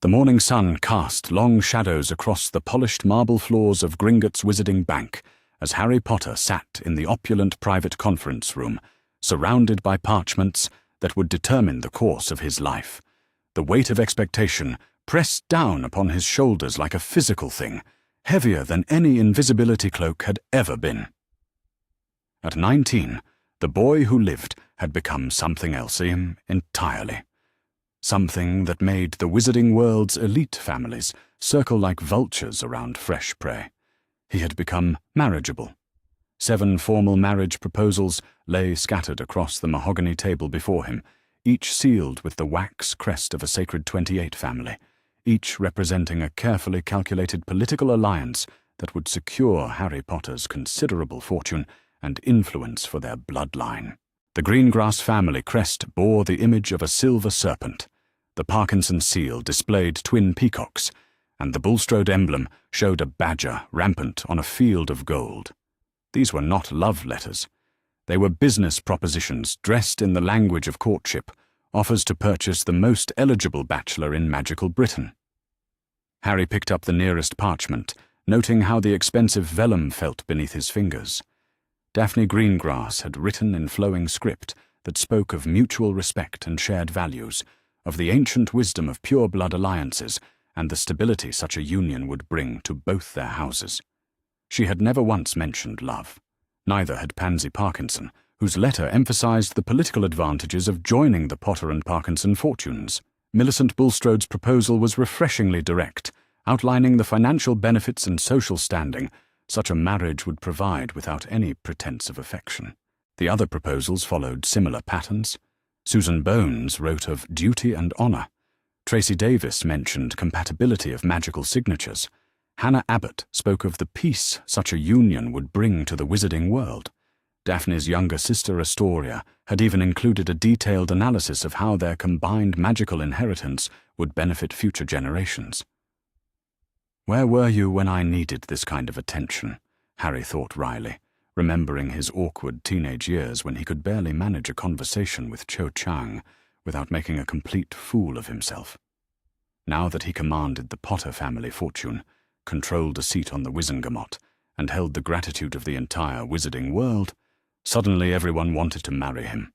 The morning sun cast long shadows across the polished marble floors of Gringotts Wizarding Bank as Harry Potter sat in the opulent private conference room, surrounded by parchments that would determine the course of his life. The weight of expectation pressed down upon his shoulders like a physical thing, heavier than any invisibility cloak had ever been. At 19, the boy who lived had become something else entirely. Something that made the wizarding world's elite families circle like vultures around fresh prey. He had become marriageable. 7 formal marriage proposals lay scattered across the mahogany table before him, each sealed with the wax crest of a sacred 28 family, each representing a carefully calculated political alliance that would secure Harry Potter's considerable fortune and influence for their bloodline. The Greengrass family crest bore the image of a silver serpent. The Parkinson seal displayed twin peacocks, and the Bulstrode emblem showed a badger rampant on a field of gold. These were not love letters. They were business propositions dressed in the language of courtship, offers to purchase the most eligible bachelor in magical Britain. Harry picked up the nearest parchment, noting how the expensive vellum felt beneath his fingers. Daphne Greengrass had written in flowing script that spoke of mutual respect and shared values, of the ancient wisdom of pure-blood alliances and the stability such a union would bring to both their houses. She had never once mentioned love. Neither had Pansy Parkinson, whose letter emphasized the political advantages of joining the Potter and Parkinson fortunes. Millicent Bulstrode's proposal was refreshingly direct, outlining the financial benefits and social standing such a marriage would provide without any pretense of affection. The other proposals followed similar patterns. Susan Bones wrote of duty and honor. Tracy Davis mentioned compatibility of magical signatures. Hannah Abbott spoke of the peace such a union would bring to the wizarding world. Daphne's younger sister Astoria had even included a detailed analysis of how their combined magical inheritance would benefit future generations. Where were you when I needed this kind of attention? Harry thought wryly, remembering his awkward teenage years when he could barely manage a conversation with Cho Chang without making a complete fool of himself. Now that he commanded the Potter family fortune, controlled a seat on the Wizengamot, and held the gratitude of the entire wizarding world, suddenly everyone wanted to marry him.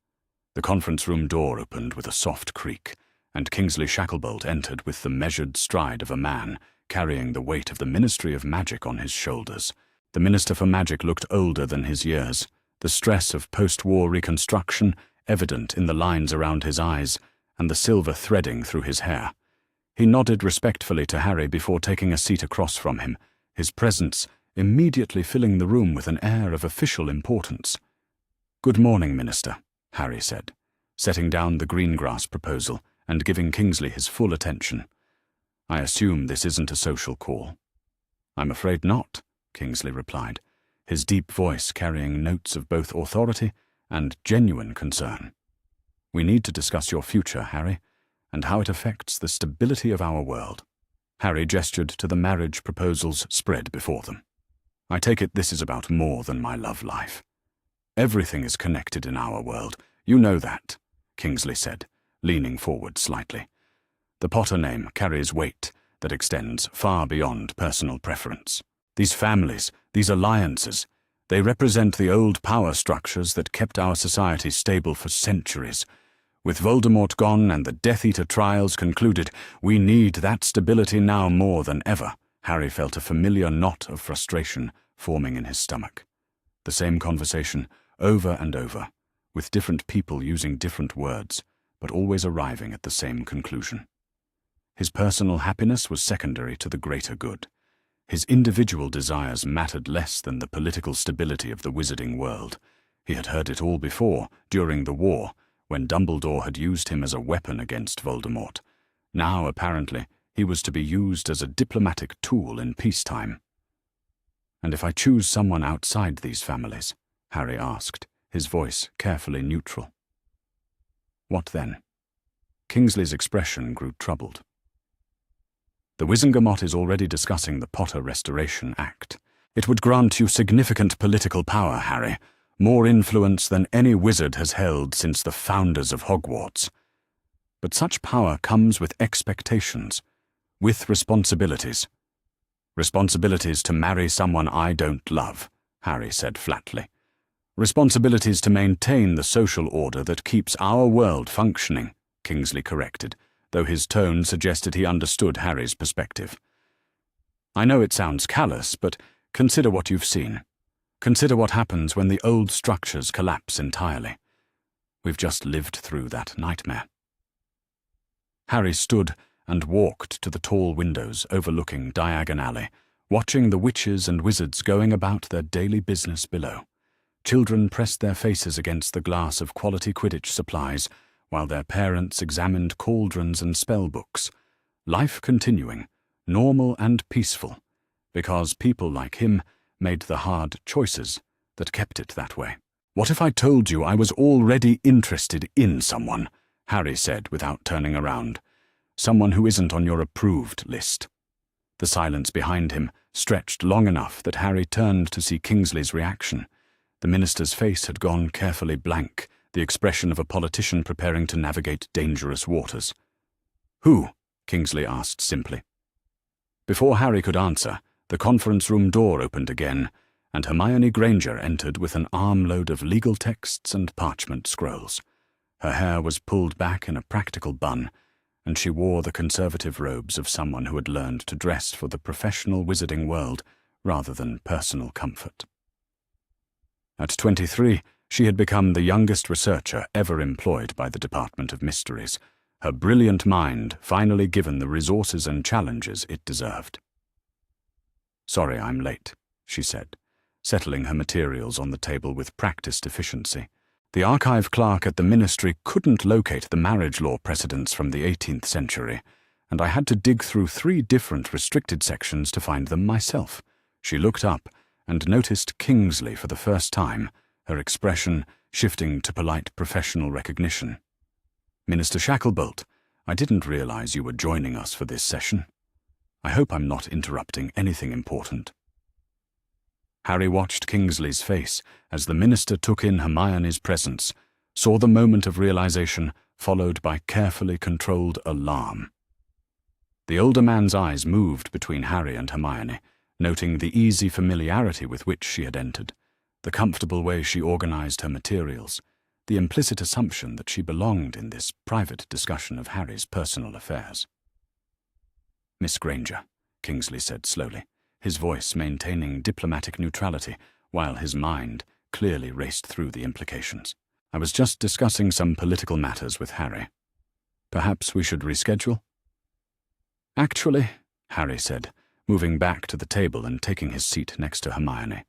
The conference room door opened with a soft creak, and Kingsley Shacklebolt entered with the measured stride of a man carrying the weight of the Ministry of Magic on his shoulders. The Minister for Magic looked older than his years, the stress of post-war reconstruction evident in the lines around his eyes and the silver threading through his hair. He nodded respectfully to Harry before taking a seat across from him, his presence immediately filling the room with an air of official importance. "Good morning, Minister," Harry said, setting down the Greengrass proposal and giving Kingsley his full attention. "I assume this isn't a social call." "I'm afraid not," Kingsley replied, his deep voice carrying notes of both authority and genuine concern. "We need to discuss your future, Harry, and how it affects the stability of our world." Harry gestured to the marriage proposals spread before them. "I take it this is about more than my love life. Everything is connected in our world. You know that," Kingsley said, leaning forward slightly. "The Potter name carries weight that extends far beyond personal preference. These families, these alliances, they represent the old power structures that kept our society stable for centuries. With Voldemort gone and the Death Eater trials concluded, we need that stability now more than ever." Harry felt a familiar knot of frustration forming in his stomach. The same conversation, over and over, with different people using different words, but always arriving at the same conclusion. His personal happiness was secondary to the greater good. His individual desires mattered less than the political stability of the wizarding world. He had heard it all before, during the war, when Dumbledore had used him as a weapon against Voldemort. Now, apparently, he was to be used as a diplomatic tool in peacetime. "And if I choose someone outside these families?" Harry asked, his voice carefully neutral. "What then?" Kingsley's expression grew troubled. "The Wizengamot is already discussing the Potter Restoration Act. It would grant you significant political power, Harry, more influence than any wizard has held since the founders of Hogwarts. But such power comes with expectations. With responsibilities. Responsibilities to marry someone I don't love, Harry said flatly. Responsibilities to maintain the social order that keeps our world functioning, Kingsley corrected, though his tone suggested he understood Harry's perspective. I know it sounds callous, but consider what you've seen. Consider what happens when the old structures collapse entirely. We've just lived through that nightmare. Harry stood and walked to the tall windows overlooking Diagon Alley, watching the witches and wizards going about their daily business below. Children pressed their faces against the glass of quality Quidditch supplies, while their parents examined cauldrons and spellbooks. Life continuing, normal and peaceful, because people like him made the hard choices that kept it that way. What if I told you I was already interested in someone? Harry said without turning around. Someone who isn't on your approved list. The silence behind him stretched long enough that Harry turned to see Kingsley's reaction. The minister's face had gone carefully blank, the expression of a politician preparing to navigate dangerous waters. Who? Kingsley asked simply. Before Harry could answer, the conference room door opened again, and Hermione Granger entered with an armload of legal texts and parchment scrolls. Her hair was pulled back in a practical bun, and she wore the conservative robes of someone who had learned to dress for the professional wizarding world rather than personal comfort. At 23, she had become the youngest researcher ever employed by the Department of Mysteries, her brilliant mind finally given the resources and challenges it deserved. Sorry I'm late, she said, settling her materials on the table with practiced efficiency. The archive clerk at the ministry couldn't locate the marriage law precedents from the 18th century, and I had to dig through 3 different restricted sections to find them myself. She looked up and noticed Kingsley for the first time, her expression shifting to polite professional recognition. Minister Shacklebolt, I didn't realize you were joining us for this session. I hope I'm not interrupting anything important. Harry watched Kingsley's face as the minister took in Hermione's presence, saw the moment of realization followed by carefully controlled alarm. The older man's eyes moved between Harry and Hermione, noting the easy familiarity with which she had entered, the comfortable way she organized her materials, the implicit assumption that she belonged in this private discussion of Harry's personal affairs. Miss Granger, Kingsley said slowly, his voice maintaining diplomatic neutrality while his mind clearly raced through the implications. I was just discussing some political matters with Harry. Perhaps we should reschedule? Actually, Harry said, moving back to the table and taking his seat next to Hermione,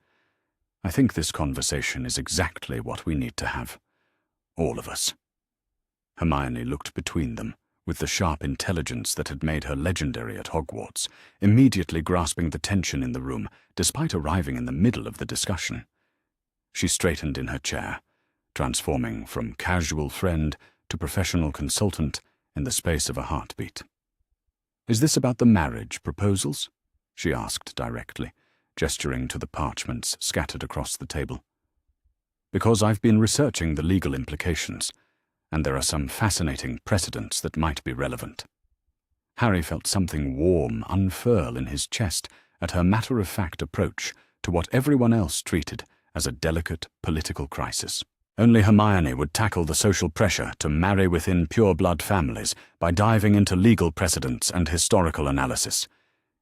I think this conversation is exactly what we need to have. All of us. Hermione looked between them, with the sharp intelligence that had made her legendary at Hogwarts, immediately grasping the tension in the room, despite arriving in the middle of the discussion. She straightened in her chair, transforming from casual friend to professional consultant in the space of a heartbeat. Is this about the marriage proposals? She asked directly, gesturing to the parchments scattered across the table. Because I've been researching the legal implications, and there are some fascinating precedents that might be relevant. Harry felt something warm unfurl in his chest at her matter-of-fact approach to what everyone else treated as a delicate political crisis. Only Hermione would tackle the social pressure to marry within pureblood families by diving into legal precedents and historical analysis.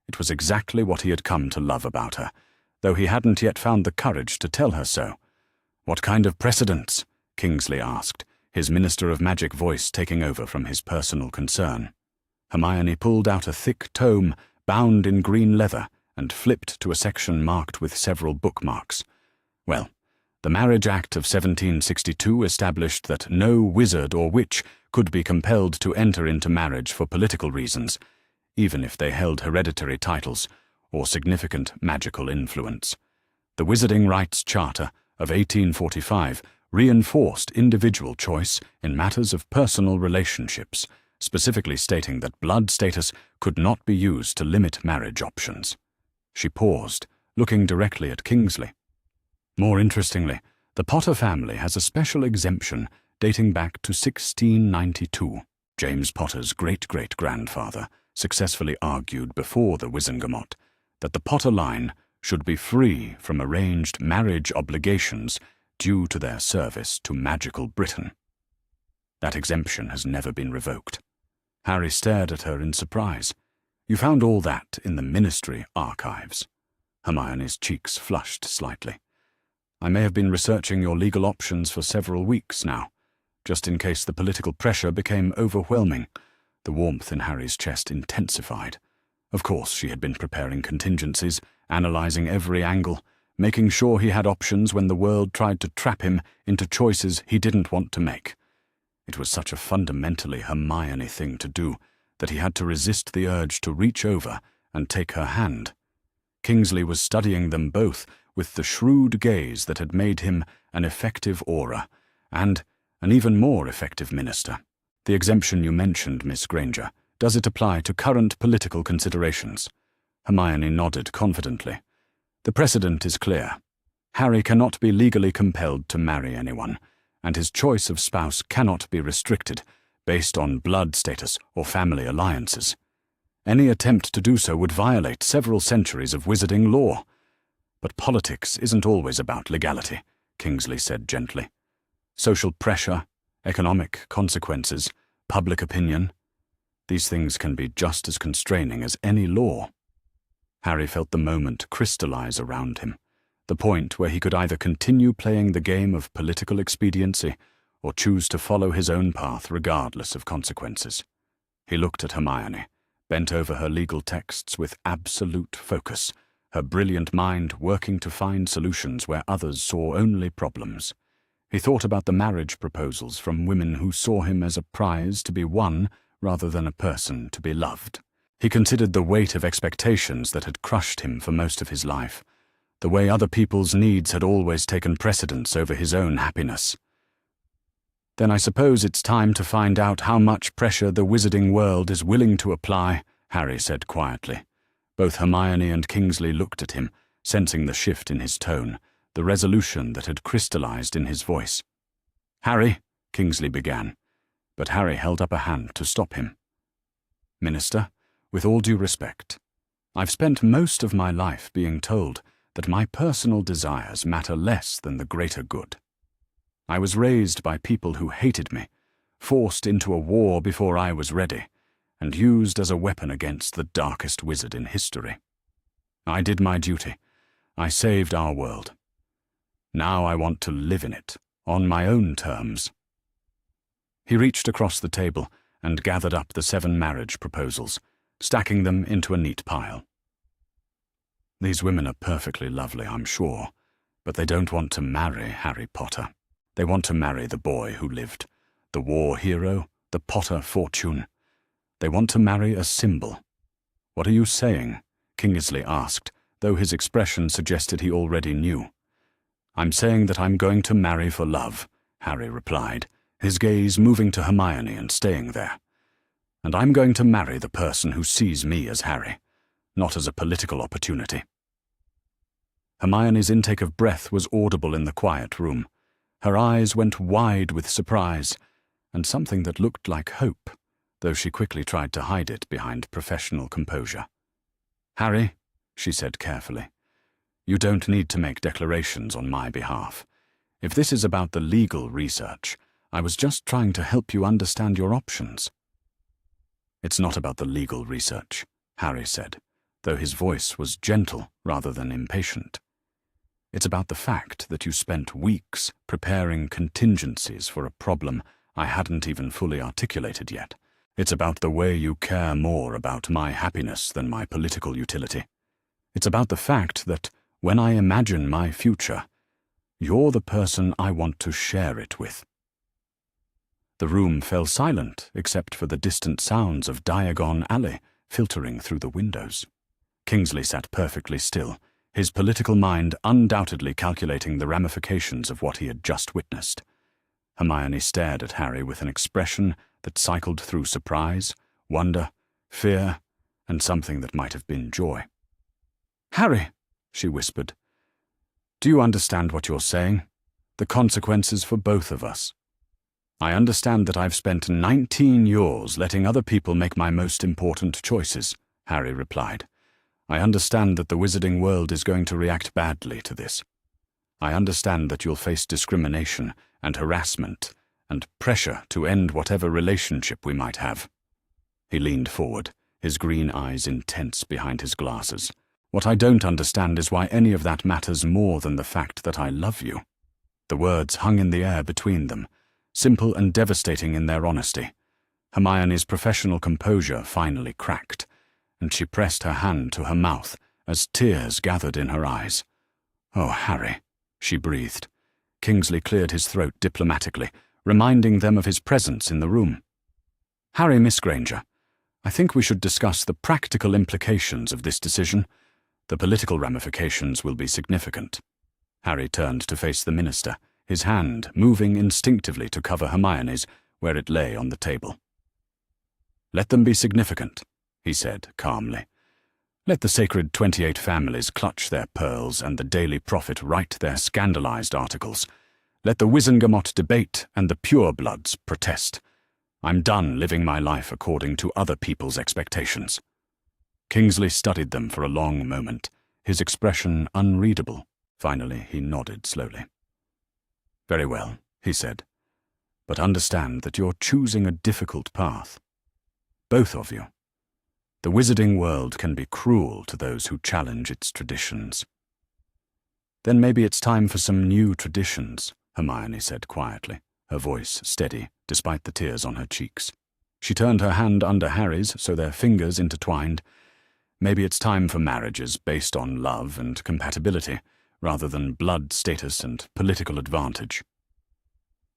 It was exactly what he had come to love about her, though he hadn't yet found the courage to tell her so. What kind of precedents? Kingsley asked, his Minister of Magic voice taking over from his personal concern. Hermione pulled out a thick tome bound in green leather and flipped to a section marked with several bookmarks. Well, the Marriage Act of 1762 established that no wizard or witch could be compelled to enter into marriage for political reasons, even if they held hereditary titles or significant magical influence. The Wizarding Rights Charter of 1845 reinforced individual choice in matters of personal relationships, specifically stating that blood status could not be used to limit marriage options. She paused, looking directly at Kingsley. More interestingly, the Potter family has a special exemption dating back to 1692. James Potter's great-great-grandfather successfully argued before the Wizengamot that the Potter line should be free from arranged marriage obligations due to their service to magical Britain. That exemption has never been revoked. Harry stared at her in surprise. You found all that in the Ministry archives. Hermione's cheeks flushed slightly. I may have been researching your legal options for several weeks now, just in case the political pressure became overwhelming. The warmth in Harry's chest intensified. Of course, she had been preparing contingencies, analyzing every angle, making sure he had options when the world tried to trap him into choices he didn't want to make. It was such a fundamentally Hermione thing to do that he had to resist the urge to reach over and take her hand. Kingsley was studying them both with the shrewd gaze that had made him an effective aura, and an even more effective minister. The exemption you mentioned, Miss Granger, does it apply to current political considerations? Hermione nodded confidently. The precedent is clear. Harry cannot be legally compelled to marry anyone, and his choice of spouse cannot be restricted based on blood status or family alliances. Any attempt to do so would violate several centuries of wizarding law. But politics isn't always about legality, Kingsley said gently. Social pressure, economic consequences, public opinion, these things can be just as constraining as any law. Harry felt the moment crystallize around him, the point where he could either continue playing the game of political expediency or choose to follow his own path regardless of consequences. He looked at Hermione, bent over her legal texts with absolute focus, her brilliant mind working to find solutions where others saw only problems. He thought about the marriage proposals from women who saw him as a prize to be won rather than a person to be loved. He considered the weight of expectations that had crushed him for most of his life, the way other people's needs had always taken precedence over his own happiness. Then I suppose it's time to find out how much pressure the wizarding world is willing to apply, Harry said quietly. Both Hermione and Kingsley looked at him, sensing the shift in his tone, the resolution that had crystallized in his voice. Harry, Kingsley began, but Harry held up a hand to stop him. Minister, with all due respect, I've spent most of my life being told that my personal desires matter less than the greater good. I was raised by people who hated me, forced into a war before I was ready, and used as a weapon against the darkest wizard in history. I did my duty. I saved our world. Now I want to live in it, on my own terms. He reached across the table and gathered up the 7 marriage proposals, stacking them into a neat pile. These women are perfectly lovely, I'm sure, but they don't want to marry Harry Potter. They want to marry the boy who lived, the war hero, the Potter fortune. They want to marry a symbol. What are you saying? Kingsley asked, though his expression suggested he already knew. I'm saying that I'm going to marry for love, Harry replied, his gaze moving to Hermione and staying there. And I'm going to marry the person who sees me as Harry, not as a political opportunity. Hermione's intake of breath was audible in the quiet room. Her eyes went wide with surprise, and something that looked like hope, though she quickly tried to hide it behind professional composure. Harry, she said carefully, you don't need to make declarations on my behalf. If this is about the legal research, I was just trying to help you understand your options. It's not about the legal research, Harry said, though his voice was gentle rather than impatient. It's about the fact that you spent weeks preparing contingencies for a problem I hadn't even fully articulated yet. It's about the way you care more about my happiness than my political utility. It's about the fact that, when I imagine my future, you're the person I want to share it with. The room fell silent except for the distant sounds of Diagon Alley filtering through the windows. Kingsley sat perfectly still, his political mind undoubtedly calculating the ramifications of what he had just witnessed. Hermione stared at Harry with an expression that cycled through surprise, wonder, fear, and something that might have been joy. Harry, she whispered, do you understand what you're saying? The consequences for both of us. I understand that I've spent 19 years letting other people make my most important choices, Harry replied. I understand that the wizarding world is going to react badly to this. I understand that you'll face discrimination and harassment and pressure to end whatever relationship we might have. He leaned forward, his green eyes intense behind his glasses. What I don't understand is why any of that matters more than the fact that I love you. The words hung in the air between them, simple and devastating in their honesty. Hermione's professional composure finally cracked, and she pressed her hand to her mouth as tears gathered in her eyes. "Oh, Harry," she breathed. Kingsley cleared his throat diplomatically, reminding them of his presence in the room. "Harry, Miss Granger, I think we should discuss the practical implications of this decision. The political ramifications will be significant." Harry turned to face the minister, his hand moving instinctively to cover Hermione's where it lay on the table. "Let them be significant," he said calmly. "Let the sacred 28 families clutch their pearls and the Daily Prophet write their scandalized articles. Let the Wizengamot debate and the Purebloods protest. I'm done living my life according to other people's expectations." Kingsley studied them for a long moment, his expression unreadable. Finally, he nodded slowly. "Very well," he said, "but understand that you're choosing a difficult path. Both of you. The wizarding world can be cruel to those who challenge its traditions." "Then maybe it's time for some new traditions," Hermione said quietly, her voice steady despite the tears on her cheeks. She turned her hand under Harry's so their fingers intertwined. "Maybe it's time for marriages based on love and compatibility, rather than blood status and political advantage."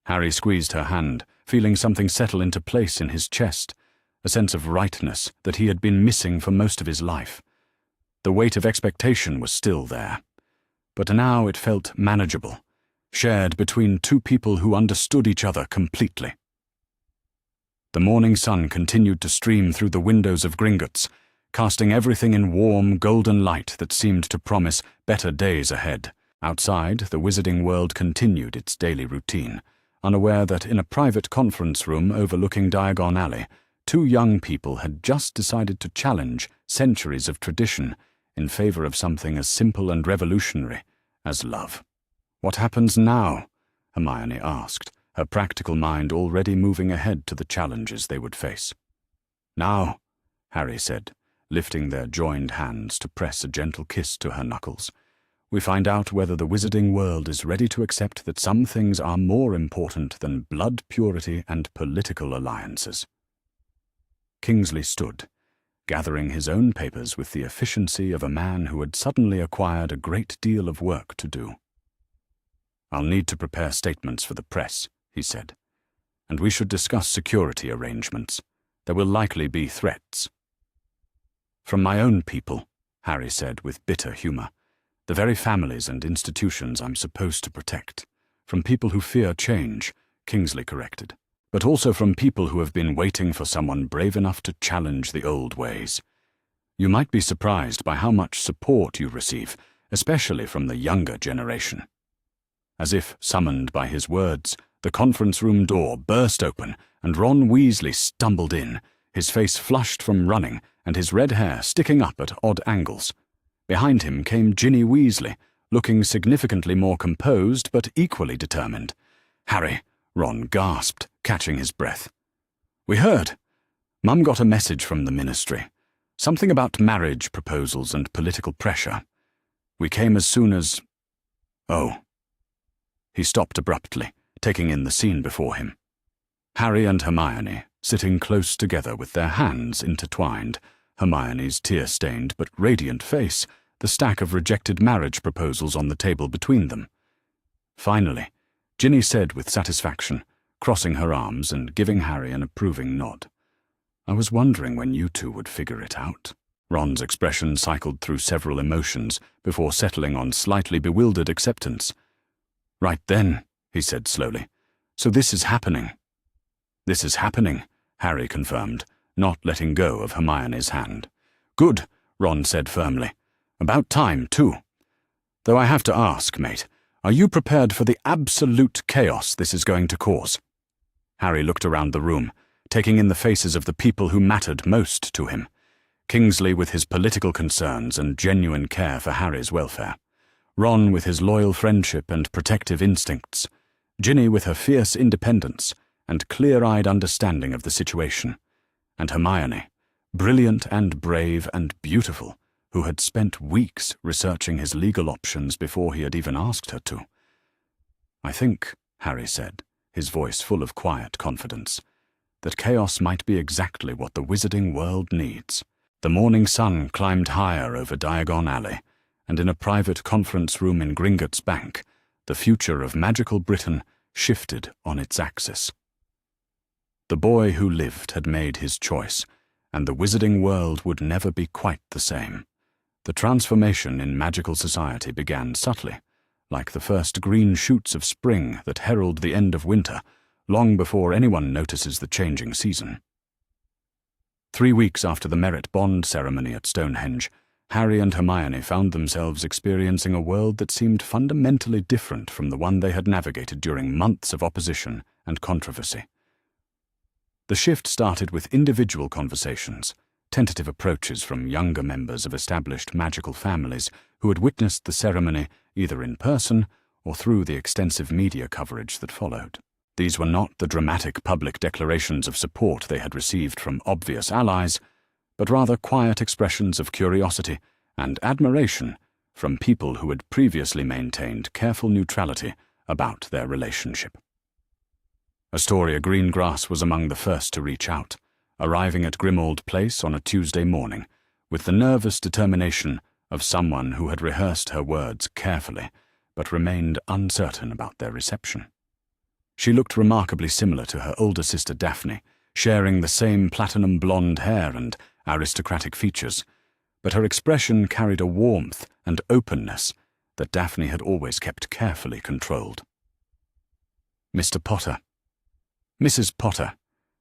Harry squeezed her hand, feeling something settle into place in his chest, a sense of rightness that he had been missing for most of his life. The weight of expectation was still there, but now it felt manageable, shared between two people who understood each other completely. The morning sun continued to stream through the windows of Gringotts, casting everything in warm, golden light that seemed to promise better days ahead. Outside, the wizarding world continued its daily routine, unaware that in a private conference room overlooking Diagon Alley, two young people had just decided to challenge centuries of tradition in favor of something as simple and revolutionary as love. "What happens now?" Hermione asked, her practical mind already moving ahead to the challenges they would face. "Now," Harry said, lifting their joined hands to press a gentle kiss to her knuckles, "we find out whether the wizarding world is ready to accept that some things are more important than blood purity and political alliances." Kingsley stood, gathering his own papers with the efficiency of a man who had suddenly acquired a great deal of work to do. "I'll need to prepare statements for the press," he said, "and we should discuss security arrangements. There will likely be threats." "From my own people," Harry said with bitter humor, "the very families and institutions I'm supposed to protect. From people who fear change," Kingsley corrected, "but also from people who have been waiting for someone brave enough to challenge the old ways. You might be surprised by how much support you receive, especially from the younger generation." As if summoned by his words, the conference room door burst open and Ron Weasley stumbled in, his face flushed from running and his red hair sticking up at odd angles. Behind him came Ginny Weasley, looking significantly more composed but equally determined. "Harry," Ron gasped, catching his breath. "We heard. Mum got a message from the ministry. Something about marriage proposals and political pressure. We came as soon as—" "Oh." He stopped abruptly, taking in the scene before him. Harry and Hermione, sitting close together with their hands intertwined, Hermione's tear-stained but radiant face, the stack of rejected marriage proposals on the table between them. Finally, Ginny said with satisfaction, crossing her arms and giving Harry an approving nod, "I was wondering when you two would figure it out." Ron's expression cycled through several emotions before settling on slightly bewildered acceptance. "Right then," he said slowly. "So this is happening." "This is happening," Harry confirmed, not letting go of Hermione's hand. "Good," Ron said firmly. "About time, too. Though I have to ask, mate, are you prepared for the absolute chaos this is going to cause?" Harry looked around the room, taking in the faces of the people who mattered most to him. Kingsley with his political concerns and genuine care for Harry's welfare. Ron with his loyal friendship and protective instincts. Ginny with her fierce independence and clear-eyed understanding of the situation. And Hermione, brilliant and brave and beautiful, who had spent weeks researching his legal options before he had even asked her to. "I think," Harry said, his voice full of quiet confidence, "that chaos might be exactly what the wizarding world needs." The morning sun climbed higher over Diagon Alley, and in a private conference room in Gringotts Bank, the future of magical Britain shifted on its axis. The boy who lived had made his choice, and the wizarding world would never be quite the same. The transformation in magical society began subtly, like the first green shoots of spring that herald the end of winter, long before anyone notices the changing season. 3 weeks after the merit bond ceremony at Stonehenge, Harry and Hermione found themselves experiencing a world that seemed fundamentally different from the one they had navigated during months of opposition and controversy. The shift started with individual conversations, tentative approaches from younger members of established magical families who had witnessed the ceremony either in person or through the extensive media coverage that followed. These were not the dramatic public declarations of support they had received from obvious allies, but rather quiet expressions of curiosity and admiration from people who had previously maintained careful neutrality about their relationship. Astoria Greengrass was among the first to reach out, arriving at Grimmauld Place on a Tuesday morning, with the nervous determination of someone who had rehearsed her words carefully, but remained uncertain about their reception. She looked remarkably similar to her older sister Daphne, sharing the same platinum blonde hair and aristocratic features, but her expression carried a warmth and openness that Daphne had always kept carefully controlled. "Mr. Potter." "Mrs. Potter,"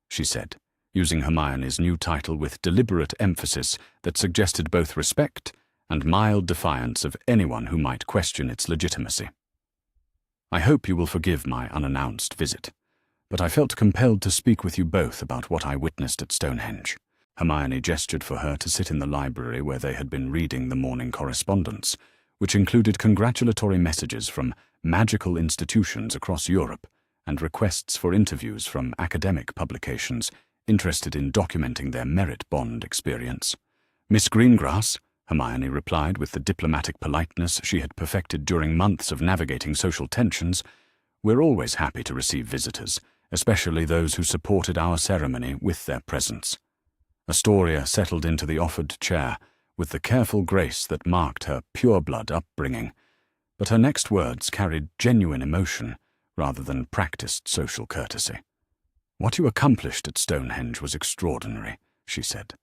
she said, using Hermione's new title with deliberate emphasis that suggested both respect and mild defiance of anyone who might question its legitimacy. "I hope you will forgive my unannounced visit, but I felt compelled to speak with you both about what I witnessed at Stonehenge." Hermione gestured for her to sit in the library where they had been reading the morning correspondence, which included congratulatory messages from magical institutions across Europe and requests for interviews from academic publications interested in documenting their merit bond experience. "Miss Greengrass," Hermione replied with the diplomatic politeness she had perfected during months of navigating social tensions, "we're always happy to receive visitors, especially those who supported our ceremony with their presence." Astoria settled into the offered chair with the careful grace that marked her pureblood upbringing, but her next words carried genuine emotion rather than practiced social courtesy. "What you accomplished at Stonehenge was extraordinary," she said.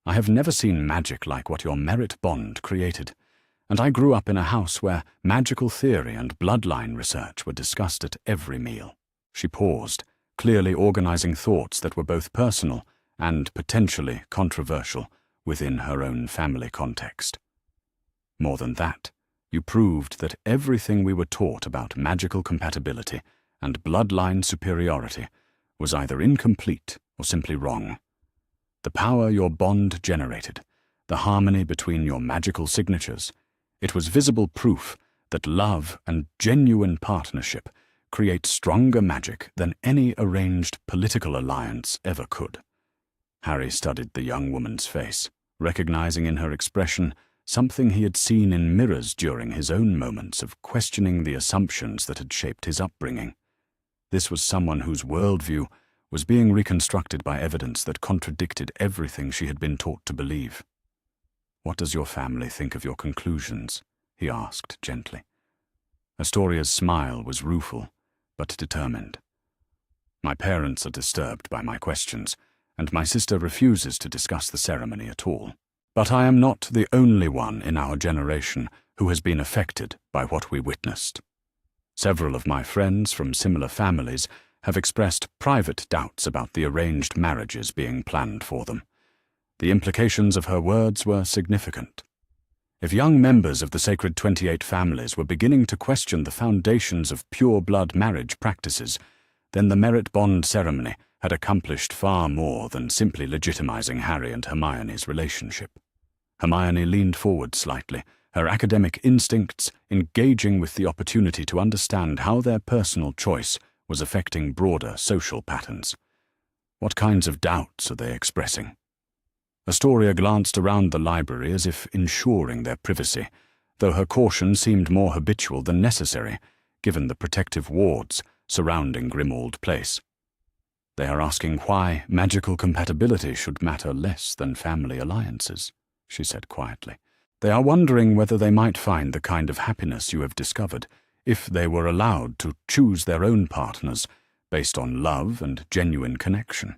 "I have never seen magic like what your merit bond created, and I grew up in a house where magical theory and bloodline research were discussed at every meal." She paused, clearly organizing thoughts that were both personal and potentially controversial within her own family context. "More than that, you proved that everything we were taught about magical compatibility and bloodline superiority was either incomplete or simply wrong. The power your bond generated, the harmony between your magical signatures, it was visible proof that love and genuine partnership create stronger magic than any arranged political alliance ever could." Harry studied the young woman's face, recognizing in her expression something he had seen in mirrors during his own moments of questioning the assumptions that had shaped his upbringing. This was someone whose worldview was being reconstructed by evidence that contradicted everything she had been taught to believe. "What does your family think of your conclusions?" he asked gently. Astoria's smile was rueful, but determined. "My parents are disturbed by my questions, and my sister refuses to discuss the ceremony at all. But I am not the only one in our generation who has been affected by what we witnessed. Several of my friends from similar families have expressed private doubts about the arranged marriages being planned for them. The implications of her words were significant. If young members of the Sacred 28 families were beginning to question the foundations of pure-blood marriage practices, then the merit bond ceremony had accomplished far more than simply legitimizing Harry and Hermione's relationship. Hermione leaned forward slightly, her academic instincts engaging with the opportunity to understand how their personal choice was affecting broader social patterns. What kinds of doubts are they expressing? Astoria glanced around the library as if ensuring their privacy, though her caution seemed more habitual than necessary, given the protective wards surrounding Grimmauld Place. They are asking why magical compatibility should matter less than family alliances, she said quietly. They are wondering whether they might find the kind of happiness you have discovered if they were allowed to choose their own partners based on love and genuine connection.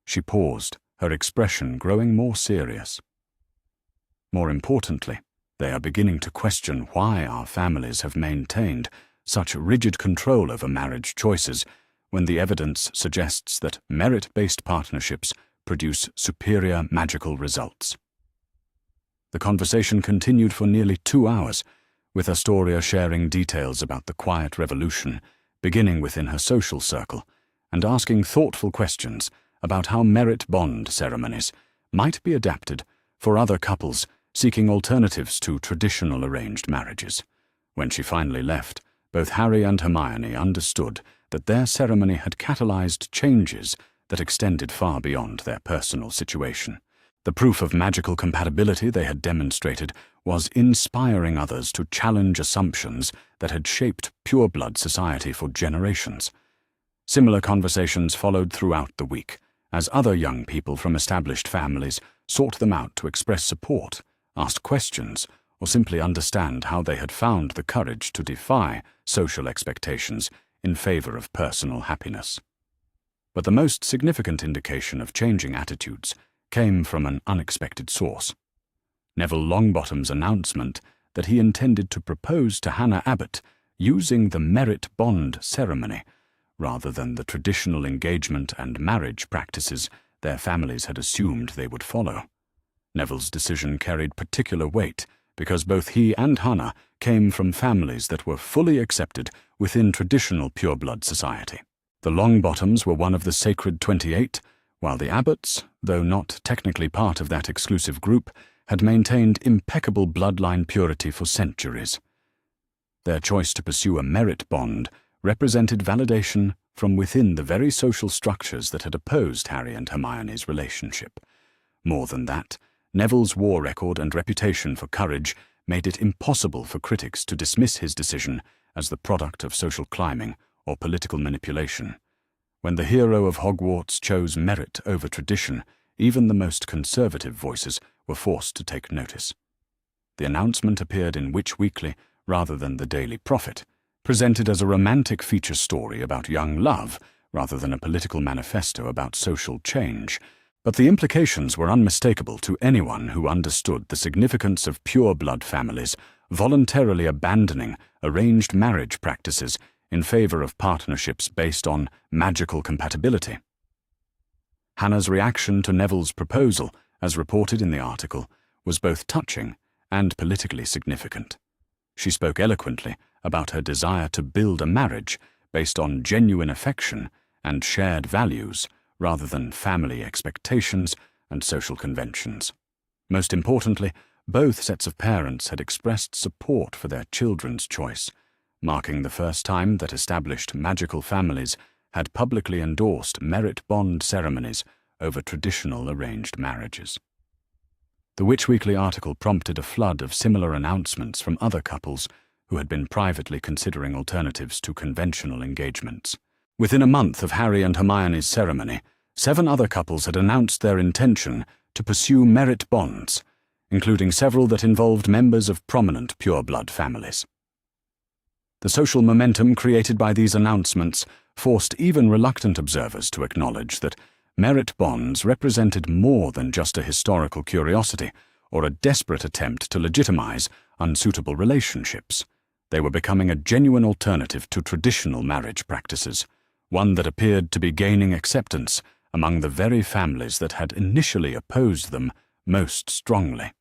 She paused, her expression growing more serious. More importantly, they are beginning to question why our families have maintained such rigid control over marriage choices when the evidence suggests that merit-based partnerships produce superior magical results. The conversation continued for nearly 2 hours, with Astoria sharing details about the quiet revolution, beginning within her social circle, and asking thoughtful questions about how merit bond ceremonies might be adapted for other couples seeking alternatives to traditional arranged marriages. When she finally left, both Harry and Hermione understood that their ceremony had catalyzed changes that extended far beyond their personal situation. The proof of magical compatibility they had demonstrated was inspiring others to challenge assumptions that had shaped pureblood society for generations. Similar conversations followed throughout the week, as other young people from established families sought them out to express support, ask questions, or simply understand how they had found the courage to defy social expectations in favor of personal happiness. But the most significant indication of changing attitudes came from an unexpected source. Neville Longbottom's announcement that he intended to propose to Hannah Abbott using the merit bond ceremony rather than the traditional engagement and marriage practices their families had assumed they would follow. Neville's decision carried particular weight because both he and Hannah came from families that were fully accepted within traditional pureblood society. The Longbottoms were one of the Sacred 28, while the Abbotts, though not technically part of that exclusive group, had maintained impeccable bloodline purity for centuries. Their choice to pursue a merit bond represented validation from within the very social structures that had opposed Harry and Hermione's relationship. More than that, Neville's war record and reputation for courage made it impossible for critics to dismiss his decision as the product of social climbing or political manipulation. When the hero of Hogwarts chose merit over tradition, even the most conservative voices were forced to take notice. The announcement appeared in Witch Weekly rather than the Daily Prophet, presented as a romantic feature story about young love rather than a political manifesto about social change. But the implications were unmistakable to anyone who understood the significance of pure-blood families voluntarily abandoning arranged marriage practices in favor of partnerships based on magical compatibility. Hannah's reaction to Neville's proposal, as reported in the article, was both touching and politically significant. She spoke eloquently about her desire to build a marriage based on genuine affection and shared values rather than family expectations and social conventions. Most importantly, both sets of parents had expressed support for their children's choice, marking the first time that established magical families had publicly endorsed merit bond ceremonies over traditional arranged marriages. The Witch Weekly article prompted a flood of similar announcements from other couples who had been privately considering alternatives to conventional engagements. Within a month of Harry and Hermione's ceremony, 7 other couples had announced their intention to pursue merit bonds, including several that involved members of prominent pure-blood families. The social momentum created by these announcements forced even reluctant observers to acknowledge that merit bonds represented more than just a historical curiosity or a desperate attempt to legitimize unsuitable relationships. They were becoming a genuine alternative to traditional marriage practices, one that appeared to be gaining acceptance among the very families that had initially opposed them most strongly.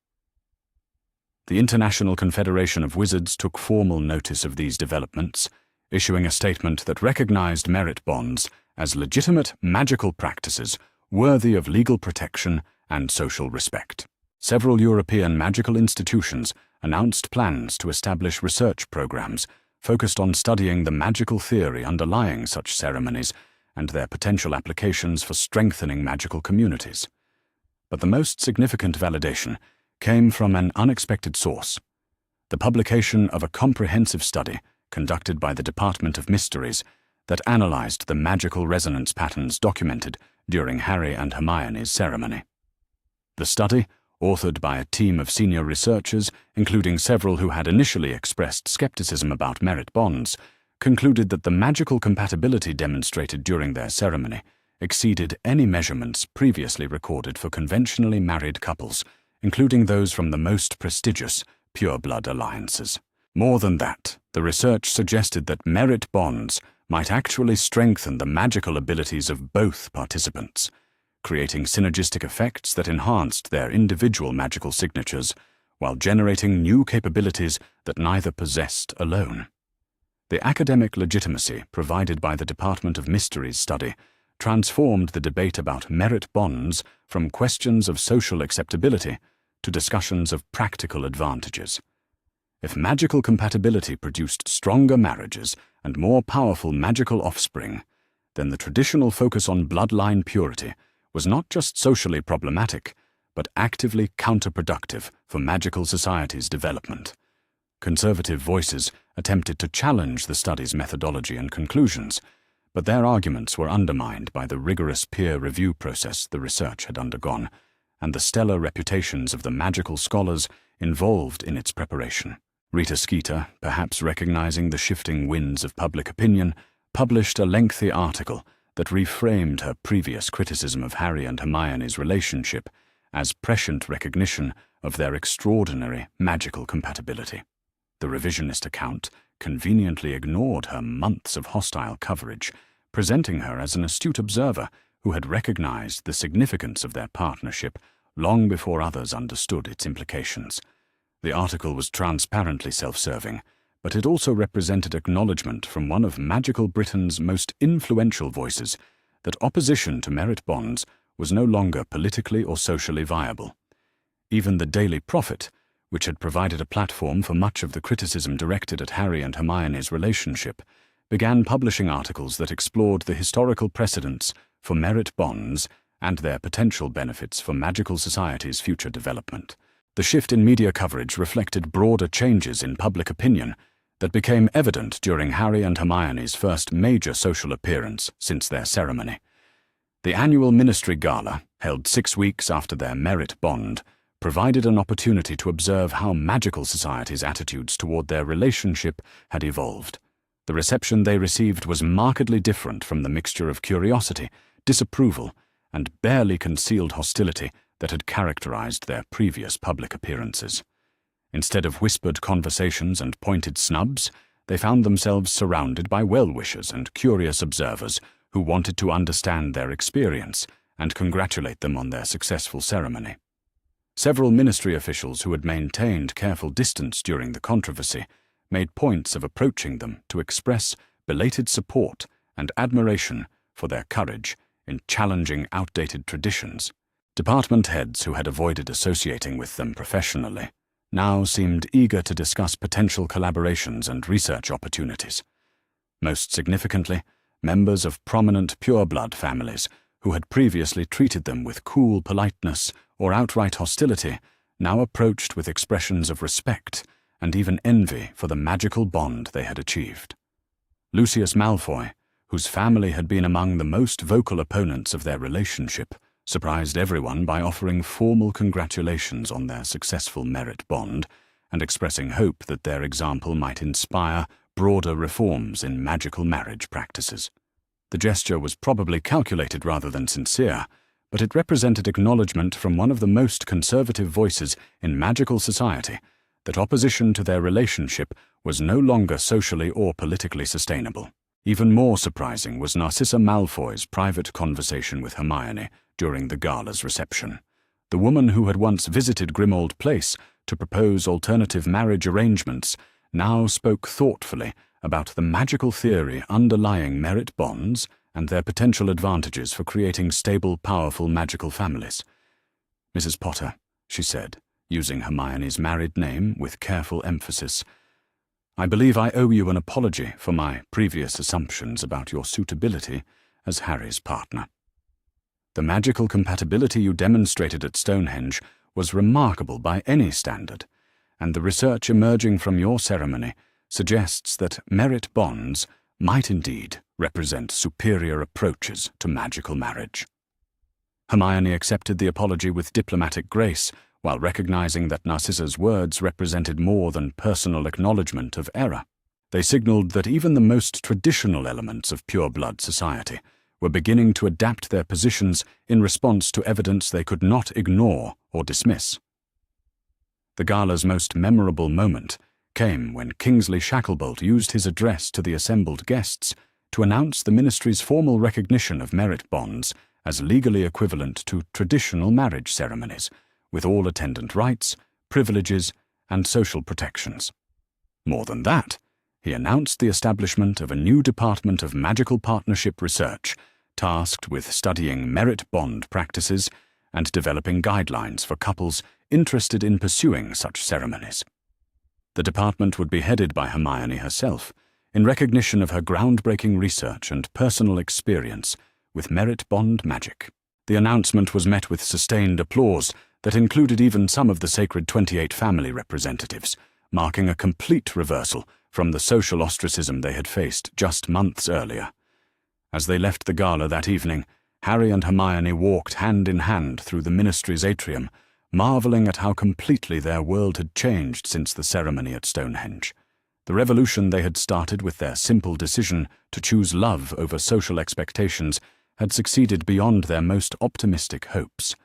The International Confederation of Wizards took formal notice of these developments, issuing a statement that recognized merit bonds as legitimate magical practices worthy of legal protection and social respect. Several European magical institutions announced plans to establish research programs focused on studying the magical theory underlying such ceremonies and their potential applications for strengthening magical communities. But the most significant validation came from an unexpected source: the publication of a comprehensive study conducted by the Department of Mysteries that analyzed the magical resonance patterns documented during Harry and Hermione's ceremony. The study, authored by a team of senior researchers, including several who had initially expressed skepticism about merit bonds, concluded that the magical compatibility demonstrated during their ceremony exceeded any measurements previously recorded for conventionally married couples, including those from the most prestigious pureblood alliances. More than that, the research suggested that merit bonds might actually strengthen the magical abilities of both participants, creating synergistic effects that enhanced their individual magical signatures while generating new capabilities that neither possessed alone. The academic legitimacy provided by the Department of Mysteries study transformed the debate about merit bonds from questions of social acceptability to discussions of practical advantages. If magical compatibility produced stronger marriages and more powerful magical offspring, then the traditional focus on bloodline purity was not just socially problematic, but actively counterproductive for magical society's development. Conservative voices attempted to challenge the study's methodology and conclusions, but their arguments were undermined by the rigorous peer review process the research had undergone, and the stellar reputations of the magical scholars involved in its preparation. Rita Skeeter, perhaps recognizing the shifting winds of public opinion, published a lengthy article that reframed her previous criticism of Harry and Hermione's relationship as prescient recognition of their extraordinary magical compatibility. The revisionist account conveniently ignored her months of hostile coverage, presenting her as an astute observer who had recognized the significance of their partnership long before others understood its implications. The article was transparently self-serving, but it also represented acknowledgement from one of magical Britain's most influential voices that opposition to merit bonds was no longer politically or socially viable. Even the Daily Prophet, which had provided a platform for much of the criticism directed at Harry and Hermione's relationship, began publishing articles that explored the historical precedents for merit bonds and their potential benefits for magical society's future development. The shift in media coverage reflected broader changes in public opinion that became evident during Harry and Hermione's first major social appearance since their ceremony. The annual Ministry Gala, held 6 weeks after their merit bond, provided an opportunity to observe how magical society's attitudes toward their relationship had evolved. The reception they received was markedly different from the mixture of curiosity, disapproval, and barely concealed hostility that had characterized their previous public appearances. Instead of whispered conversations and pointed snubs, they found themselves surrounded by well-wishers and curious observers who wanted to understand their experience and congratulate them on their successful ceremony. Several ministry officials who had maintained careful distance during the controversy made points of approaching them to express belated support and admiration for their courage in challenging outdated traditions. Department heads who had avoided associating with them professionally now seemed eager to discuss potential collaborations and research opportunities. Most significantly, members of prominent pureblood families who had previously treated them with cool politeness or outright hostility now approached with expressions of respect and even envy for the magical bond they had achieved. Lucius Malfoy, whose family had been among the most vocal opponents of their relationship, surprised everyone by offering formal congratulations on their successful merit bond and expressing hope that their example might inspire broader reforms in magical marriage practices. The gesture was probably calculated rather than sincere, but it represented acknowledgement from one of the most conservative voices in magical society that opposition to their relationship was no longer socially or politically sustainable. Even more surprising was Narcissa Malfoy's private conversation with Hermione during the gala's reception. The woman who had once visited Grimmauld Place to propose alternative marriage arrangements now spoke thoughtfully about the magical theory underlying merit bonds and their potential advantages for creating stable, powerful magical families. "Mrs. Potter," she said, using Hermione's married name with careful emphasis, "I believe I owe you an apology for my previous assumptions about your suitability as Harry's partner. The magical compatibility you demonstrated at Stonehenge was remarkable by any standard, and the research emerging from your ceremony suggests that merit bonds might indeed represent superior approaches to magical marriage." Hermione accepted the apology with diplomatic grace, while recognizing that Narcissa's words represented more than personal acknowledgement of error. They signaled that even the most traditional elements of pureblood society were beginning to adapt their positions in response to evidence they could not ignore or dismiss. The gala's most memorable moment came when Kingsley Shacklebolt used his address to the assembled guests to announce the ministry's formal recognition of merit bonds as legally equivalent to traditional marriage ceremonies, with all attendant rights, privileges, and social protections. More than that, he announced the establishment of a new department of magical partnership research, tasked with studying merit bond practices and developing guidelines for couples interested in pursuing such ceremonies. The department would be headed by Hermione herself, in recognition of her groundbreaking research and personal experience with merit bond magic. The announcement was met with sustained applause that included even some of the Sacred 28 family representatives, marking a complete reversal from the social ostracism they had faced just months earlier. As they left the gala that evening, Harry and Hermione walked hand in hand through the ministry's atrium, marveling at how completely their world had changed since the ceremony at Stonehenge. The revolution they had started with their simple decision to choose love over social expectations had succeeded beyond their most optimistic hopes.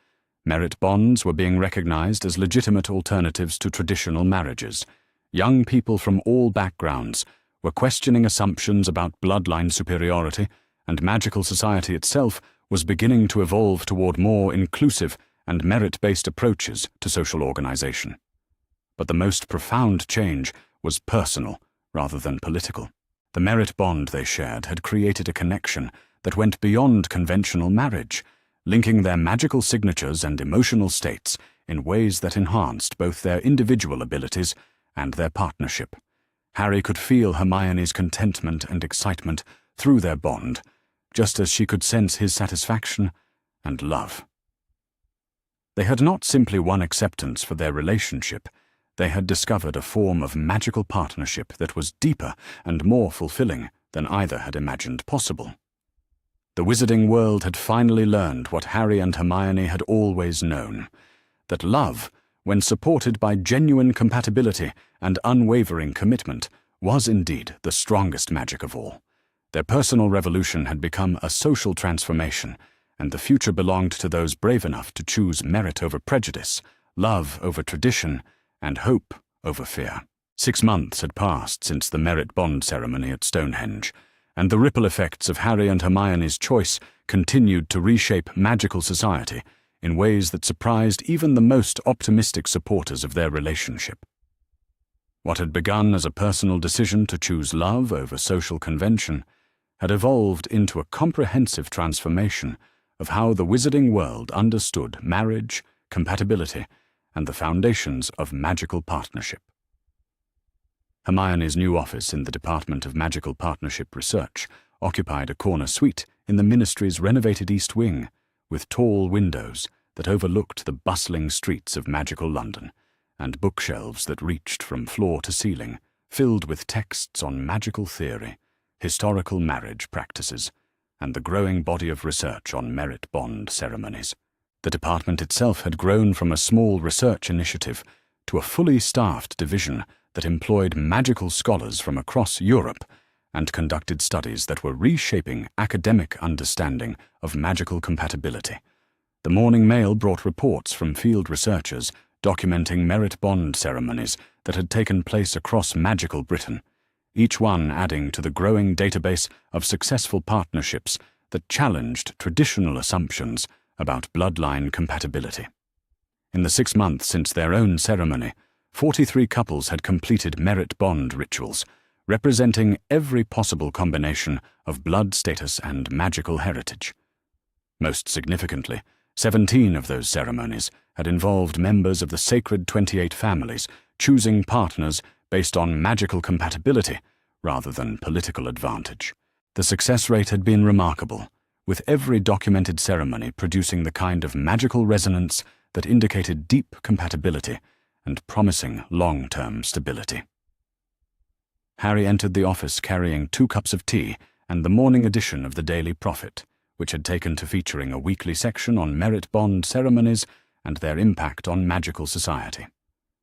Merit bonds were being recognized as legitimate alternatives to traditional marriages. Young people from all backgrounds were questioning assumptions about bloodline superiority, and magical society itself was beginning to evolve toward more inclusive and merit-based approaches to social organization. But the most profound change was personal rather than political. The merit bond they shared had created a connection that went beyond conventional marriage, linking their magical signatures and emotional states in ways that enhanced both their individual abilities and their partnership. Harry could feel Hermione's contentment and excitement through their bond, just as she could sense his satisfaction and love. They had not simply won acceptance for their relationship, they had discovered a form of magical partnership that was deeper and more fulfilling than either had imagined possible. The wizarding world had finally learned what Harry and Hermione had always known, that love, when supported by genuine compatibility and unwavering commitment, was indeed the strongest magic of all. Their personal revolution had become a social transformation, and the future belonged to those brave enough to choose merit over prejudice, love over tradition, and hope over fear. 6 months had passed since the merit bond ceremony at Stonehenge, and the ripple effects of Harry and Hermione's choice continued to reshape magical society in ways that surprised even the most optimistic supporters of their relationship. What had begun as a personal decision to choose love over social convention had evolved into a comprehensive transformation of how the wizarding world understood marriage, compatibility, and the foundations of magical partnership. Hermione's new office in the Department of Magical Partnership Research occupied a corner suite in the ministry's renovated East Wing, with tall windows that overlooked the bustling streets of magical London, and bookshelves that reached from floor to ceiling, filled with texts on magical theory, historical marriage practices, and the growing body of research on merit bond ceremonies. The department itself had grown from a small research initiative to a fully staffed division that employed magical scholars from across Europe and conducted studies that were reshaping academic understanding of magical compatibility. The Morning Mail brought reports from field researchers documenting merit bond ceremonies that had taken place across magical Britain, each one adding to the growing database of successful partnerships that challenged traditional assumptions about bloodline compatibility. In the 6 months since their own ceremony, 43 couples had completed merit bond rituals, representing every possible combination of blood status and magical heritage. Most significantly, 17 of those ceremonies had involved members of the sacred 28 families choosing partners based on magical compatibility rather than political advantage. The success rate had been remarkable, with every documented ceremony producing the kind of magical resonance that indicated deep compatibility and promising long-term stability. Harry entered the office carrying 2 cups of tea and the morning edition of the Daily Prophet, which had taken to featuring a weekly section on merit bond ceremonies and their impact on magical society.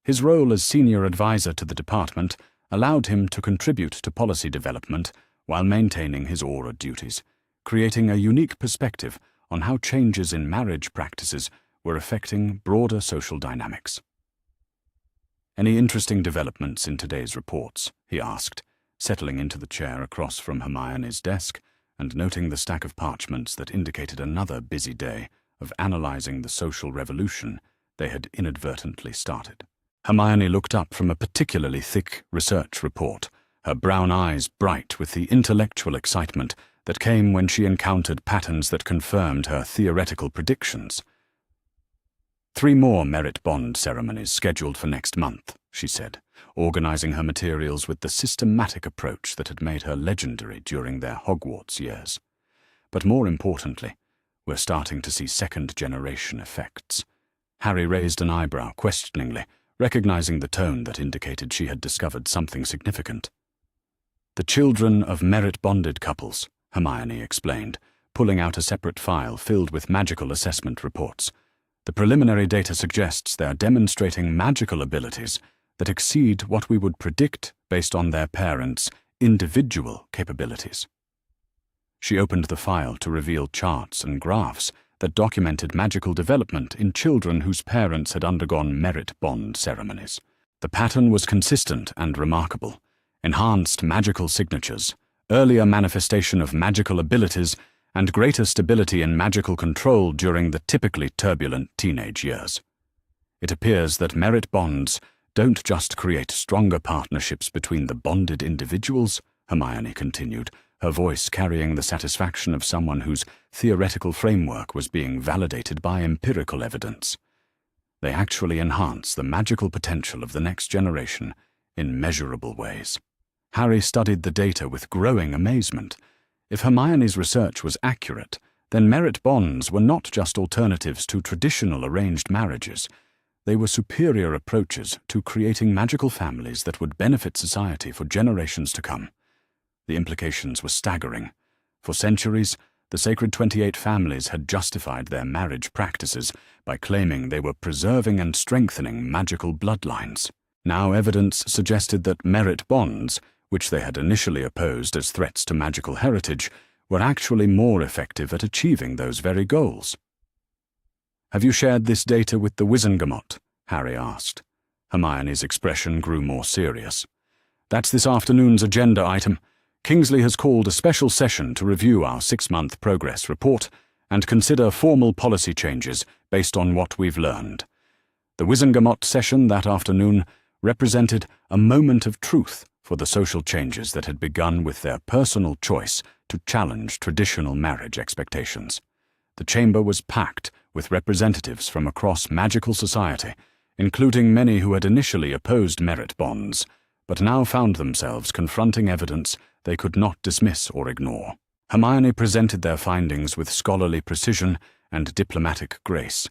His role as senior advisor to the department allowed him to contribute to policy development while maintaining his aura duties, creating a unique perspective on how changes in marriage practices were affecting broader social dynamics. "Any interesting developments in today's reports?" he asked, settling into the chair across from Hermione's desk and noting the stack of parchments that indicated another busy day of analyzing the social revolution they had inadvertently started. Hermione looked up from a particularly thick research report, her brown eyes bright with the intellectual excitement that came when she encountered patterns that confirmed her theoretical predictions. 3 more merit bond ceremonies scheduled for next month, she said, organizing her materials with the systematic approach that had made her legendary during their Hogwarts years. But more importantly, we're starting to see second-generation effects. Harry raised an eyebrow questioningly, recognizing the tone that indicated she had discovered something significant. "The children of merit-bonded couples," Hermione explained, pulling out a separate file filled with magical assessment reports. "The preliminary data suggests they are demonstrating magical abilities that exceed what we would predict based on their parents' individual capabilities." She opened the file to reveal charts and graphs that documented magical development in children whose parents had undergone merit bond ceremonies. The pattern was consistent and remarkable: enhanced magical signatures, earlier manifestation of magical abilities, and greater stability in magical control during the typically turbulent teenage years. It appears that merit bonds don't just create stronger partnerships between the bonded individuals, Hermione continued, her voice carrying the satisfaction of someone whose theoretical framework was being validated by empirical evidence. They actually enhance the magical potential of the next generation in measurable ways. Harry studied the data with growing amazement. If Hermione's research was accurate, then merit bonds were not just alternatives to traditional arranged marriages. They were superior approaches to creating magical families that would benefit society for generations to come. The implications were staggering. For centuries, the sacred 28 families had justified their marriage practices by claiming they were preserving and strengthening magical bloodlines. Now evidence suggested that merit bonds, which they had initially opposed as threats to magical heritage, were actually more effective at achieving those very goals. "Have you shared this data with the Wizengamot?" Harry asked. Hermione's expression grew more serious. "That's this afternoon's agenda item. Kingsley has called a special session to review our 6-month progress report and consider formal policy changes based on what we've learned." The Wizengamot session that afternoon represented a moment of truth for the social changes that had begun with their personal choice to challenge traditional marriage expectations. The chamber was packed with representatives from across magical society, including many who had initially opposed merit bonds, but now found themselves confronting evidence they could not dismiss or ignore. Hermione presented their findings with scholarly precision and diplomatic grace,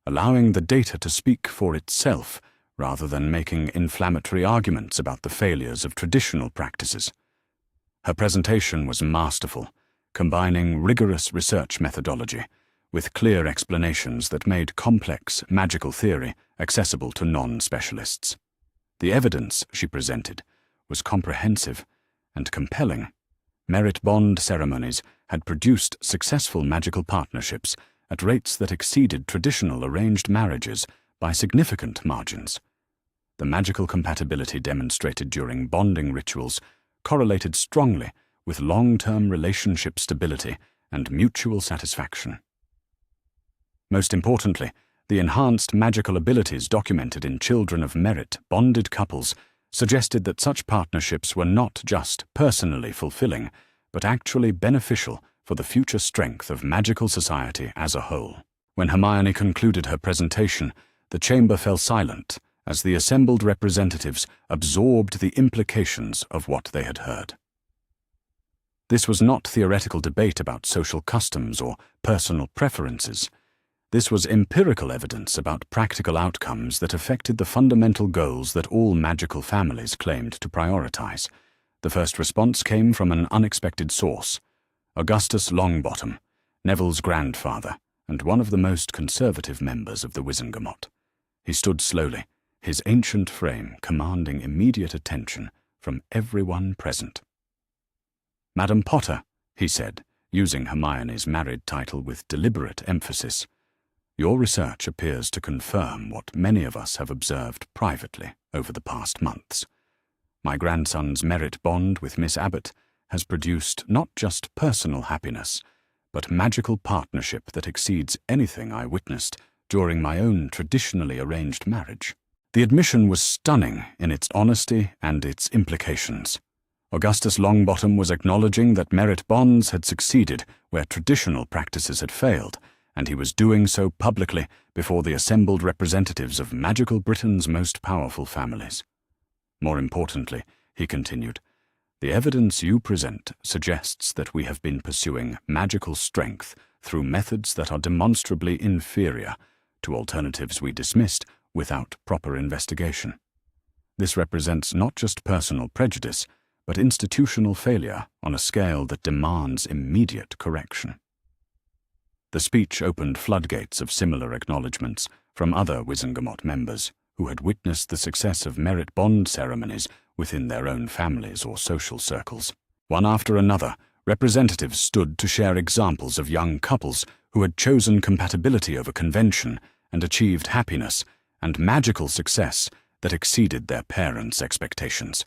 allowing the data to speak for itself rather than making inflammatory arguments about the failures of traditional practices. Her presentation was masterful, combining rigorous research methodology with clear explanations that made complex magical theory accessible to non-specialists. The evidence she presented was comprehensive and compelling. Merit bond ceremonies had produced successful magical partnerships at rates that exceeded traditional arranged marriages by significant margins. The magical compatibility demonstrated during bonding rituals correlated strongly with long-term relationship stability and mutual satisfaction. Most importantly, the enhanced magical abilities documented in children of merit bonded couples suggested that such partnerships were not just personally fulfilling, but actually beneficial for the future strength of magical society as a whole. When Hermione concluded her presentation, the chamber fell silent as the assembled representatives absorbed the implications of what they had heard. This was not theoretical debate about social customs or personal preferences. This was empirical evidence about practical outcomes that affected the fundamental goals that all magical families claimed to prioritize. The first response came from an unexpected source: Augustus Longbottom, Neville's grandfather, and one of the most conservative members of the Wizengamot. He stood slowly, his ancient frame commanding immediate attention from everyone present. "Madam Potter," he said, using Hermione's married title with deliberate emphasis, "your research appears to confirm what many of us have observed privately over the past months. My grandson's merit bond with Miss Abbott has produced not just personal happiness, but magical partnership that exceeds anything I witnessed during my own traditionally arranged marriage." The admission was stunning in its honesty and its implications. Augustus Longbottom was acknowledging that merit bonds had succeeded where traditional practices had failed, and he was doing so publicly before the assembled representatives of magical Britain's most powerful families. "More importantly," he continued, "the evidence you present suggests that we have been pursuing magical strength through methods that are demonstrably inferior to alternatives we dismissed without proper investigation. This represents not just personal prejudice, but institutional failure on a scale that demands immediate correction." The speech opened floodgates of similar acknowledgements from other Wizengamot members who had witnessed the success of merit bond ceremonies within their own families or social circles. One after another, representatives stood to share examples of young couples who had chosen compatibility over convention and achieved happiness and magical success that exceeded their parents' expectations.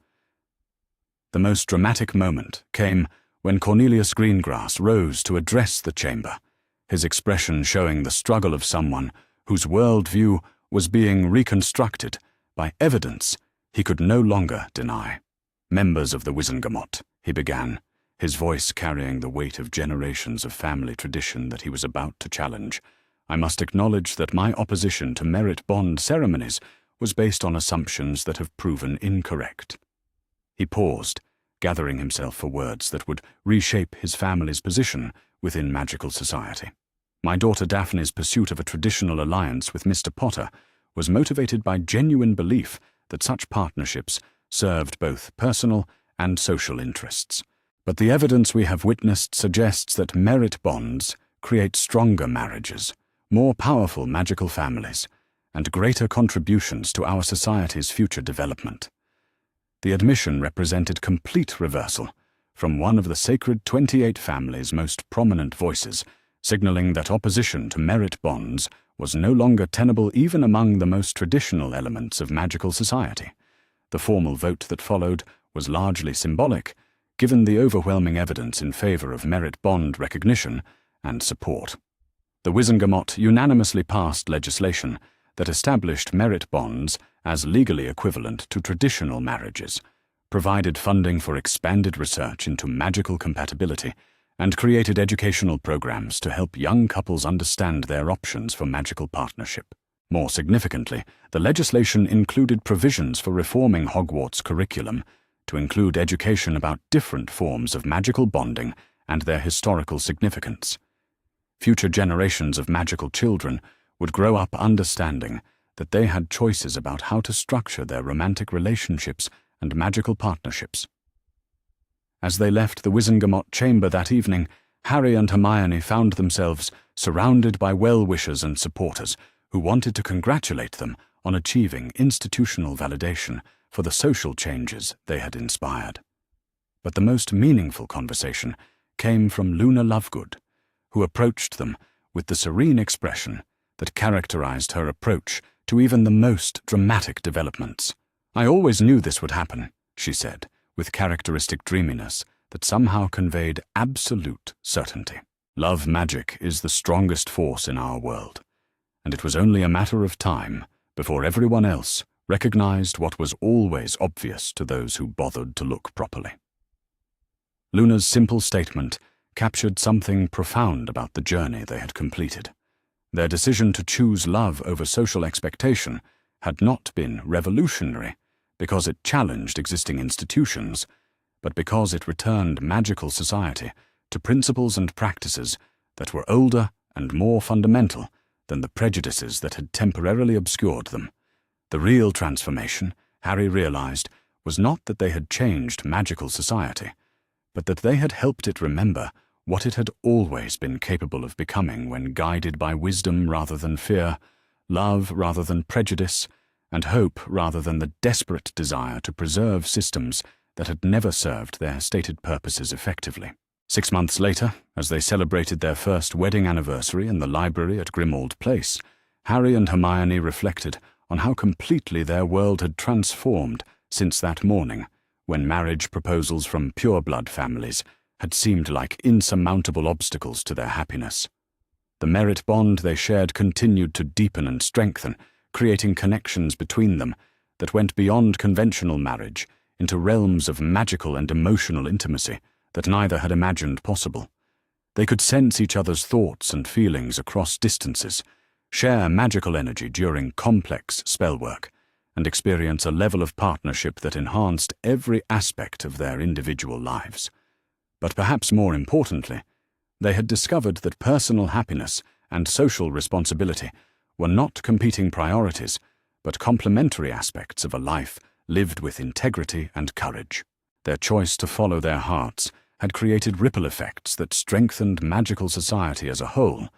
The most dramatic moment came when Cornelius Greengrass rose to address the chamber, his expression showing the struggle of someone whose worldview was being reconstructed by evidence he could no longer deny. "Members of the Wizengamot," he began, his voice carrying the weight of generations of family tradition that he was about to challenge, "I must acknowledge that my opposition to merit bond ceremonies was based on assumptions that have proven incorrect." He paused, gathering himself for words that would reshape his family's position within magical society. "My daughter Daphne's pursuit of a traditional alliance with Mr. Potter was motivated by genuine belief that such partnerships served both personal and social interests. But the evidence we have witnessed suggests that merit bonds create stronger marriages, more powerful magical families, and greater contributions to our society's future development." The admission represented complete reversal from one of the sacred 28 families' most prominent voices, signaling that opposition to merit bonds was no longer tenable even among the most traditional elements of magical society. The formal vote that followed was largely symbolic, given the overwhelming evidence in favor of merit bond recognition and support. The Wizengamot unanimously passed legislation that established merit bonds as legally equivalent to traditional marriages, provided funding for expanded research into magical compatibility, and created educational programs to help young couples understand their options for magical partnership. More significantly, the legislation included provisions for reforming Hogwarts' curriculum to include education about different forms of magical bonding and their historical significance. Future generations of magical children would grow up understanding that they had choices about how to structure their romantic relationships and magical partnerships. As they left the Wizengamot chamber that evening, Harry and Hermione found themselves surrounded by well-wishers and supporters who wanted to congratulate them on achieving institutional validation for the social changes they had inspired. But the most meaningful conversation came from Luna Lovegood, who approached them with the serene expression that characterized her approach to even the most dramatic developments. "I always knew this would happen," she said, with characteristic dreaminess that somehow conveyed absolute certainty. "Love magic is the strongest force in our world, and it was only a matter of time before everyone else recognized what was always obvious to those who bothered to look properly. Luna's simple statement captured something profound about the journey they had completed. Their decision to choose love over social expectation had not been revolutionary because it challenged existing institutions, but because it returned magical society to principles and practices that were older and more fundamental than the prejudices that had temporarily obscured them. The real transformation, Harry realized, was not that they had changed magical society, but that they had helped it remember what it had always been capable of becoming when guided by wisdom rather than fear, love rather than prejudice, and hope rather than the desperate desire to preserve systems that had never served their stated purposes effectively. 6 months later, as they celebrated their first wedding anniversary in the library at Grimmauld Place, Harry and Hermione reflected on how completely their world had transformed since that morning, when marriage proposals from pureblood families had seemed like insurmountable obstacles to their happiness. The merit bond they shared continued to deepen and strengthen, creating connections between them that went beyond conventional marriage into realms of magical and emotional intimacy that neither had imagined possible. They could sense each other's thoughts and feelings across distances, share magical energy during complex spellwork, and experience a level of partnership that enhanced every aspect of their individual lives. But perhaps more importantly, they had discovered that personal happiness and social responsibility were not competing priorities, but complementary aspects of a life lived with integrity and courage. Their choice to follow their hearts had created ripple effects that strengthened magical society as a whole,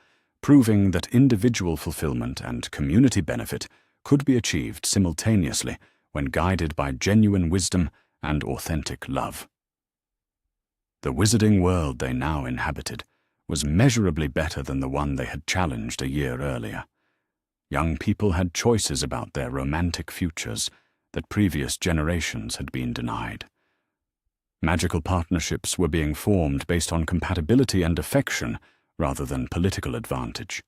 proving that individual fulfillment and community benefit could be achieved simultaneously when guided by genuine wisdom and authentic love. The wizarding world they now inhabited was measurably better than the one they had challenged a year earlier. Young people had choices about their romantic futures that previous generations had been denied. Magical partnerships were being formed based on compatibility and affection rather than political advantage.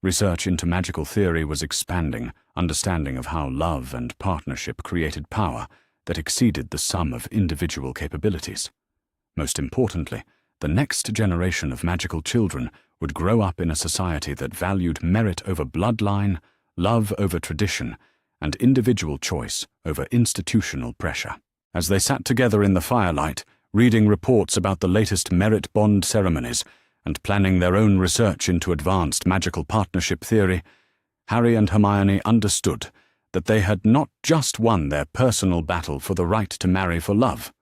Research into magical theory was expanding understanding of how love and partnership created power that exceeded the sum of individual capabilities. Most importantly, the next generation of magical children would grow up in a society that valued merit over bloodline, love over tradition, and individual choice over institutional pressure. As they sat together in the firelight, reading reports about the latest merit bond ceremonies and planning their own research into advanced magical partnership theory, Harry and Hermione understood that they had not just won their personal battle for the right to marry for love.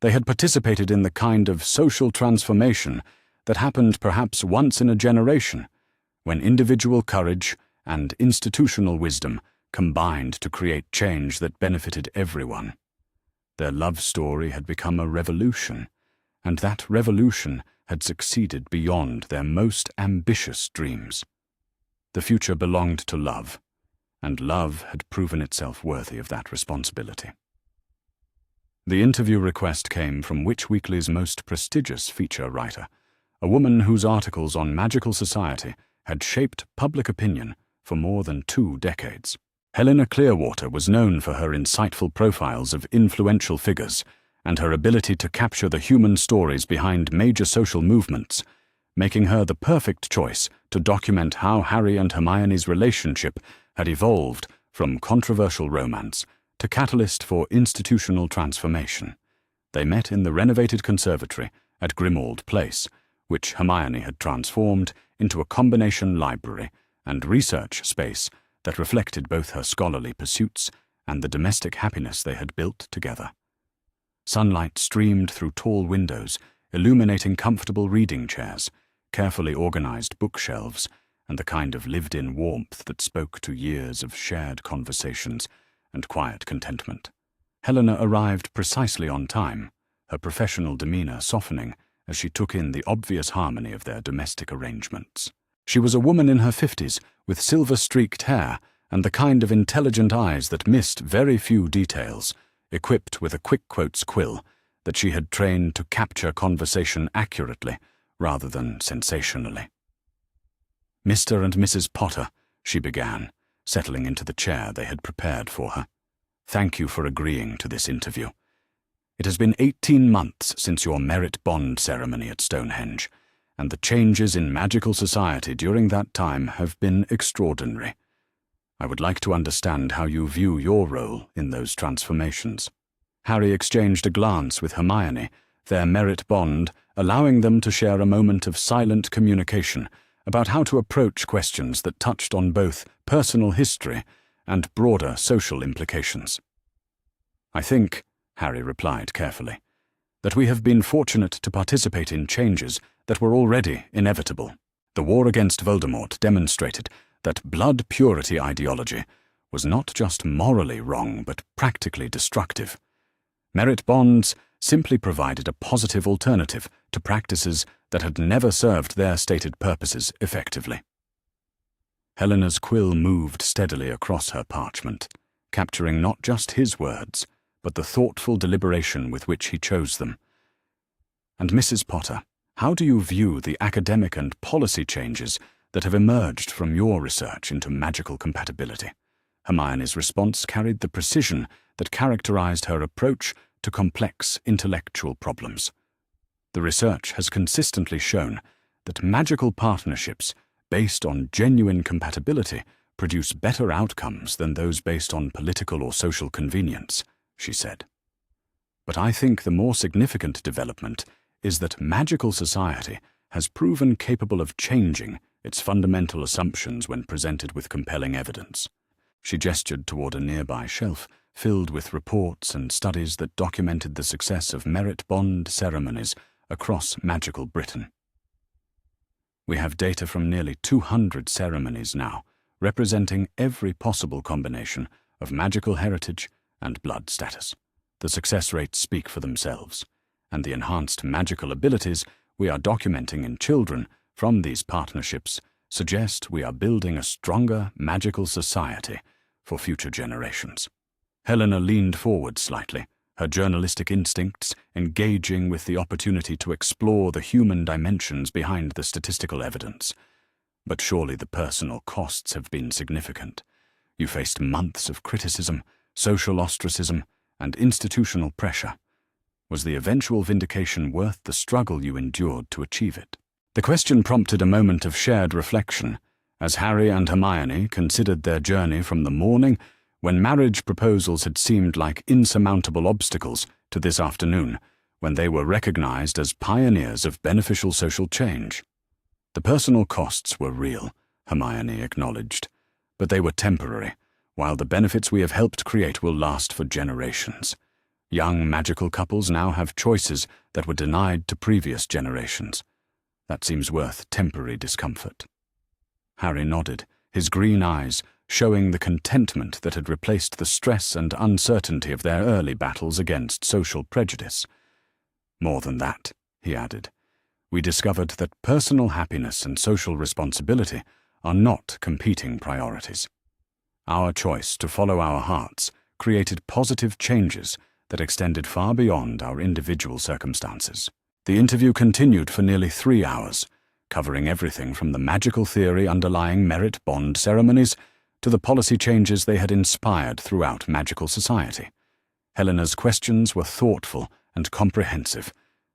They had participated in the kind of social transformation that happened perhaps once in a generation, when individual courage and institutional wisdom combined to create change that benefited everyone. Their love story had become a revolution, and that revolution had succeeded beyond their most ambitious dreams. The future belonged to love, and love had proven itself worthy of that responsibility. The interview request came from Witch Weekly's most prestigious feature writer, a woman whose articles on magical society had shaped public opinion for more than 2 decades. Helena Clearwater was known for her insightful profiles of influential figures and her ability to capture the human stories behind major social movements, making her the perfect choice to document how Harry and Hermione's relationship had evolved from controversial romance to catalyst for institutional transformation. They met in the renovated conservatory at Grimmauld Place, which Hermione had transformed into a combination library and research space that reflected both her scholarly pursuits and the domestic happiness they had built together. Sunlight streamed through tall windows, illuminating comfortable reading chairs, carefully organized bookshelves, and the kind of lived-in warmth that spoke to years of shared conversations and quiet contentment. Helena arrived precisely on time, her professional demeanor softening as she took in the obvious harmony of their domestic arrangements. She was a woman in her 50s, with silver-streaked hair and the kind of intelligent eyes that missed very few details, equipped with a quick quotes quill that she had trained to capture conversation accurately rather than sensationally. "Mr. and Mrs. Potter," she began, settling into the chair they had prepared for her. "Thank you for agreeing to this interview. It has been 18 months since your merit bond ceremony at Stonehenge, and the changes in magical society during that time have been extraordinary. I would like to understand how you view your role in those transformations." Harry exchanged a glance with Hermione, their merit bond allowing them to share a moment of silent communication about how to approach questions that touched on both personal history and broader social implications. "I think," Harry replied carefully, "that we have been fortunate to participate in changes that were already inevitable. The war against Voldemort demonstrated that blood purity ideology was not just morally wrong but practically destructive. Merit bonds simply provided a positive alternative to practices that had never served their stated purposes effectively." Helena's quill moved steadily across her parchment, capturing not just his words, but the thoughtful deliberation with which he chose them. "And Mrs. Potter, how do you view the academic and policy changes that have emerged from your research into magical compatibility?" Hermione's response carried the precision that characterized her approach to complex intellectual problems. "The research has consistently shown that magical partnerships based on genuine compatibility produce better outcomes than those based on political or social convenience," she said. "But I think the more significant development is that magical society has proven capable of changing its fundamental assumptions when presented with compelling evidence." She gestured toward a nearby shelf filled with reports and studies that documented the success of merit bond ceremonies across magical Britain. "We have data from nearly 200 ceremonies now, representing every possible combination of magical heritage and blood status. The success rates speak for themselves, and the enhanced magical abilities we are documenting in children from these partnerships suggest we are building a stronger magical society for future generations." Helena leaned forward slightly, her journalistic instincts engaging with the opportunity to explore the human dimensions behind the statistical evidence. "But surely the personal costs have been significant. You faced months of criticism, social ostracism, and institutional pressure. Was the eventual vindication worth the struggle you endured to achieve it?" The question prompted a moment of shared reflection, as Harry and Hermione considered their journey from the morning when marriage proposals had seemed like insurmountable obstacles to this afternoon, when they were recognized as pioneers of beneficial social change. "The personal costs were real," Hermione acknowledged, "but they were temporary, while the benefits we have helped create will last for generations. Young magical couples now have choices that were denied to previous generations. That seems worth temporary discomfort." Harry nodded, his green eyes showing the contentment that had replaced the stress and uncertainty of their early battles against social prejudice. "More than that," he added, "we discovered that personal happiness and social responsibility are not competing priorities. Our choice to follow our hearts created positive changes that extended far beyond our individual circumstances." The interview continued for nearly 3 hours, covering everything from the magical theory underlying merit bond ceremonies to the policy changes they had inspired throughout magical society. Helena's questions were thoughtful and comprehensive,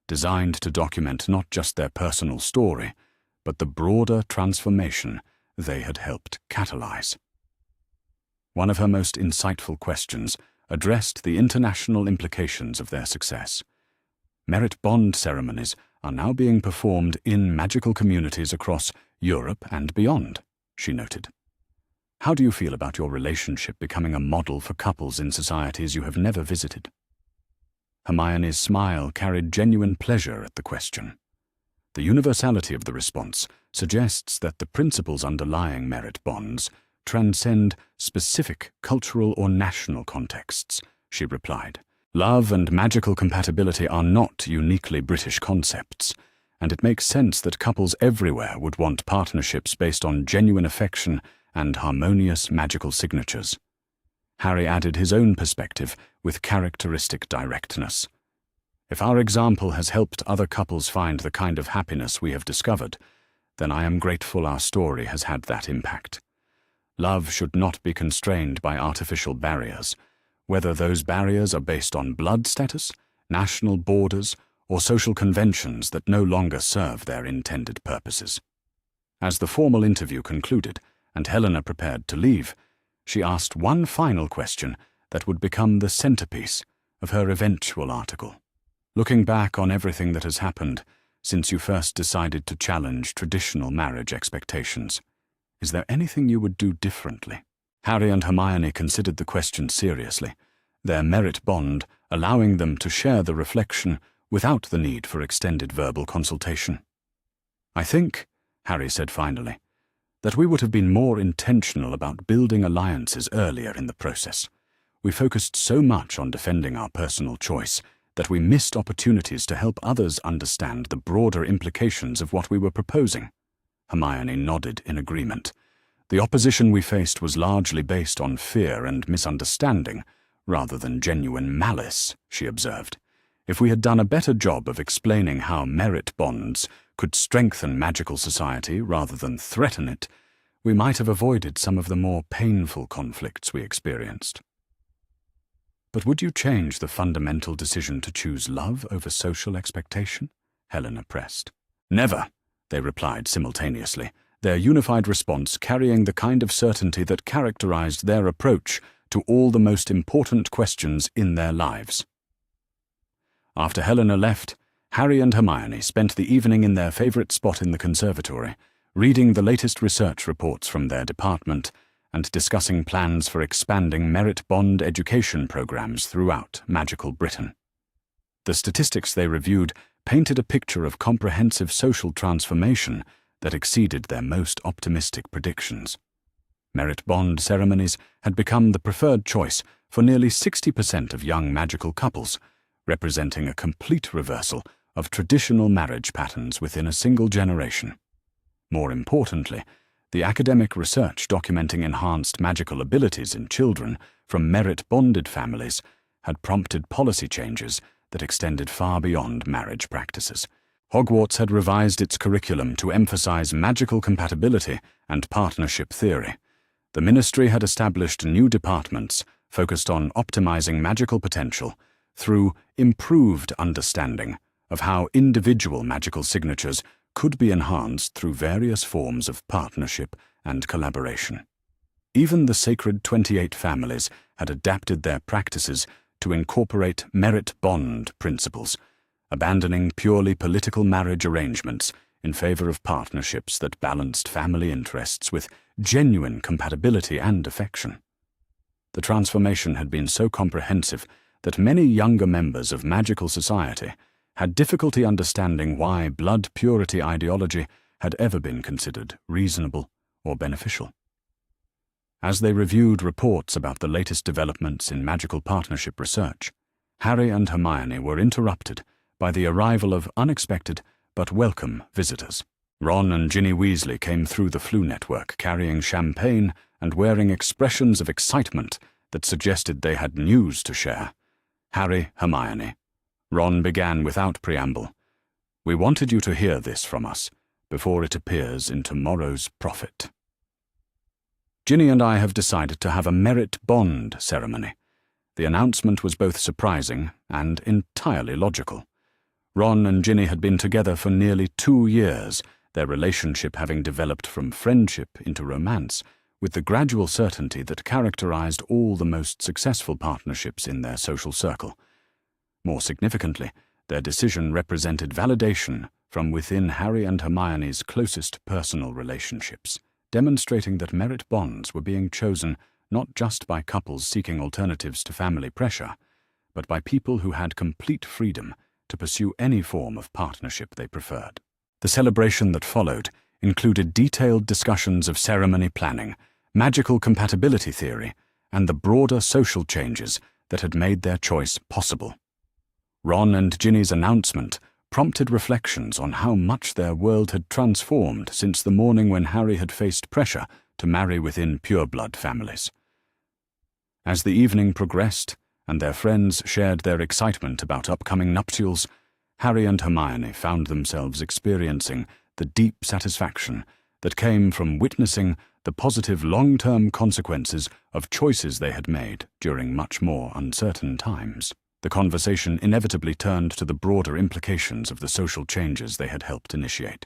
designed to document not just their personal story, but the broader transformation they had helped catalyze. One of her most insightful questions addressed the international implications of their success. Merit bond ceremonies are now being performed in magical communities across Europe and beyond, she noted. "How do you feel about your relationship becoming a model for couples in societies you have never visited?" Hermione's smile carried genuine pleasure at the question. The universality of the response suggests that the principles underlying merit bonds transcend specific cultural or national contexts, she replied. "Love and magical compatibility are not uniquely British concepts, and it makes sense that couples everywhere would want partnerships based on genuine affection and harmonious magical signatures." Harry added his own perspective with characteristic directness. "If our example has helped other couples find the kind of happiness we have discovered, then I am grateful our story has had that impact. Love should not be constrained by artificial barriers, whether those barriers are based on blood status, national borders, or social conventions that no longer serve their intended purposes. As the formal interview concluded and Helena prepared to leave, she asked one final question that would become the centerpiece of her eventual article. Looking back on everything that has happened since you first decided to challenge traditional marriage expectations, is there anything you would do differently? Harry and Hermione considered the question seriously, their merit bond allowing them to share the reflection without the need for extended verbal consultation. I think, Harry said finally, that we would have been more intentional about building alliances earlier in the process. We focused so much on defending our personal choice that we missed opportunities to help others understand the broader implications of what we were proposing. Hermione nodded in agreement. The opposition we faced was largely based on fear and misunderstanding, rather than genuine malice, she observed. If we had done a better job of explaining how merit bonds could strengthen magical society rather than threaten it, we might have avoided some of the more painful conflicts we experienced. But would you change the fundamental decision to choose love over social expectation? Helena pressed. Never, they replied simultaneously, their unified response carrying the kind of certainty that characterized their approach to all the most important questions in their lives. After Helena left, Harry and Hermione spent the evening in their favorite spot in the conservatory, reading the latest research reports from their department and discussing plans for expanding merit bond education programs throughout magical Britain. The statistics they reviewed painted a picture of comprehensive social transformation that exceeded their most optimistic predictions. Merit bond ceremonies had become the preferred choice for nearly 60% of young magical couples, representing a complete reversal of traditional marriage patterns within a single generation. More importantly, the academic research documenting enhanced magical abilities in children from merit-bonded families had prompted policy changes that extended far beyond marriage practices. Hogwarts had revised its curriculum to emphasize magical compatibility and partnership theory. The ministry had established new departments focused on optimizing magical potential through improved understanding of how individual magical signatures could be enhanced through various forms of partnership and collaboration. Even the sacred 28 families had adapted their practices to incorporate merit bond principles, abandoning purely political marriage arrangements in favor of partnerships that balanced family interests with genuine compatibility and affection. The transformation had been so comprehensive that many younger members of magical society had difficulty understanding why blood purity ideology had ever been considered reasonable or beneficial. As they reviewed reports about the latest developments in magical partnership research, Harry and Hermione were interrupted by the arrival of unexpected but welcome visitors. Ron and Ginny Weasley came through the Flu Network carrying champagne and wearing expressions of excitement that suggested they had news to share. Harry, Hermione. Ron began without preamble. We wanted you to hear this from us before it appears in tomorrow's Prophet. Ginny and I have decided to have a merit bond ceremony. The announcement was both surprising and entirely logical. Ron and Ginny had been together for nearly 2 years, their relationship having developed from friendship into romance, with the gradual certainty that characterized all the most successful partnerships in their social circle. More significantly, their decision represented validation from within Harry and Hermione's closest personal relationships, demonstrating that merit bonds were being chosen not just by couples seeking alternatives to family pressure, but by people who had complete freedom to pursue any form of partnership they preferred. The celebration that followed included detailed discussions of ceremony planning, magical compatibility theory, and the broader social changes that had made their choice possible. Ron and Ginny's announcement prompted reflections on how much their world had transformed since the morning when Harry had faced pressure to marry within pureblood families. As the evening progressed and their friends shared their excitement about upcoming nuptials, Harry and Hermione found themselves experiencing the deep satisfaction that came from witnessing the positive long-term consequences of choices they had made during much more uncertain times. The conversation inevitably turned to the broader implications of the social changes they had helped initiate.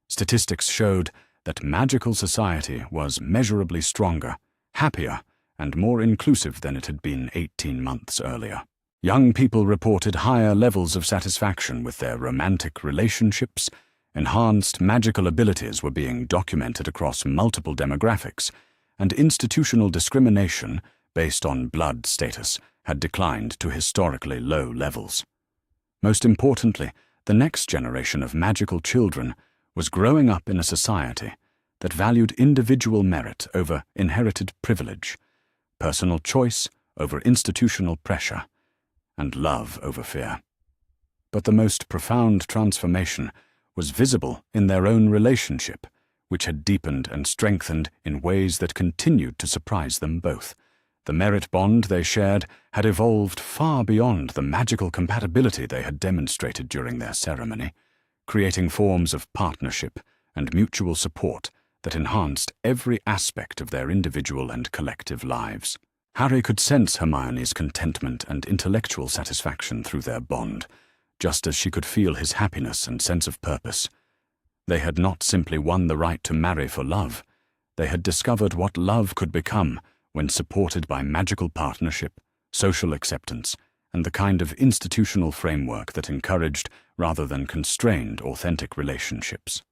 Statistics showed that magical society was measurably stronger, happier, and more inclusive than it had been 18 months earlier. Young people reported higher levels of satisfaction with their romantic relationships. Enhanced magical abilities were being documented across multiple demographics, and institutional discrimination based on blood status had declined to historically low levels. Most importantly, the next generation of magical children was growing up in a society that valued individual merit over inherited privilege, personal choice over institutional pressure, and love over fear. But the most profound transformation was visible in their own relationship, which had deepened and strengthened in ways that continued to surprise them both. The merit bond they shared had evolved far beyond the magical compatibility they had demonstrated during their ceremony, creating forms of partnership and mutual support that enhanced every aspect of their individual and collective lives. Harry could sense Hermione's contentment and intellectual satisfaction through their bond, just as she could feel his happiness and sense of purpose. They had not simply won the right to marry for love, they had discovered what love could become when supported by magical partnership, social acceptance, and the kind of institutional framework that encouraged rather than constrained authentic relationships.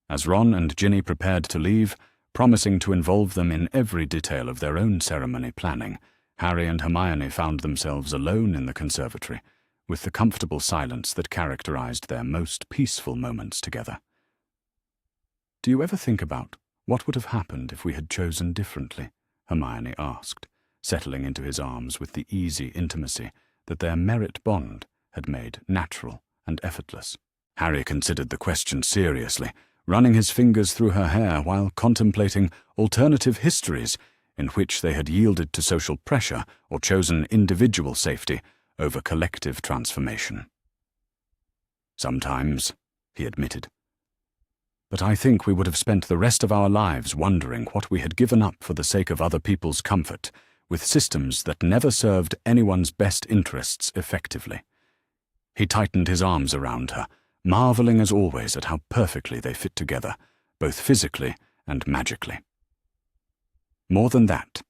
As Ron and Ginny prepared to leave, promising to involve them in every detail of their own ceremony planning, Harry and Hermione found themselves alone in the conservatory, with the comfortable silence that characterized their most peaceful moments together. "Do you ever think about what would have happened if we had chosen differently?" Hermione asked, settling into his arms with the easy intimacy that their merit bond had made natural and effortless. Harry considered the question seriously, running his fingers through her hair while contemplating alternative histories in which they had yielded to social pressure or chosen individual safety over collective transformation. "Sometimes," he admitted. "But I think we would have spent the rest of our lives wondering what we had given up for the sake of other people's comfort, with systems that never served anyone's best interests effectively." He tightened his arms around her, marveling as always at how perfectly they fit together, both physically and magically. "More than that,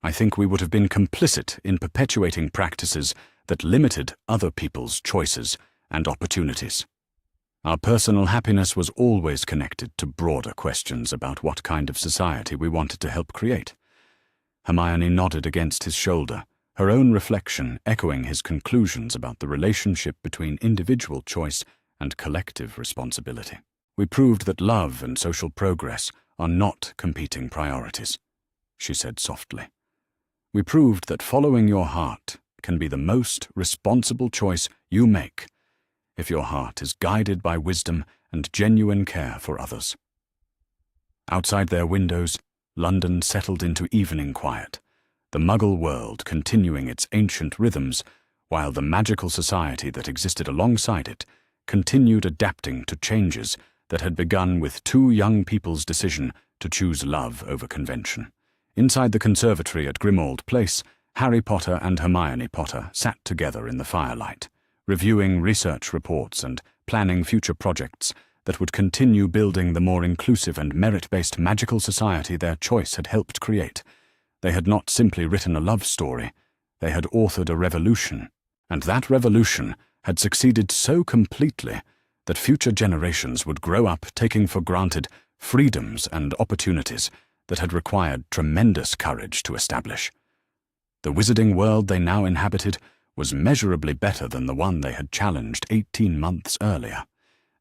I think we would have been complicit in perpetuating practices that limited other people's choices and opportunities. Our personal happiness was always connected to broader questions about what kind of society we wanted to help create." Hermione nodded against his shoulder, her own reflection echoing his conclusions about the relationship between individual choice and collective responsibility. "We proved that love and social progress are not competing priorities," she said softly. "We proved that following your heart can be the most responsible choice you make, if your heart is guided by wisdom and genuine care for others." Outside their windows, London settled into evening quiet, the Muggle world continuing its ancient rhythms, while the magical society that existed alongside it continued adapting to changes that had begun with two young people's decision to choose love over convention. Inside the conservatory at Grimmauld Place, Harry Potter and Hermione Potter sat together in the firelight, reviewing research reports and planning future projects that would continue building the more inclusive and merit-based magical society their choice had helped create. They had not simply written a love story, they had authored a revolution, and that revolution had succeeded so completely that future generations would grow up taking for granted freedoms and opportunities that had required tremendous courage to establish. The wizarding world they now inhabited was measurably better than the one they had challenged 18 months earlier,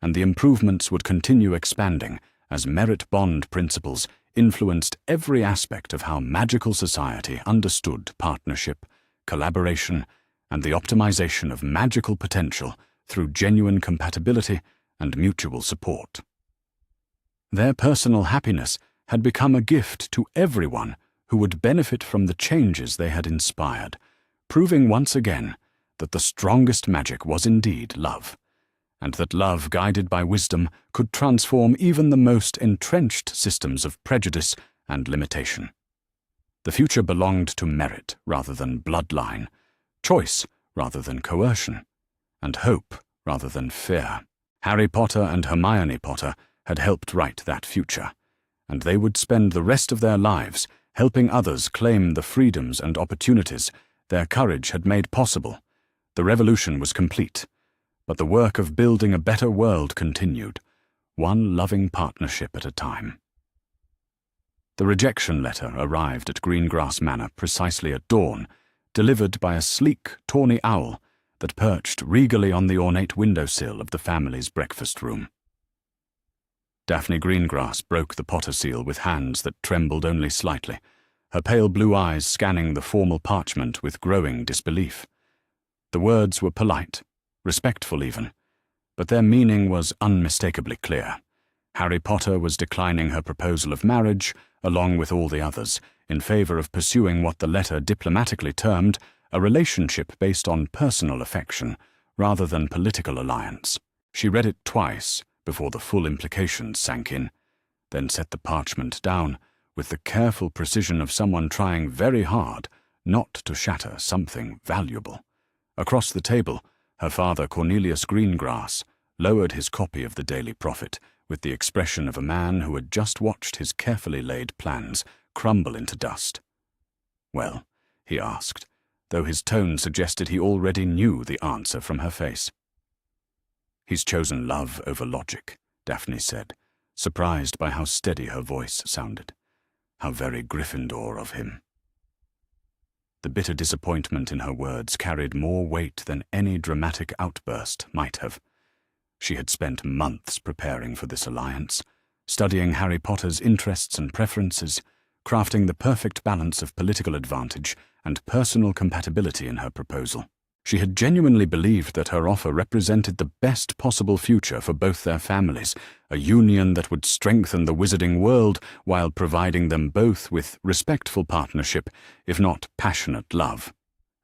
and the improvements would continue expanding as merit bond principles influenced every aspect of how magical society understood partnership, collaboration, and the optimization of magical potential through genuine compatibility and mutual support. Their personal happiness had become a gift to everyone who would benefit from the changes they had inspired, proving once again that the strongest magic was indeed love, and that love guided by wisdom could transform even the most entrenched systems of prejudice and limitation. The future belonged to merit rather than bloodline, choice rather than coercion, and hope rather than fear. Harry Potter and Hermione Potter had helped write that future, and they would spend the rest of their lives helping others claim the freedoms and opportunities their courage had made possible. The revolution was complete, but the work of building a better world continued, one loving partnership at a time. The rejection letter arrived at Greengrass Manor precisely at dawn, delivered by a sleek, tawny owl that perched regally on the ornate windowsill of the family's breakfast room. Daphne Greengrass broke the Potter seal with hands that trembled only slightly, her pale blue eyes scanning the formal parchment with growing disbelief. The words were polite, respectful even, but their meaning was unmistakably clear. Harry Potter was declining her proposal of marriage, along with all the others, in favor of pursuing what the letter diplomatically termed a relationship based on personal affection rather than political alliance. She read it twice before the full implications sank in, then set the parchment down with the careful precision of someone trying very hard not to shatter something valuable. Across the table, her father, Cornelius Greengrass, lowered his copy of the Daily Prophet with the expression of a man who had just watched his carefully laid plans crumble into dust. "Well?" he asked, though his tone suggested he already knew the answer from her face. "He's chosen love over logic," Daphne said, surprised by how steady her voice sounded. "How very Gryffindor of him." The bitter disappointment in her words carried more weight than any dramatic outburst might have. She had spent months preparing for this alliance, studying Harry Potter's interests and preferences, crafting the perfect balance of political advantage and personal compatibility in her proposal. She had genuinely believed that her offer represented the best possible future for both their families, a union that would strengthen the wizarding world while providing them both with respectful partnership, if not passionate love.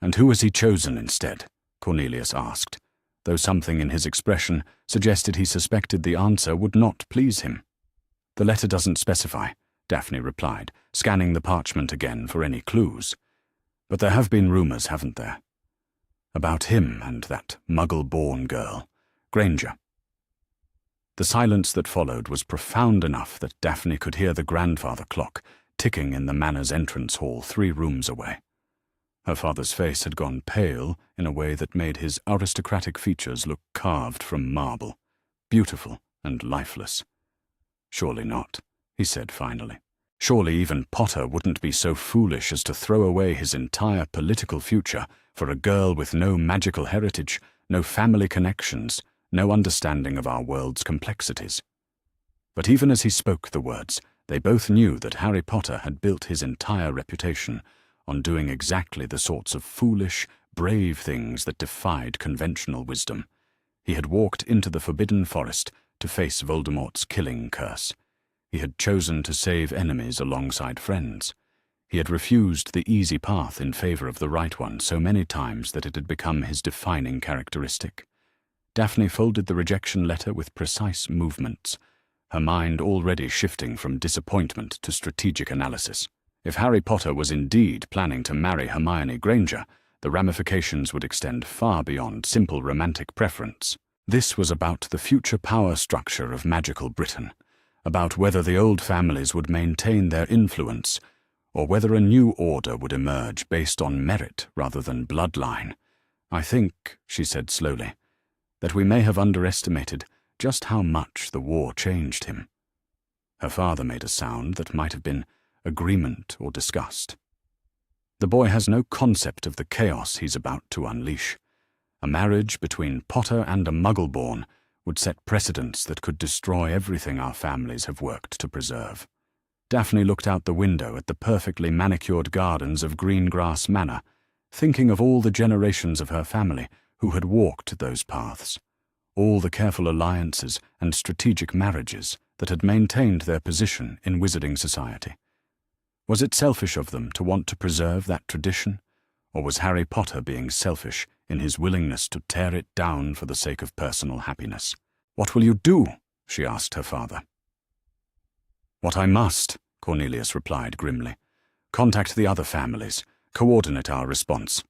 "And who has he chosen instead?" Cornelius asked, though something in his expression suggested he suspected the answer would not please him. "The letter doesn't specify," Daphne replied, scanning the parchment again for any clues. "But there have been rumors, haven't there? About him and that Muggle-born girl, Granger." The silence that followed was profound enough that Daphne could hear the grandfather clock ticking in the manor's entrance hall 3 rooms away. Her father's face had gone pale in a way that made his aristocratic features look carved from marble, beautiful and lifeless. "Surely not," he said finally. Surely even Potter wouldn't be so foolish as to throw away his entire political future for a girl with no magical heritage, no family connections, no understanding of our world's complexities. But even as he spoke the words, they both knew that Harry Potter had built his entire reputation on doing exactly the sorts of foolish, brave things that defied conventional wisdom. He had walked into the Forbidden Forest to face Voldemort's killing curse. He had chosen to save enemies alongside friends. He had refused the easy path in favor of the right one so many times that it had become his defining characteristic. Daphne folded the rejection letter with precise movements, her mind already shifting from disappointment to strategic analysis. If Harry Potter was indeed planning to marry Hermione Granger, the ramifications would extend far beyond simple romantic preference. This was about the future power structure of magical Britain, about whether the old families would maintain their influence, or whether a new order would emerge based on merit rather than bloodline. "I think," she said slowly, "that we may have underestimated just how much the war changed him." Her father made a sound that might have been agreement or disgust. "The boy has no concept of the chaos he's about to unleash. A marriage between Potter and a Muggle-born would set precedents that could destroy everything our families have worked to preserve." Daphne looked out the window at the perfectly manicured gardens of Greengrass Manor, thinking of all the generations of her family who had walked those paths, all the careful alliances and strategic marriages that had maintained their position in wizarding society. Was it selfish of them to want to preserve that tradition, or was Harry Potter being selfish in his willingness to tear it down for the sake of personal happiness. "What will you do?" she asked her father. "What I must," Cornelius replied grimly. "Contact the other families, coordinate our response.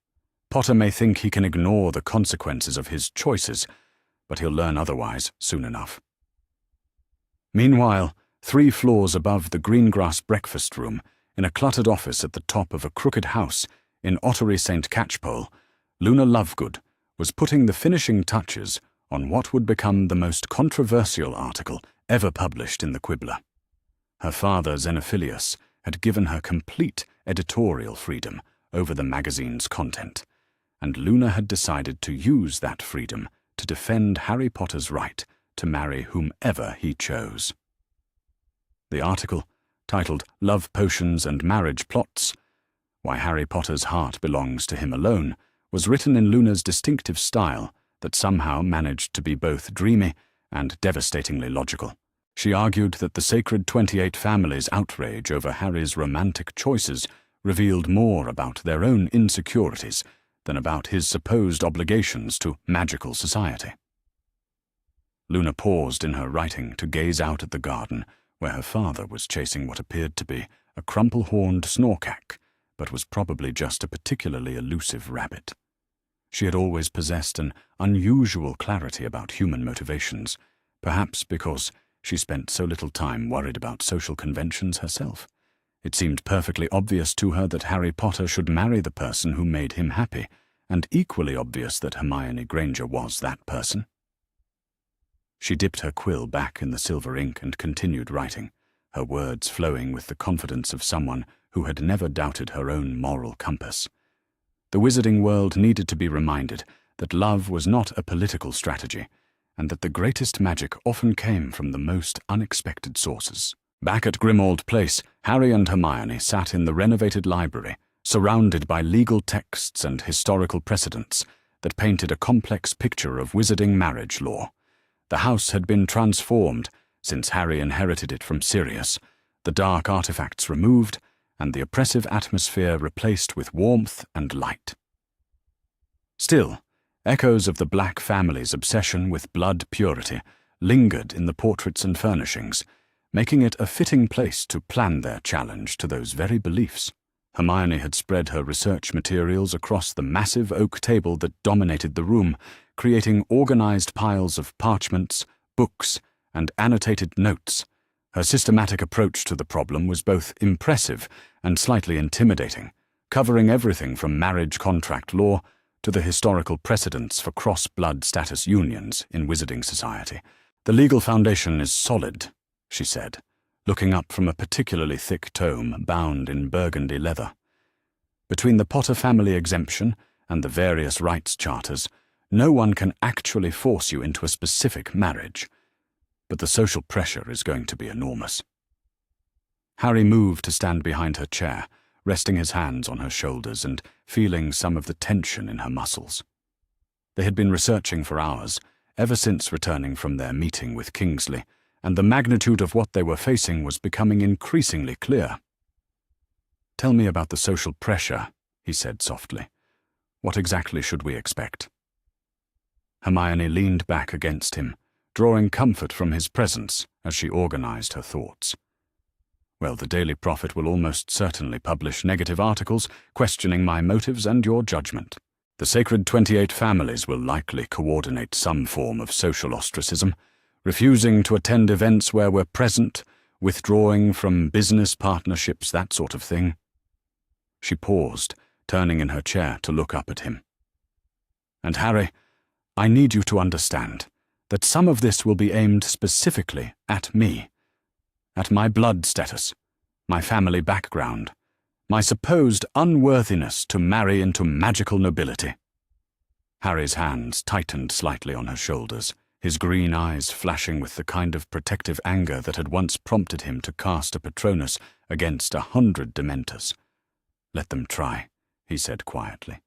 Potter may think he can ignore the consequences of his choices, but he'll learn otherwise soon enough." Meanwhile, 3 floors above the Greengrass breakfast room, in a cluttered office at the top of a crooked house in Ottery St. Catchpole, Luna Lovegood was putting the finishing touches on what would become the most controversial article ever published in the Quibbler. Her father, Xenophilius, had given her complete editorial freedom over the magazine's content, and Luna had decided to use that freedom to defend Harry Potter's right to marry whomever he chose. The article, titled "Love Potions and Marriage Plots: Why Harry Potter's Heart Belongs to Him Alone," was written in Luna's distinctive style that somehow managed to be both dreamy and devastatingly logical. She argued that the sacred 28 families' outrage over Harry's romantic choices revealed more about their own insecurities than about his supposed obligations to magical society. Luna paused in her writing to gaze out at the garden where her father was chasing what appeared to be a crumple-horned snorkack, but was probably just a particularly elusive rabbit. She had always possessed an unusual clarity about human motivations, perhaps because she spent so little time worried about social conventions herself. It seemed perfectly obvious to her that Harry Potter should marry the person who made him happy, and equally obvious that Hermione Granger was that person. She dipped her quill back in the silver ink and continued writing, her words flowing with the confidence of someone who had never doubted her own moral compass. The wizarding world needed to be reminded that love was not a political strategy, and that the greatest magic often came from the most unexpected sources. Back at Grimmauld Place, Harry and Hermione sat in the renovated library, surrounded by legal texts and historical precedents that painted a complex picture of wizarding marriage law. The house had been transformed since Harry inherited it from Sirius, the dark artifacts removed, and the oppressive atmosphere replaced with warmth and light. Still, echoes of the Black family's obsession with blood purity lingered in the portraits and furnishings, making it a fitting place to plan their challenge to those very beliefs. Hermione had spread her research materials across the massive oak table that dominated the room, creating organized piles of parchments, books, and annotated notes. Her systematic approach to the problem was both impressive and slightly intimidating, covering everything from marriage contract law to the historical precedents for cross-blood status unions in wizarding society. "The legal foundation is solid," she said, looking up from a particularly thick tome bound in burgundy leather. "Between the Potter family exemption and the various rights charters, no one can actually force you into a specific marriage, but the social pressure is going to be enormous." Harry moved to stand behind her chair, resting his hands on her shoulders and feeling some of the tension in her muscles. They had been researching for hours, ever since returning from their meeting with Kingsley, and the magnitude of what they were facing was becoming increasingly clear. "Tell me about the social pressure," he said softly. "What exactly should we expect?" Hermione leaned back against him, drawing comfort from his presence as she organized her thoughts. "Well, the Daily Prophet will almost certainly publish negative articles questioning my motives and your judgment. The sacred 28 families will likely coordinate some form of social ostracism, refusing to attend events where we're present, withdrawing from business partnerships, that sort of thing." She paused, turning in her chair to look up at him. "And Harry, I need you to understand that some of this will be aimed specifically at me, at my blood status, my family background, my supposed unworthiness to marry into magical nobility." Harry's hands tightened slightly on her shoulders, his green eyes flashing with the kind of protective anger that had once prompted him to cast a Patronus against 100 Dementors. "Let them try," he said quietly.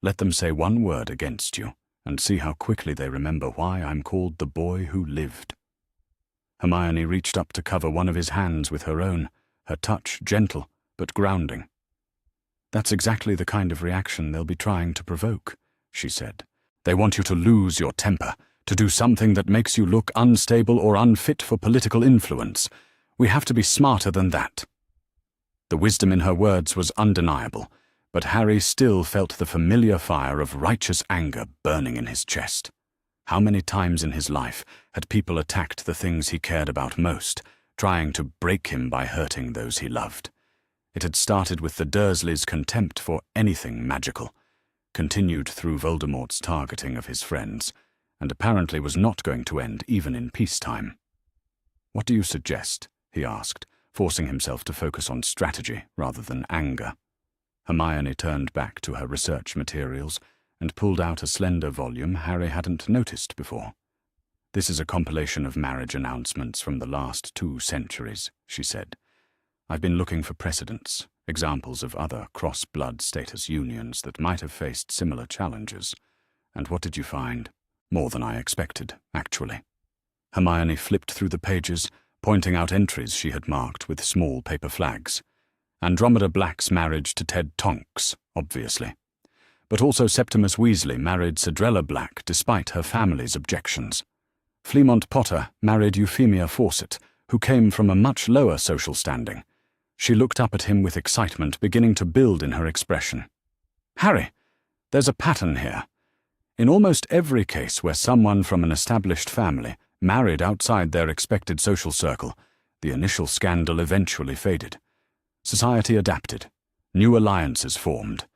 "Let them say one word against you, and see how quickly they remember why I'm called the boy who lived." Hermione reached up to cover one of his hands with her own, her touch gentle but grounding. "That's exactly the kind of reaction they'll be trying to provoke," she said. "They want you to lose your temper, to do something that makes you look unstable or unfit for political influence. We have to be smarter than that." The wisdom in her words was undeniable, but Harry still felt the familiar fire of righteous anger burning in his chest. How many times in his life had people attacked the things he cared about most, trying to break him by hurting those he loved? It had started with the Dursleys' contempt for anything magical, continued through Voldemort's targeting of his friends, and apparently was not going to end even in peacetime. "What do you suggest?" he asked, forcing himself to focus on strategy rather than anger. Hermione turned back to her research materials and pulled out a slender volume Harry hadn't noticed before. "This is a compilation of marriage announcements from the last 2 centuries, she said. "I've been looking for precedents, examples of other cross-blood status unions that might have faced similar challenges. And what did you find?" "More than I expected, actually." Hermione flipped through the pages, pointing out entries she had marked with small paper flags. Andromeda Black's marriage to Ted Tonks, obviously. But also Septimus Weasley married Cedrella Black despite her family's objections. Fleamont Potter married Euphemia Fawcett, who came from a much lower social standing. She looked up at him with excitement beginning to build in her expression. "Harry, there's a pattern here. In almost every case where someone from an established family married outside their expected social circle, the initial scandal eventually faded. Society adapted. New alliances formed.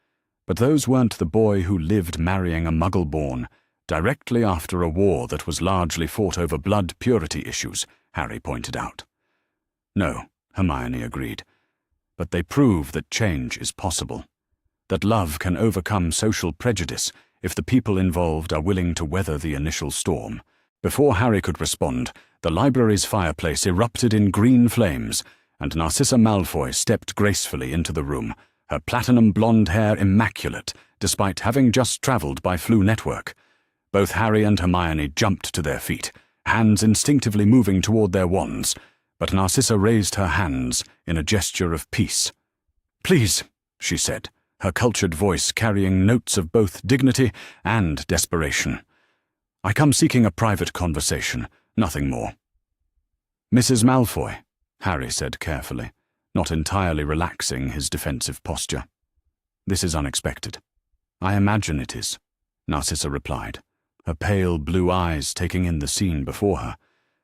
But those weren't the boy who lived marrying a Muggle-born directly after a war that was largely fought over blood purity issues," Harry pointed out. "No," Hermione agreed. "But they prove that change is possible. That love can overcome social prejudice if the people involved are willing to weather the initial storm." Before Harry could respond, the library's fireplace erupted in green flames, and Narcissa Malfoy stepped gracefully into the room, her platinum blonde hair immaculate, despite having just travelled by Flu Network. Both Harry and Hermione jumped to their feet, hands instinctively moving toward their wands, but Narcissa raised her hands in a gesture of peace. "Please," she said, her cultured voice carrying notes of both dignity and desperation. "I come seeking a private conversation, nothing more." "Mrs. Malfoy," Harry said carefully, not entirely relaxing his defensive posture. "This is unexpected." "I imagine it is," Narcissa replied, her pale blue eyes taking in the scene before her,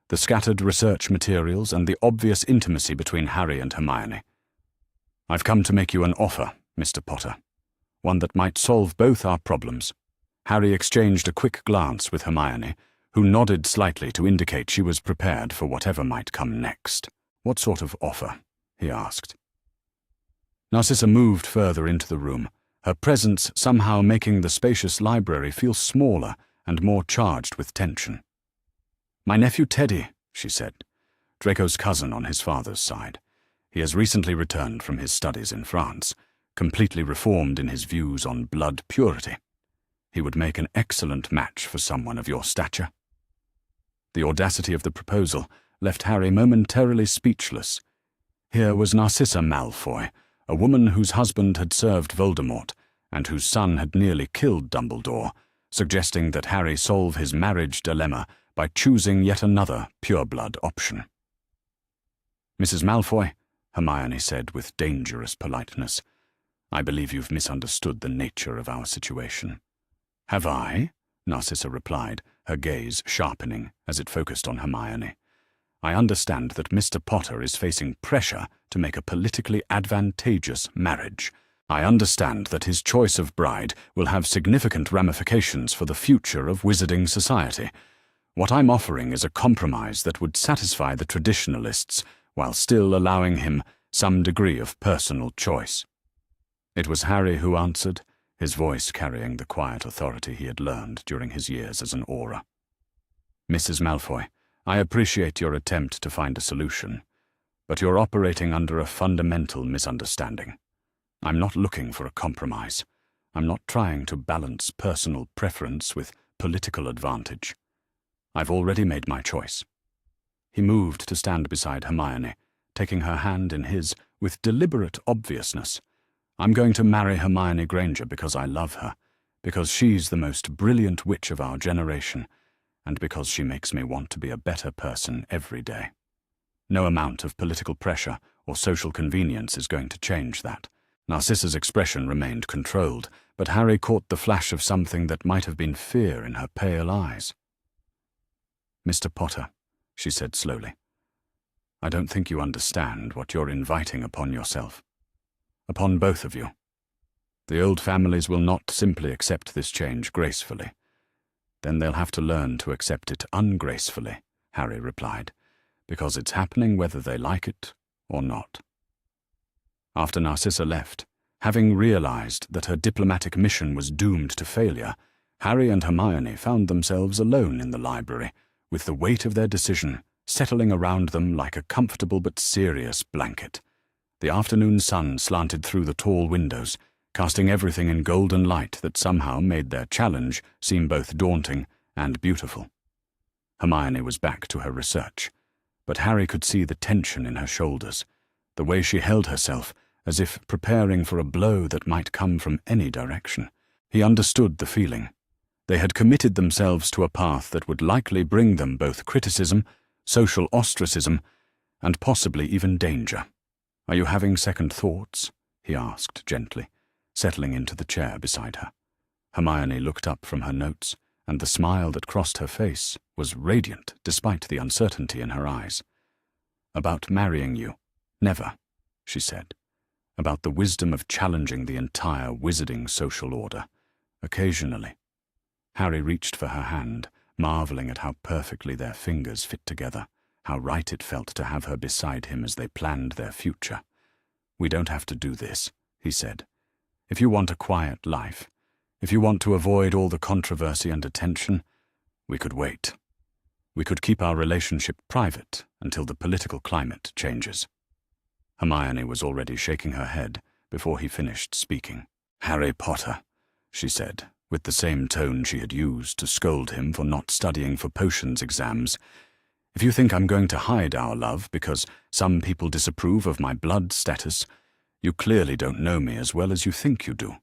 the scattered research materials and the obvious intimacy between Harry and Hermione. "I've come to make you an offer, Mr. Potter, one that might solve both our problems." Harry exchanged a quick glance with Hermione, who nodded slightly to indicate she was prepared for whatever might come next. "What sort of offer?" he asked. Narcissa moved further into the room, her presence somehow making the spacious library feel smaller and more charged with tension. "My nephew Teddy," she said, Draco's cousin on his father's side. "He has recently returned from his studies in France, completely reformed in his views on blood purity. He would make an excellent match for someone of your stature." The audacity of the proposal left Harry momentarily speechless. Here was Narcissa Malfoy, a woman whose husband had served Voldemort, and whose son had nearly killed Dumbledore, suggesting that Harry solve his marriage dilemma by choosing yet another pureblood option. "Mrs. Malfoy," Hermione said with dangerous politeness, "I believe you've misunderstood the nature of our situation." "Have I?" Narcissa replied, her gaze sharpening as it focused on Hermione. "I understand that Mr. Potter is facing pressure to make a politically advantageous marriage. I understand that his choice of bride will have significant ramifications for the future of wizarding society. What I'm offering is a compromise that would satisfy the traditionalists while still allowing him some degree of personal choice." It was Harry who answered, his voice carrying the quiet authority he had learned during his years as an Auror. "Mrs. Malfoy, I appreciate your attempt to find a solution, but you're operating under a fundamental misunderstanding. I'm not looking for a compromise. I'm not trying to balance personal preference with political advantage. I've already made my choice." He moved to stand beside Hermione, taking her hand in his with deliberate obviousness. "I'm going to marry Hermione Granger because I love her, because she's the most brilliant witch of our generation, and because she makes me want to be a better person every day. No amount of political pressure or social convenience is going to change that." Narcissa's expression remained controlled, but Harry caught the flash of something that might have been fear in her pale eyes. "Mr. Potter," she said slowly, "I don't think you understand what you're inviting upon yourself. Upon both of you. The old families will not simply accept this change gracefully. Then they'll have to learn to accept it ungracefully," Harry replied, "because it's happening whether they like it or not." After Narcissa left, having realized that her diplomatic mission was doomed to failure, Harry and Hermione found themselves alone in the library, with the weight of their decision settling around them like a comfortable but serious blanket. The afternoon sun slanted through the tall windows, casting everything in golden light that somehow made their challenge seem both daunting and beautiful. Hermione was back to her research, but Harry could see the tension in her shoulders, the way she held herself as if preparing for a blow that might come from any direction. He understood the feeling. They had committed themselves to a path that would likely bring them both criticism, social ostracism, and possibly even danger. "Are you having second thoughts?" he asked gently, settling into the chair beside her. Hermione looked up from her notes, and the smile that crossed her face was radiant despite the uncertainty in her eyes. "About marrying you? Never," she said. "About the wisdom of challenging the entire wizarding social order? Occasionally." Harry reached for her hand, marveling at how perfectly their fingers fit together, how right it felt to have her beside him as they planned their future. "We don't have to do this," he said. "If you want a quiet life, if you want to avoid all the controversy and attention, we could wait. We could keep our relationship private until the political climate changes." Hermione was already shaking her head before he finished speaking. "Harry Potter," she said, with the same tone she had used to scold him for not studying for potions exams, "if you think I'm going to hide our love because some people disapprove of my blood status, you clearly don't know me as well as you think you do."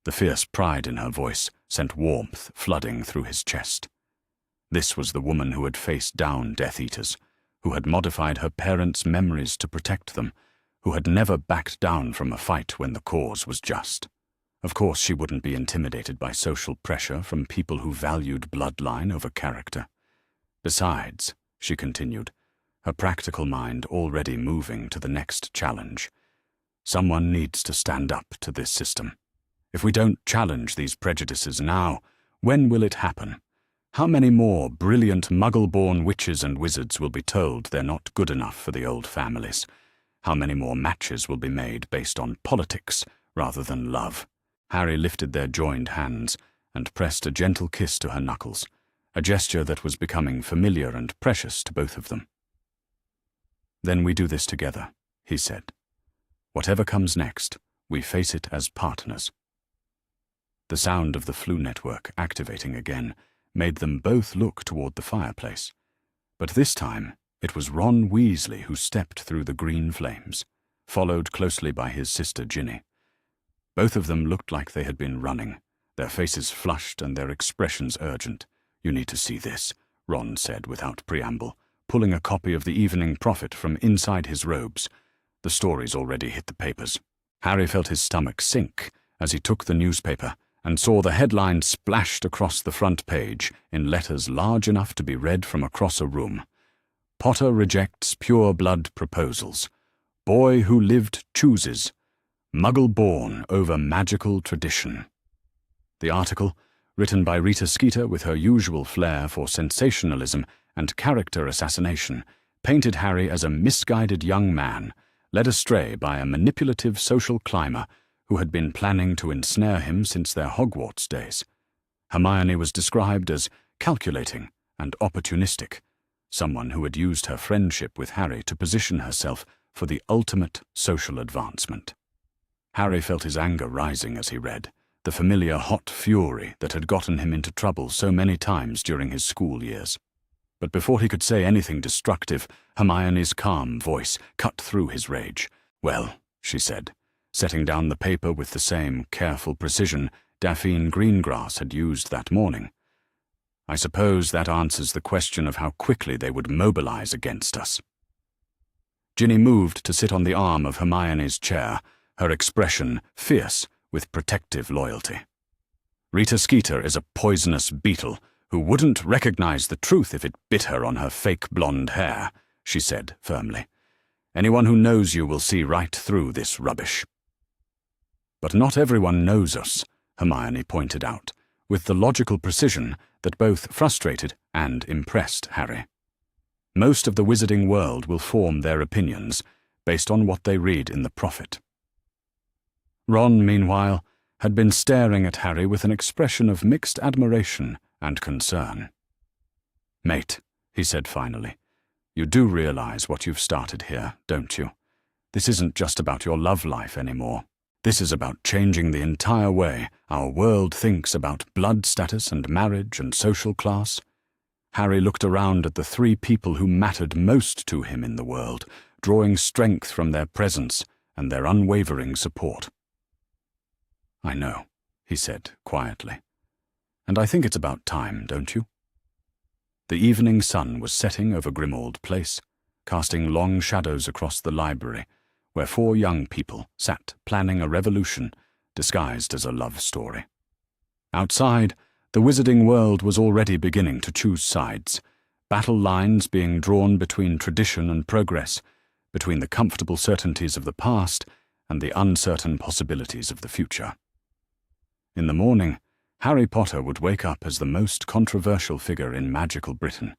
The fierce pride in her voice sent warmth flooding through his chest. This was the woman who had faced down Death Eaters, who had modified her parents' memories to protect them, who had never backed down from a fight when the cause was just. Of course she wouldn't be intimidated by social pressure from people who valued bloodline over character. Besides, she continued, her practical mind already moving to the next challenge, someone needs to stand up to this system. If we don't challenge these prejudices now, when will it happen? How many more brilliant Muggle-born witches and wizards will be told they're not good enough for the old families? How many more matches will be made based on politics rather than love? Harry lifted their joined hands and pressed a gentle kiss to her knuckles, a gesture that was becoming familiar and precious to both of them. "Then we do this together," he said. "Whatever comes next, we face it as partners." The sound of the Flu network activating again made them both look toward the fireplace, but this time it was Ron Weasley who stepped through the green flames, followed closely by his sister Ginny. Both of them looked like they had been running, their faces flushed and their expressions urgent. "You need to see this," Ron said without preamble, pulling a copy of the Evening Prophet from inside his robes. The story's already hit the papers. Harry felt his stomach sink as he took the newspaper and saw the headline splashed across the front page in letters large enough to be read from across a room. "Potter rejects Pureblood proposals. Boy who lived chooses. Muggle-born over magical tradition." The article, written by Rita Skeeter with her usual flair for sensationalism and character assassination, painted Harry as a misguided young man, led astray by a manipulative social climber who had been planning to ensnare him since their Hogwarts days. Hermione was described as calculating and opportunistic, someone who had used her friendship with Harry to position herself for the ultimate social advancement. Harry felt his anger rising as he read, the familiar hot fury that had gotten him into trouble so many times during his school years. But before he could say anything destructive, Hermione's calm voice cut through his rage. "Well," she said, setting down the paper with the same careful precision Daphne Greengrass had used that morning. I suppose that answers the question of how quickly they would mobilize against us. Ginny moved to sit on the arm of Hermione's chair, her expression fierce with protective loyalty. Rita Skeeter is a poisonous beetle who wouldn't recognize the truth if it bit her on her fake blonde hair, she said firmly. Anyone who knows you will see right through this rubbish. But not everyone knows us, Hermione pointed out, with the logical precision that both frustrated and impressed Harry. Most of the wizarding world will form their opinions based on what they read in the Prophet. Ron, meanwhile, had been staring at Harry with an expression of mixed admiration and concern. "Mate," he said finally, "you do realize what you've started here, don't you? This isn't just about your love life anymore. This is about changing the entire way our world thinks about blood status and marriage and social class." Harry looked around at the three people who mattered most to him in the world, drawing strength from their presence and their unwavering support. "I know," he said quietly. "And I think it's about time, don't you?" The evening sun was setting over Grimmauld Place, casting long shadows across the library, where four young people sat planning a revolution disguised as a love story. Outside, the wizarding world was already beginning to choose sides, battle lines being drawn between tradition and progress, between the comfortable certainties of the past and the uncertain possibilities of the future. In the morning, Harry Potter would wake up as the most controversial figure in magical Britain,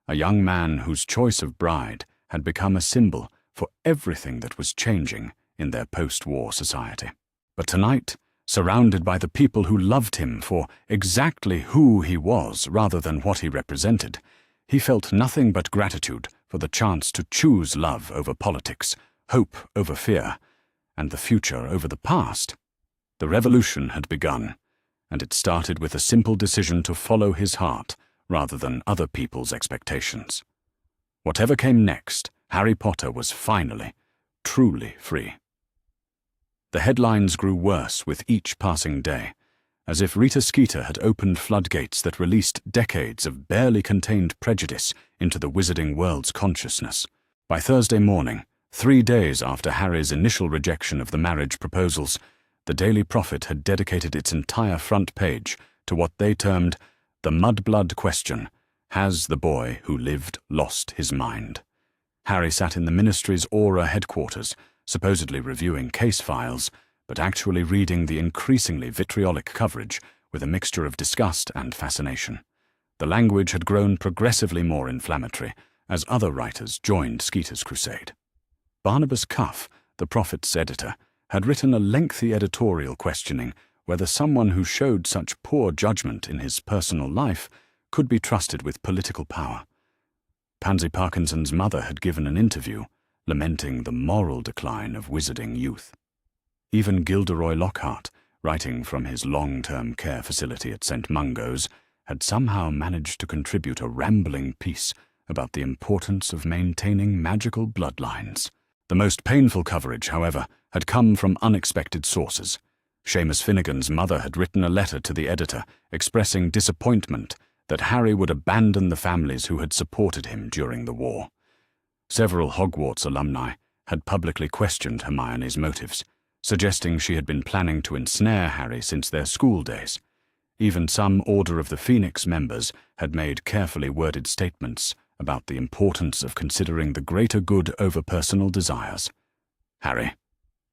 a young man whose choice of bride had become a symbol for everything that was changing in their post-war society. But tonight, surrounded by the people who loved him for exactly who he was rather than what he represented, he felt nothing but gratitude for the chance to choose love over politics, hope over fear, and the future over the past. The revolution had begun, and it started with a simple decision to follow his heart rather than other people's expectations. Whatever came next, Harry Potter was finally, truly free. The headlines grew worse with each passing day, as if Rita Skeeter had opened floodgates that released decades of barely contained prejudice into the wizarding world's consciousness. By Thursday morning, 3 days after Harry's initial rejection of the marriage proposals, the Daily Prophet had dedicated its entire front page to what they termed the mudblood question: has the boy who lived lost his mind? Harry sat in the ministry's Aura headquarters, supposedly reviewing case files, but actually reading the increasingly vitriolic coverage with a mixture of disgust and fascination. The language had grown progressively more inflammatory as other writers joined Skeeter's crusade. Barnabas Cuff, the Prophet's editor, had written a lengthy editorial questioning whether someone who showed such poor judgment in his personal life could be trusted with political power. Pansy Parkinson's mother had given an interview, lamenting the moral decline of wizarding youth. Even Gilderoy Lockhart, writing from his long-term care facility at St. Mungo's, had somehow managed to contribute a rambling piece about the importance of maintaining magical bloodlines. The most painful coverage, however, had come from unexpected sources. Seamus Finnegan's mother had written a letter to the editor expressing disappointment that Harry would abandon the families who had supported him during the war. Several Hogwarts alumni had publicly questioned Hermione's motives, suggesting she had been planning to ensnare Harry since their school days. Even some Order of the Phoenix members had made carefully worded statements about the importance of considering the greater good over personal desires. "Harry,"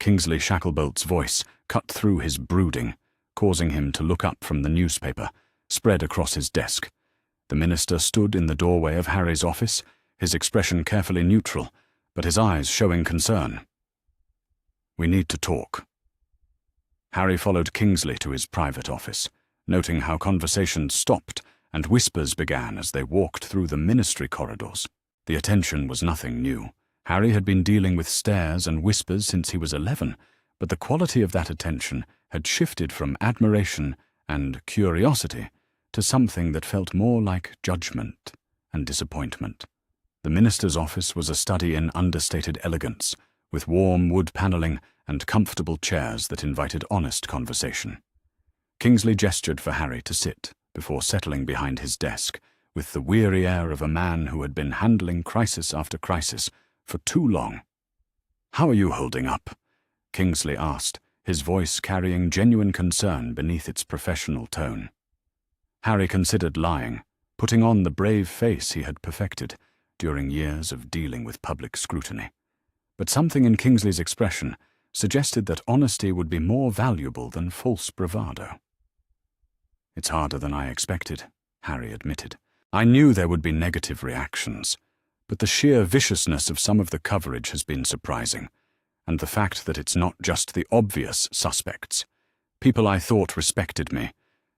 Kingsley Shacklebolt's voice cut through his brooding, causing him to look up from the newspaper, spread across his desk. The minister stood in the doorway of Harry's office, his expression carefully neutral, but his eyes showing concern. "We need to talk." Harry followed Kingsley to his private office, noting how conversations stopped and whispers began as they walked through the ministry corridors. The attention was nothing new. Harry had been dealing with stares and whispers since he was 11, but the quality of that attention had shifted from admiration and curiosity to something that felt more like judgment and disappointment. The minister's office was a study in understated elegance, with warm wood paneling and comfortable chairs that invited honest conversation. Kingsley gestured for Harry to sit before settling behind his desk with the weary air of a man who had been handling crisis after crisis for too long. "How are you holding up?" Kingsley asked, his voice carrying genuine concern beneath its professional tone. Harry considered lying, putting on the brave face he had perfected during years of dealing with public scrutiny. But something in Kingsley's expression suggested that honesty would be more valuable than false bravado. "It's harder than I expected," Harry admitted. "I knew there would be negative reactions, but the sheer viciousness of some of the coverage has been surprising, and the fact that it's not just the obvious suspects. People I thought respected me,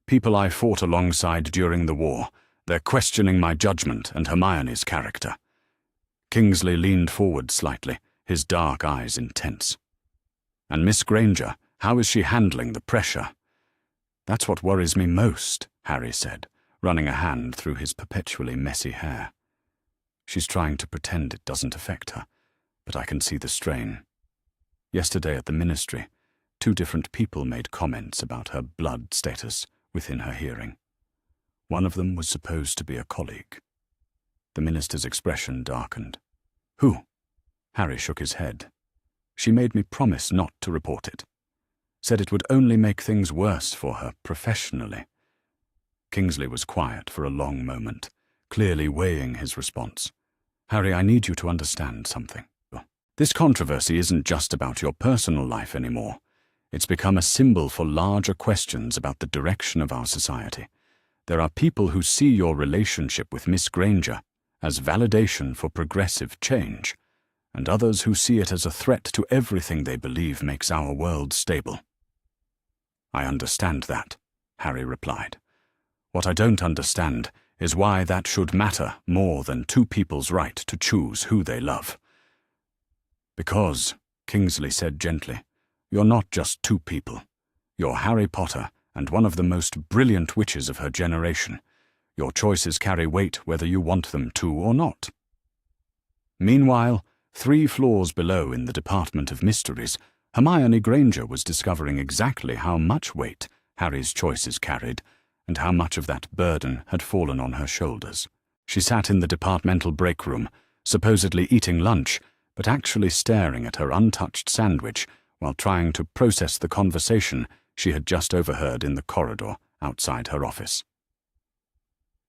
people I fought alongside during the war, they're questioning my judgment and Hermione's character." Kingsley leaned forward slightly, his dark eyes intense. "And Miss Granger, how is she handling the pressure?" "That's what worries me most," Harry said, running a hand through his perpetually messy hair. "She's trying to pretend it doesn't affect her, but I can see the strain. Yesterday at the ministry, 2 different people made comments about her blood status within her hearing. One of them was supposed to be a colleague." The minister's expression darkened. "Who?" Harry shook his head. "She made me promise not to report it. Said it would only make things worse for her professionally." Kingsley was quiet for a long moment, clearly weighing his response. "Harry, I need you to understand something. This controversy isn't just about your personal life anymore. It's become a symbol for larger questions about the direction of our society. There are people who see your relationship with Miss Granger as validation for progressive change, and others who see it as a threat to everything they believe makes our world stable." "I understand that," Harry replied. "What I don't understand is why that should matter more than 2 people's right to choose who they love." "Because," Kingsley said gently, "you're not just 2 people. You're Harry Potter and one of the most brilliant witches of her generation. Your choices carry weight whether you want them to or not." Meanwhile, 3 floors below in the Department of Mysteries, Hermione Granger was discovering exactly how much weight Harry's choices carried and how much of that burden had fallen on her shoulders. She sat in the departmental break room, supposedly eating lunch, but actually staring at her untouched sandwich while trying to process the conversation she had just overheard in the corridor outside her office.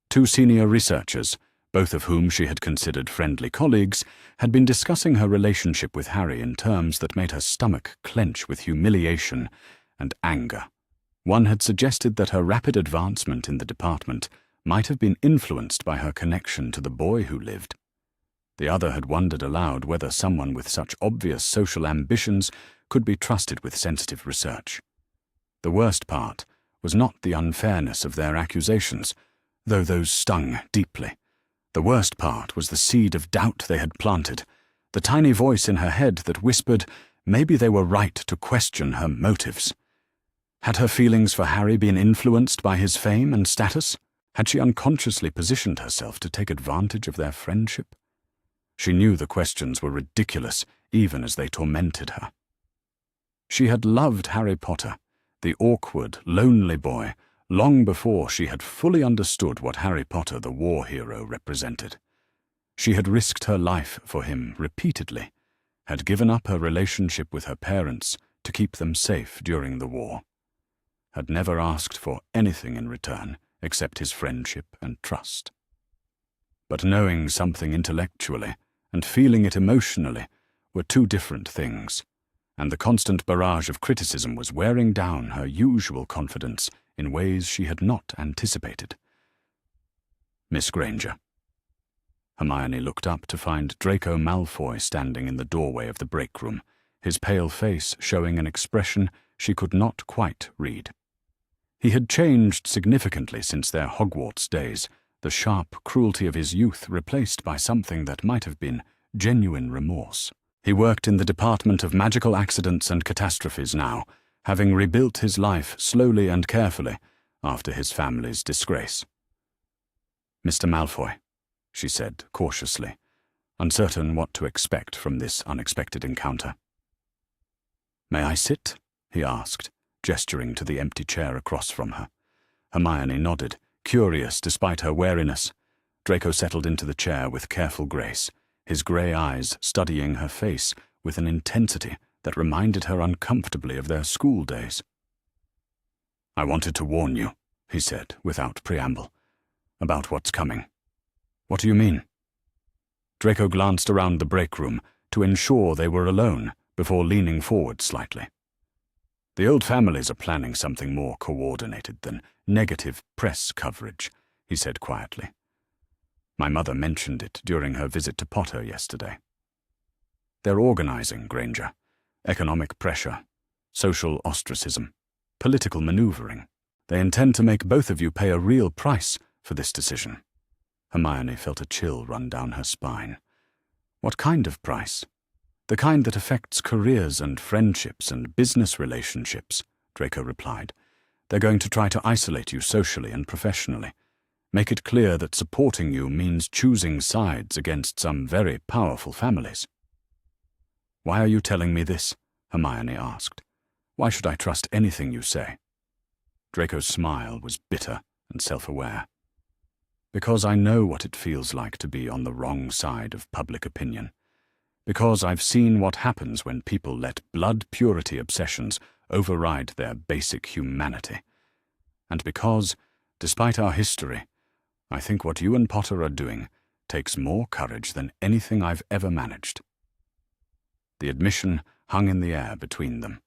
2 senior researchers, both of whom she had considered friendly colleagues, had been discussing her relationship with Harry in terms that made her stomach clench with humiliation and anger. One had suggested that her rapid advancement in the department might have been influenced by her connection to the boy who lived. The other had wondered aloud whether someone with such obvious social ambitions could be trusted with sensitive research. The worst part was not the unfairness of their accusations, though those stung deeply. The worst part was the seed of doubt they had planted, the tiny voice in her head that whispered maybe they were right to question her motives. Had her feelings for Harry been influenced by his fame and status? Had she unconsciously positioned herself to take advantage of their friendship? She knew the questions were ridiculous, even as they tormented her. She had loved Harry Potter, the awkward, lonely boy, long before she had fully understood what Harry Potter the war hero represented. She had risked her life for him repeatedly, had given up her relationship with her parents to keep them safe during the war, had never asked for anything in return except his friendship and trust. But knowing something intellectually and feeling it emotionally were 2 different things, and the constant barrage of criticism was wearing down her usual confidence in ways she had not anticipated. "Miss Granger." Hermione looked up to find Draco Malfoy standing in the doorway of the break room, his pale face showing an expression she could not quite read. He had changed significantly since their Hogwarts days, the sharp cruelty of his youth replaced by something that might have been genuine remorse. He worked in the Department of Magical Accidents and Catastrophes now, having rebuilt his life slowly and carefully after his family's disgrace. "Mr. Malfoy," she said cautiously, uncertain what to expect from this unexpected encounter. "May I sit?" he asked, gesturing to the empty chair across from her. Hermione nodded, curious despite her wariness. Draco settled into the chair with careful grace, his grey eyes studying her face with an intensity that reminded her uncomfortably of their school days. "I wanted to warn you," he said, without preamble, "about what's coming." "What do you mean?" Draco glanced around the break room to ensure they were alone before leaning forward slightly. "The old families are planning something more coordinated than negative press coverage," he said quietly. "My mother mentioned it during her visit to Potter yesterday. They're organizing, Granger. Economic pressure, social ostracism, political maneuvering. They intend to make both of you pay a real price for this decision." Hermione felt a chill run down her spine. "What kind of price?" "The kind that affects careers and friendships and business relationships," Draco replied. "They're going to try to isolate you socially and professionally, make it clear that supporting you means choosing sides against some very powerful families." "Why are you telling me this?" Hermione asked. "Why should I trust anything you say?" Draco's smile was bitter and self-aware. "Because I know what it feels like to be on the wrong side of public opinion. Because I've seen what happens when people let blood purity obsessions override their basic humanity. And because, despite our history, I think what you and Potter are doing takes more courage than anything I've ever managed." The admission hung in the air between them,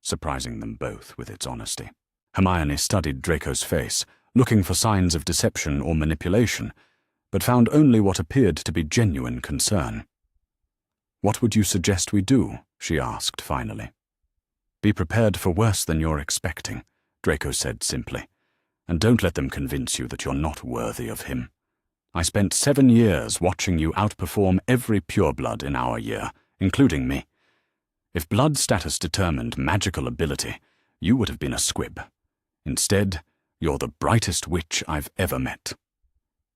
surprising them both with its honesty. Hermione studied Draco's face, looking for signs of deception or manipulation, but found only what appeared to be genuine concern. "What would you suggest we do?" she asked finally. "Be prepared for worse than you're expecting," Draco said simply, "and don't let them convince you that you're not worthy of him. I spent 7 years watching you outperform every pureblood in our year, including me. If blood status determined magical ability, you would have been a squib. Instead, you're the brightest witch I've ever met."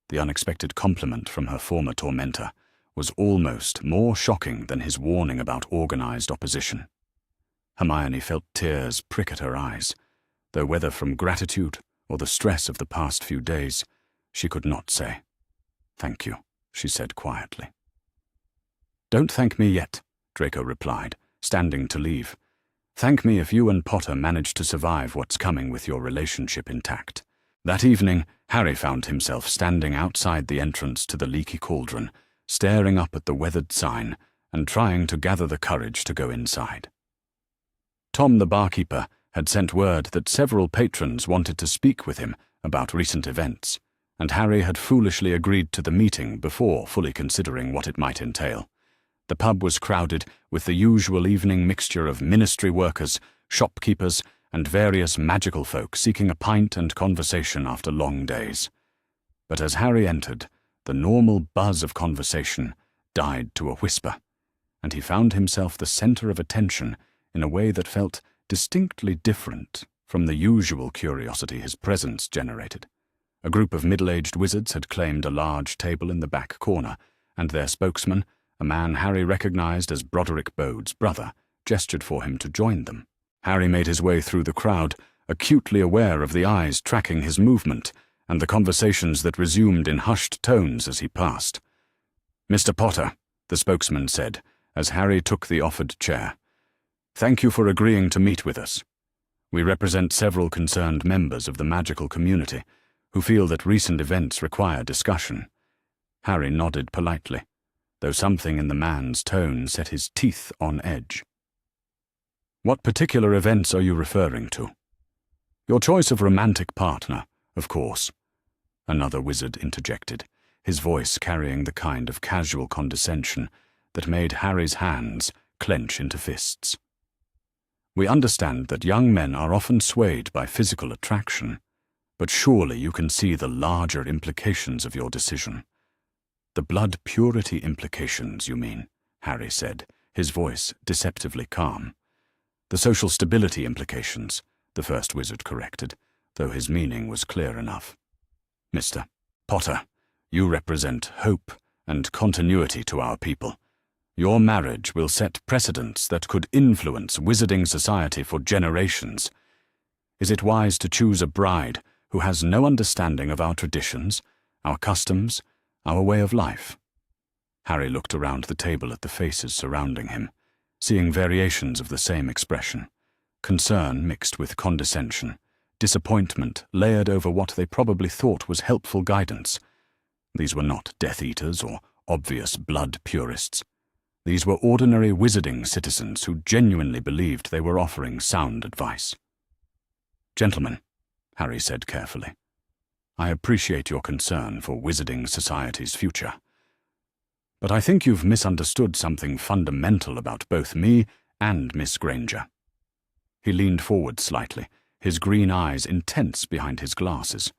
The unexpected compliment from her former tormentor was almost more shocking than his warning about organized opposition. Hermione felt tears prick at her eyes, though whether from gratitude or the stress of the past few days, she could not say. "Thank you," she said quietly. "Don't thank me yet," Draco replied, standing to leave. "Thank me if you and Potter manage to survive what's coming with your relationship intact." That evening, Harry found himself standing outside the entrance to the Leaky Cauldron, staring up at the weathered sign and trying to gather the courage to go inside. Tom the barkeeper had sent word that several patrons wanted to speak with him about recent events, and Harry had foolishly agreed to the meeting before fully considering what it might entail. The pub was crowded with the usual evening mixture of ministry workers, shopkeepers, and various magical folk seeking a pint and conversation after long days. But as Harry entered, the normal buzz of conversation died to a whisper, and he found himself the center of attention in a way that felt distinctly different from the usual curiosity his presence generated. A group of middle-aged wizards had claimed a large table in the back corner, and their spokesman, a man Harry recognized as Broderick Bode's brother, gestured for him to join them. Harry made his way through the crowd, acutely aware of the eyes tracking his movement and the conversations that resumed in hushed tones as he passed. "Mr. Potter," the spokesman said, as Harry took the offered chair, "thank you for agreeing to meet with us. We represent several concerned members of the magical community who feel that recent events require discussion." Harry nodded politely, though something in the man's tone set his teeth on edge. "What particular events are you referring to?" "Your choice of romantic partner, of course," another wizard interjected, his voice carrying the kind of casual condescension that made Harry's hands clench into fists. "We understand that young men are often swayed by physical attraction, but surely you can see the larger implications of your decision." "The blood purity implications, you mean," Harry said, his voice deceptively calm. "The social stability implications," the first wizard corrected, though his meaning was clear enough. "Mr. Potter, you represent hope and continuity to our people. Your marriage will set precedents that could influence wizarding society for generations. Is it wise to choose a bride who has no understanding of our traditions, our customs, our way of life? Harry looked around the table at the faces surrounding him, seeing variations of the same expression. Concern mixed with condescension, disappointment layered over what they probably thought was helpful guidance. These were not Death Eaters or obvious blood purists. These were ordinary wizarding citizens who genuinely believed they were offering sound advice. "Gentlemen," Harry said carefully, "I appreciate your concern for Wizarding Society's future. But I think you've misunderstood something fundamental about both me and Miss Granger." He leaned forward slightly, his green eyes intense behind his glasses.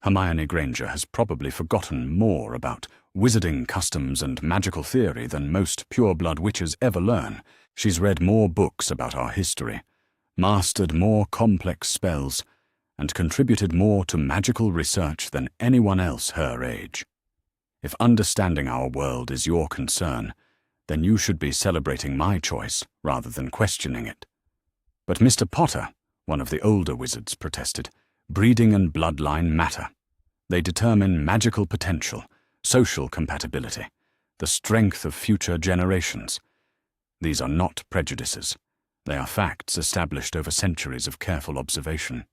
"Hermione Granger has probably forgotten more about wizarding customs and magical theory than most pureblood witches ever learn. She's read more books about our history, mastered more complex spells, and contributed more to magical research than anyone else her age. If understanding our world is your concern, then you should be celebrating my choice rather than questioning it." "But Mr. Potter," one of the older wizards protested, "breeding and bloodline matter. They determine magical potential, social compatibility, the strength of future generations. These are not prejudices. They are facts established over centuries of careful observation."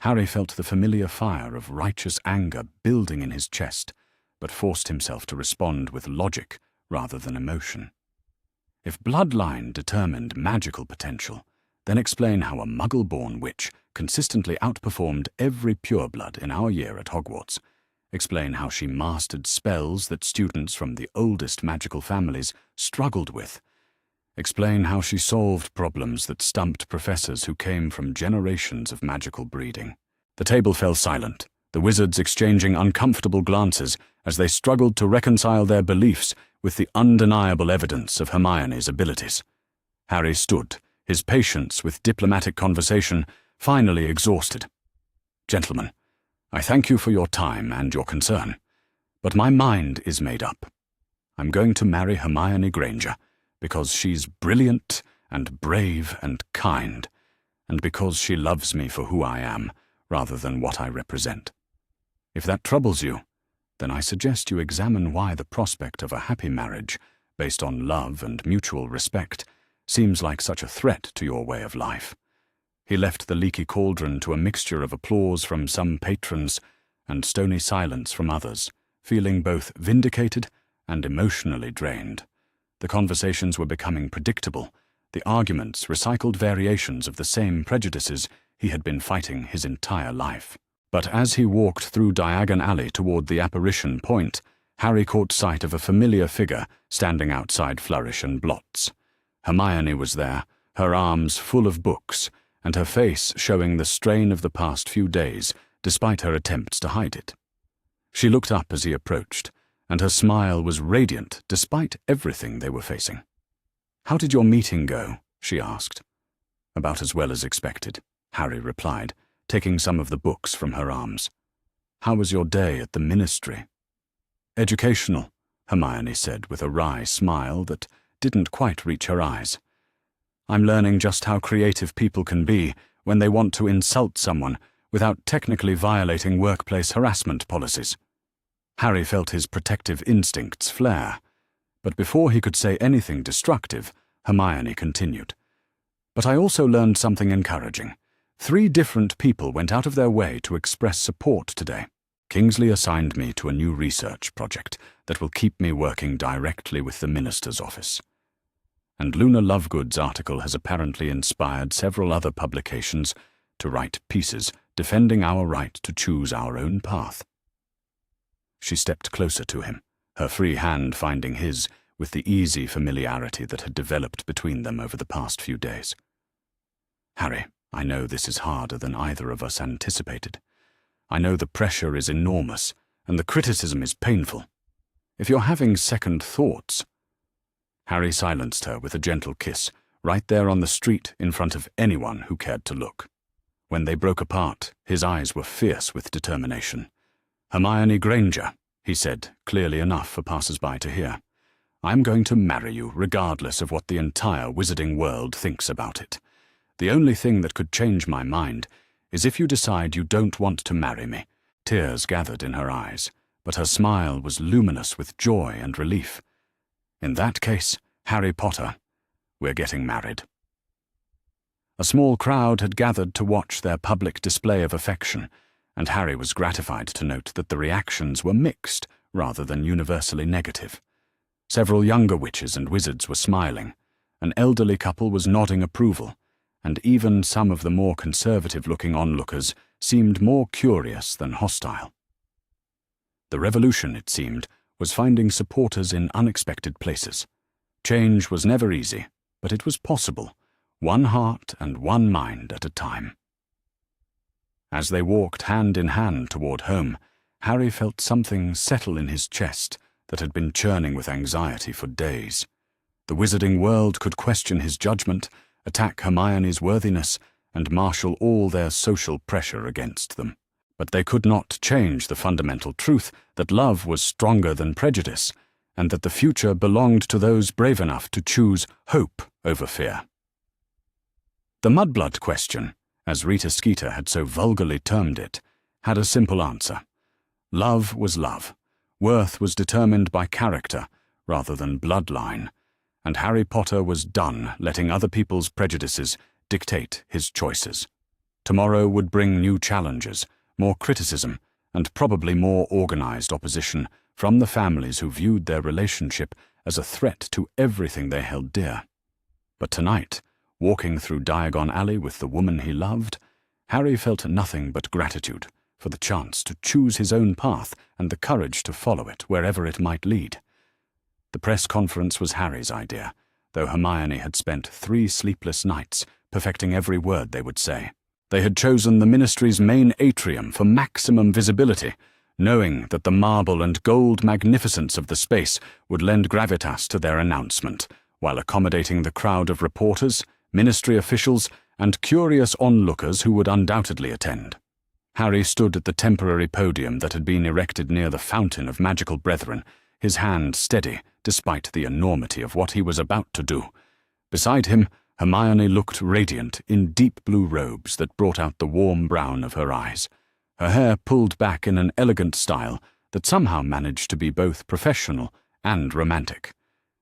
Harry felt the familiar fire of righteous anger building in his chest, but forced himself to respond with logic rather than emotion. If bloodline determined magical potential, then explain how a Muggle-born witch consistently outperformed every pureblood in our year at Hogwarts. Explain how she mastered spells that students from the oldest magical families struggled with. Explain how she solved problems that stumped professors who came from generations of magical breeding. The table fell silent, the wizards exchanging uncomfortable glances as they struggled to reconcile their beliefs with the undeniable evidence of Hermione's abilities. Harry stood, his patience with diplomatic conversation finally exhausted. "Gentlemen, I thank you for your time and your concern, but my mind is made up. I'm going to marry Hermione Granger because she's brilliant and brave and kind, and because she loves me for who I am rather than what I represent. If that troubles you, then I suggest you examine why the prospect of a happy marriage, based on love and mutual respect, seems like such a threat to your way of life." He left the leaky cauldron to a mixture of applause from some patrons and stony silence from others, feeling both vindicated and emotionally drained. The conversations were becoming predictable, the arguments recycled variations of the same prejudices he had been fighting his entire life. But as he walked through Diagon Alley toward the apparition point, Harry caught sight of a familiar figure standing outside Flourish and Blots. Hermione was there, her arms full of books, and her face showing the strain of the past few days, despite her attempts to hide it. She looked up as he approached, and her smile was radiant despite everything they were facing. "How did your meeting go?" she asked. "About as well as expected," Harry replied, taking some of the books from her arms. "How was your day at the ministry?" "Educational," Hermione said with a wry smile that didn't quite reach her eyes. "I'm learning just how creative people can be when they want to insult someone without technically violating workplace harassment policies." Harry felt his protective instincts flare, but before he could say anything destructive, Hermione continued. "But I also learned something encouraging. 3 different people went out of their way to express support today. Kingsley assigned me to a new research project that will keep me working directly with the minister's office. And Luna Lovegood's article has apparently inspired several other publications to write pieces defending our right to choose our own path." She stepped closer to him, her free hand finding his with the easy familiarity that had developed between them over the past few days. "Harry, I know this is harder than either of us anticipated. I know the pressure is enormous, and the criticism is painful. If you're having second thoughts—" Harry silenced her with a gentle kiss, right there on the street in front of anyone who cared to look. When they broke apart, his eyes were fierce with determination. "Hermione Granger," he said, clearly enough for passers-by to hear, "I'm going to marry you regardless of what the entire wizarding world thinks about it. The only thing that could change my mind is if you decide you don't want to marry me." Tears gathered in her eyes, but her smile was luminous with joy and relief. "In that case, Harry Potter, we're getting married." A small crowd had gathered to watch their public display of affection, and Harry was gratified to note that the reactions were mixed rather than universally negative. Several younger witches and wizards were smiling, an elderly couple was nodding approval, and even some of the more conservative-looking onlookers seemed more curious than hostile. The revolution, it seemed, was finding supporters in unexpected places. Change was never easy, but it was possible, one heart and one mind at a time. As they walked hand in hand toward home, Harry felt something settle in his chest that had been churning with anxiety for days. The wizarding world could question his judgment, attack Hermione's worthiness, and marshal all their social pressure against them. But they could not change the fundamental truth that love was stronger than prejudice, and that the future belonged to those brave enough to choose hope over fear. The mudblood question, as Rita Skeeter had so vulgarly termed it, had a simple answer. Love was love. Worth was determined by character rather than bloodline, and Harry Potter was done letting other people's prejudices dictate his choices. Tomorrow would bring new challenges, more criticism, and probably more organized opposition from the families who viewed their relationship as a threat to everything they held dear. But tonight, walking through Diagon Alley with the woman he loved, Harry felt nothing but gratitude for the chance to choose his own path and the courage to follow it wherever it might lead. The press conference was Harry's idea, though Hermione had spent 3 sleepless nights perfecting every word they would say. They had chosen the ministry's main atrium for maximum visibility, knowing that the marble and gold magnificence of the space would lend gravitas to their announcement, while accommodating the crowd of reporters, ministry officials, and curious onlookers who would undoubtedly attend. Harry stood at the temporary podium that had been erected near the Fountain of Magical Brethren, his hand steady despite the enormity of what he was about to do. Beside him, Hermione looked radiant in deep blue robes that brought out the warm brown of her eyes, her hair pulled back in an elegant style that somehow managed to be both professional and romantic.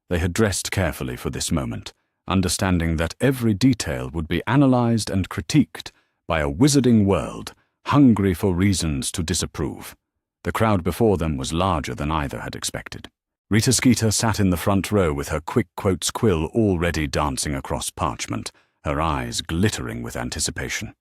They had dressed carefully for this moment, understanding that every detail would be analyzed and critiqued by a wizarding world hungry for reasons to disapprove. The crowd before them was larger than either had expected. Rita Skeeter sat in the front row with her quick quotes quill already dancing across parchment, her eyes glittering with anticipation.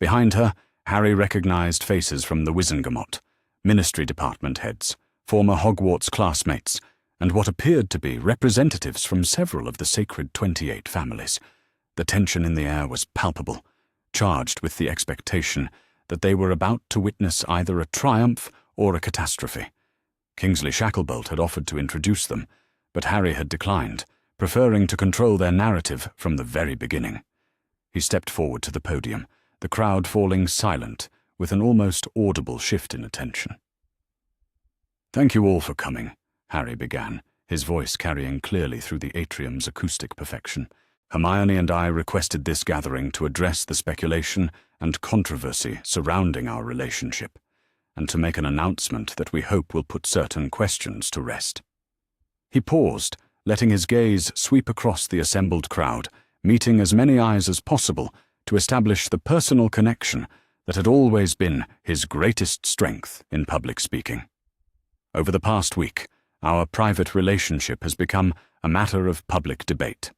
Behind her, Harry recognized faces from the Wizengamot, ministry department heads, former Hogwarts classmates, and what appeared to be representatives from several of the sacred 28 families. The tension in the air was palpable, charged with the expectation that they were about to witness either a triumph or a catastrophe. Kingsley Shacklebolt had offered to introduce them, but Harry had declined, preferring to control their narrative from the very beginning. He stepped forward to the podium, the crowd falling silent, with an almost audible shift in attention. "Thank you all for coming," Harry began, his voice carrying clearly through the atrium's acoustic perfection. "Hermione and I requested this gathering to address the speculation and controversy surrounding our relationship, and to make an announcement that we hope will put certain questions to rest." He paused, letting his gaze sweep across the assembled crowd, meeting as many eyes as possible to establish the personal connection that had always been his greatest strength in public speaking. Over the past week, our private relationship has become a matter of public debate.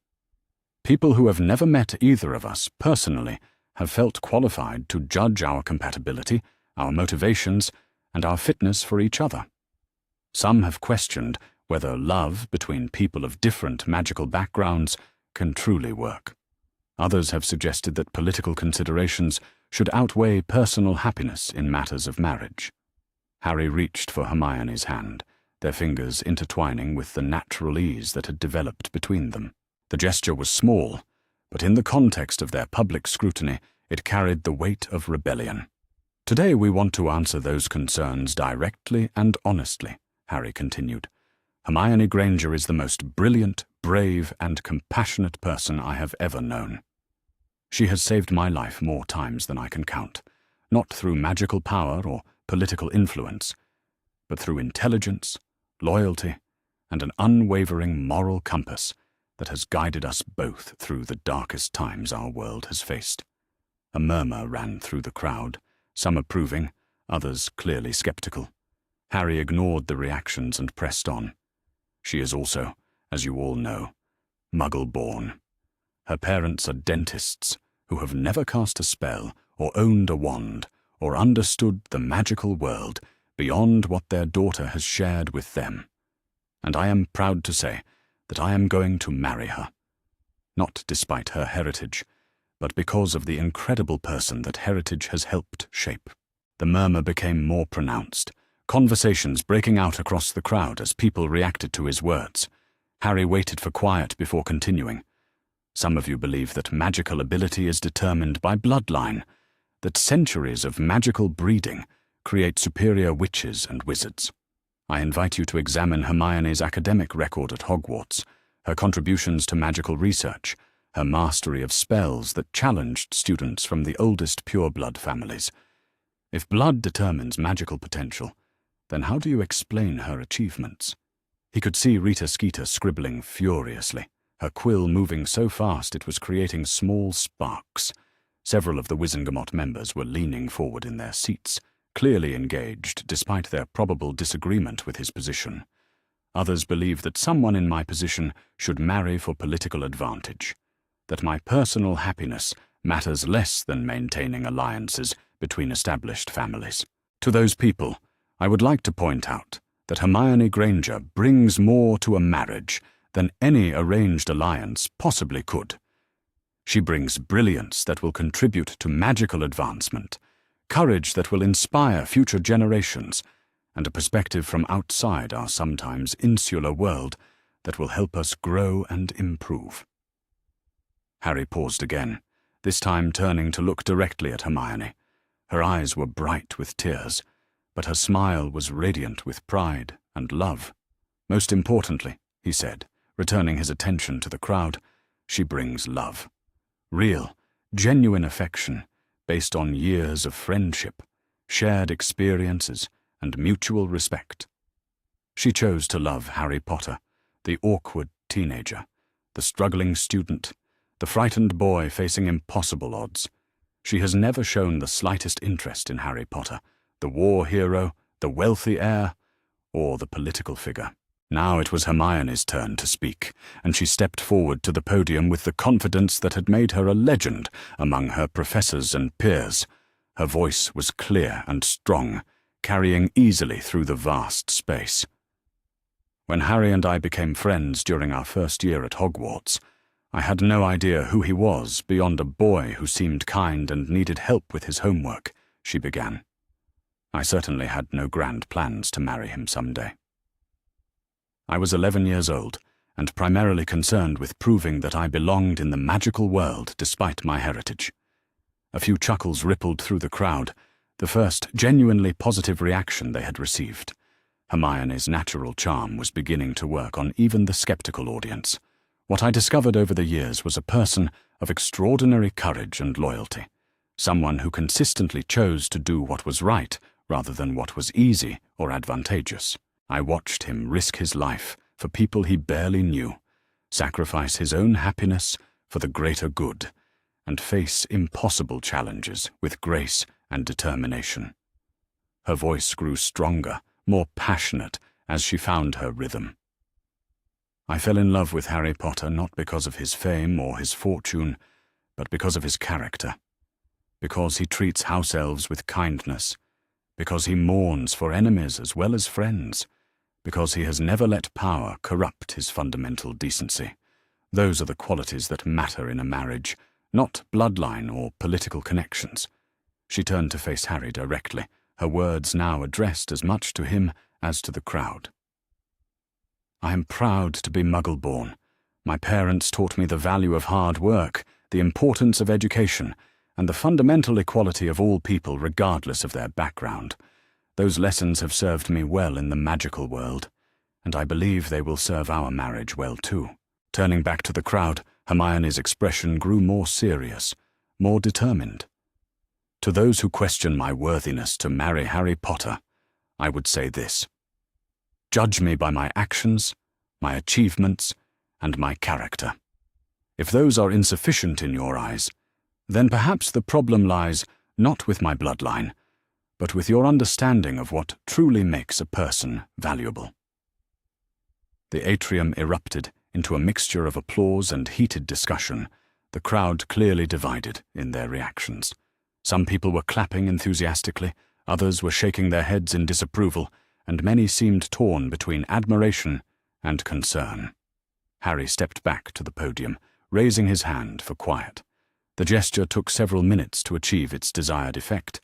People who have never met either of us personally have felt qualified to judge our compatibility, our motivations, and our fitness for each other. Some have questioned whether love between people of different magical backgrounds can truly work. Others have suggested that political considerations should outweigh personal happiness in matters of marriage. Harry reached for Hermione's hand, their fingers intertwining with the natural ease that had developed between them. The gesture was small, but in the context of their public scrutiny, it carried the weight of rebellion. "Today we want to answer those concerns directly and honestly," Harry continued. "Hermione Granger is the most brilliant, brave, and compassionate person I have ever known. She has saved my life more times than I can count, not through magical power or political influence, but through intelligence, loyalty, and an unwavering moral compass that has guided us both through the darkest times our world has faced. A murmur ran through the crowd, some approving, others clearly skeptical. Harry ignored the reactions and pressed on. She is also, as you all know, Muggle-born. Her parents are dentists who have never cast a spell or owned a wand or understood the magical world beyond what their daughter has shared with them. And I am proud to say that I am going to marry her. Not despite her heritage, but because of the incredible person that heritage has helped shape. The murmur became more pronounced, conversations breaking out across the crowd as people reacted to his words. Harry waited for quiet before continuing. Some of you believe that magical ability is determined by bloodline, that centuries of magical breeding create superior witches and wizards. I invite you to examine Hermione's academic record at Hogwarts, her contributions to magical research, her mastery of spells that challenged students from the oldest pureblood families. If blood determines magical potential, then how do you explain her achievements? He could see Rita Skeeter scribbling furiously, her quill moving so fast it was creating small sparks. Several of the Wizengamot members were leaning forward in their seats, clearly engaged despite their probable disagreement with his position. Others believe that someone in my position should marry for political advantage, that my personal happiness matters less than maintaining alliances between established families. To those people, I would like to point out that Hermione Granger brings more to a marriage than any arranged alliance possibly could. She brings brilliance that will contribute to magical advancement, courage that will inspire future generations, and a perspective from outside our sometimes insular world that will help us grow and improve. Harry paused again, this time turning to look directly at Hermione. Her eyes were bright with tears, but her smile was radiant with pride and love. Most importantly, he said, returning his attention to the crowd, she brings love. Real, genuine affection, based on years of friendship, shared experiences, and mutual respect. She chose to love Harry Potter, the awkward teenager, the struggling student, the frightened boy facing impossible odds. She has never shown the slightest interest in Harry Potter, the war hero, the wealthy heir, or the political figure. Now it was Hermione's turn to speak, and she stepped forward to the podium with the confidence that had made her a legend among her professors and peers. Her voice was clear and strong, carrying easily through the vast space. When Harry and I became friends during our first year at Hogwarts, I had no idea who he was beyond a boy who seemed kind and needed help with his homework, she began. I certainly had no grand plans to marry him someday. I was 11 years old, and primarily concerned with proving that I belonged in the magical world despite my heritage. A few chuckles rippled through the crowd, the first genuinely positive reaction they had received. Hermione's natural charm was beginning to work on even the skeptical audience. What I discovered over the years was a person of extraordinary courage and loyalty, someone who consistently chose to do what was right rather than what was easy or advantageous. I watched him risk his life for people he barely knew, sacrifice his own happiness for the greater good, and face impossible challenges with grace and determination. Her voice grew stronger, more passionate, as she found her rhythm. I fell in love with Harry Potter not because of his fame or his fortune, but because of his character. Because he treats house elves with kindness, because he mourns for enemies as well as friends, because he has never let power corrupt his fundamental decency. Those are the qualities that matter in a marriage, not bloodline or political connections. She turned to face Harry directly, her words now addressed as much to him as to the crowd. I am proud to be Muggle-born. My parents taught me the value of hard work, the importance of education, and the fundamental equality of all people regardless of their background. Those lessons have served me well in the magical world, and I believe they will serve our marriage well too. Turning back to the crowd, Hermione's expression grew more serious, more determined. To those who question my worthiness to marry Harry Potter, I would say this: judge me by my actions, my achievements, and my character. If those are insufficient in your eyes, then perhaps the problem lies not with my bloodline, but with your understanding of what truly makes a person valuable. The atrium erupted into a mixture of applause and heated discussion, the crowd clearly divided in their reactions. Some people were clapping enthusiastically, others were shaking their heads in disapproval, and many seemed torn between admiration and concern. Harry stepped back to the podium, raising his hand for quiet. The gesture took several minutes to achieve its desired effect,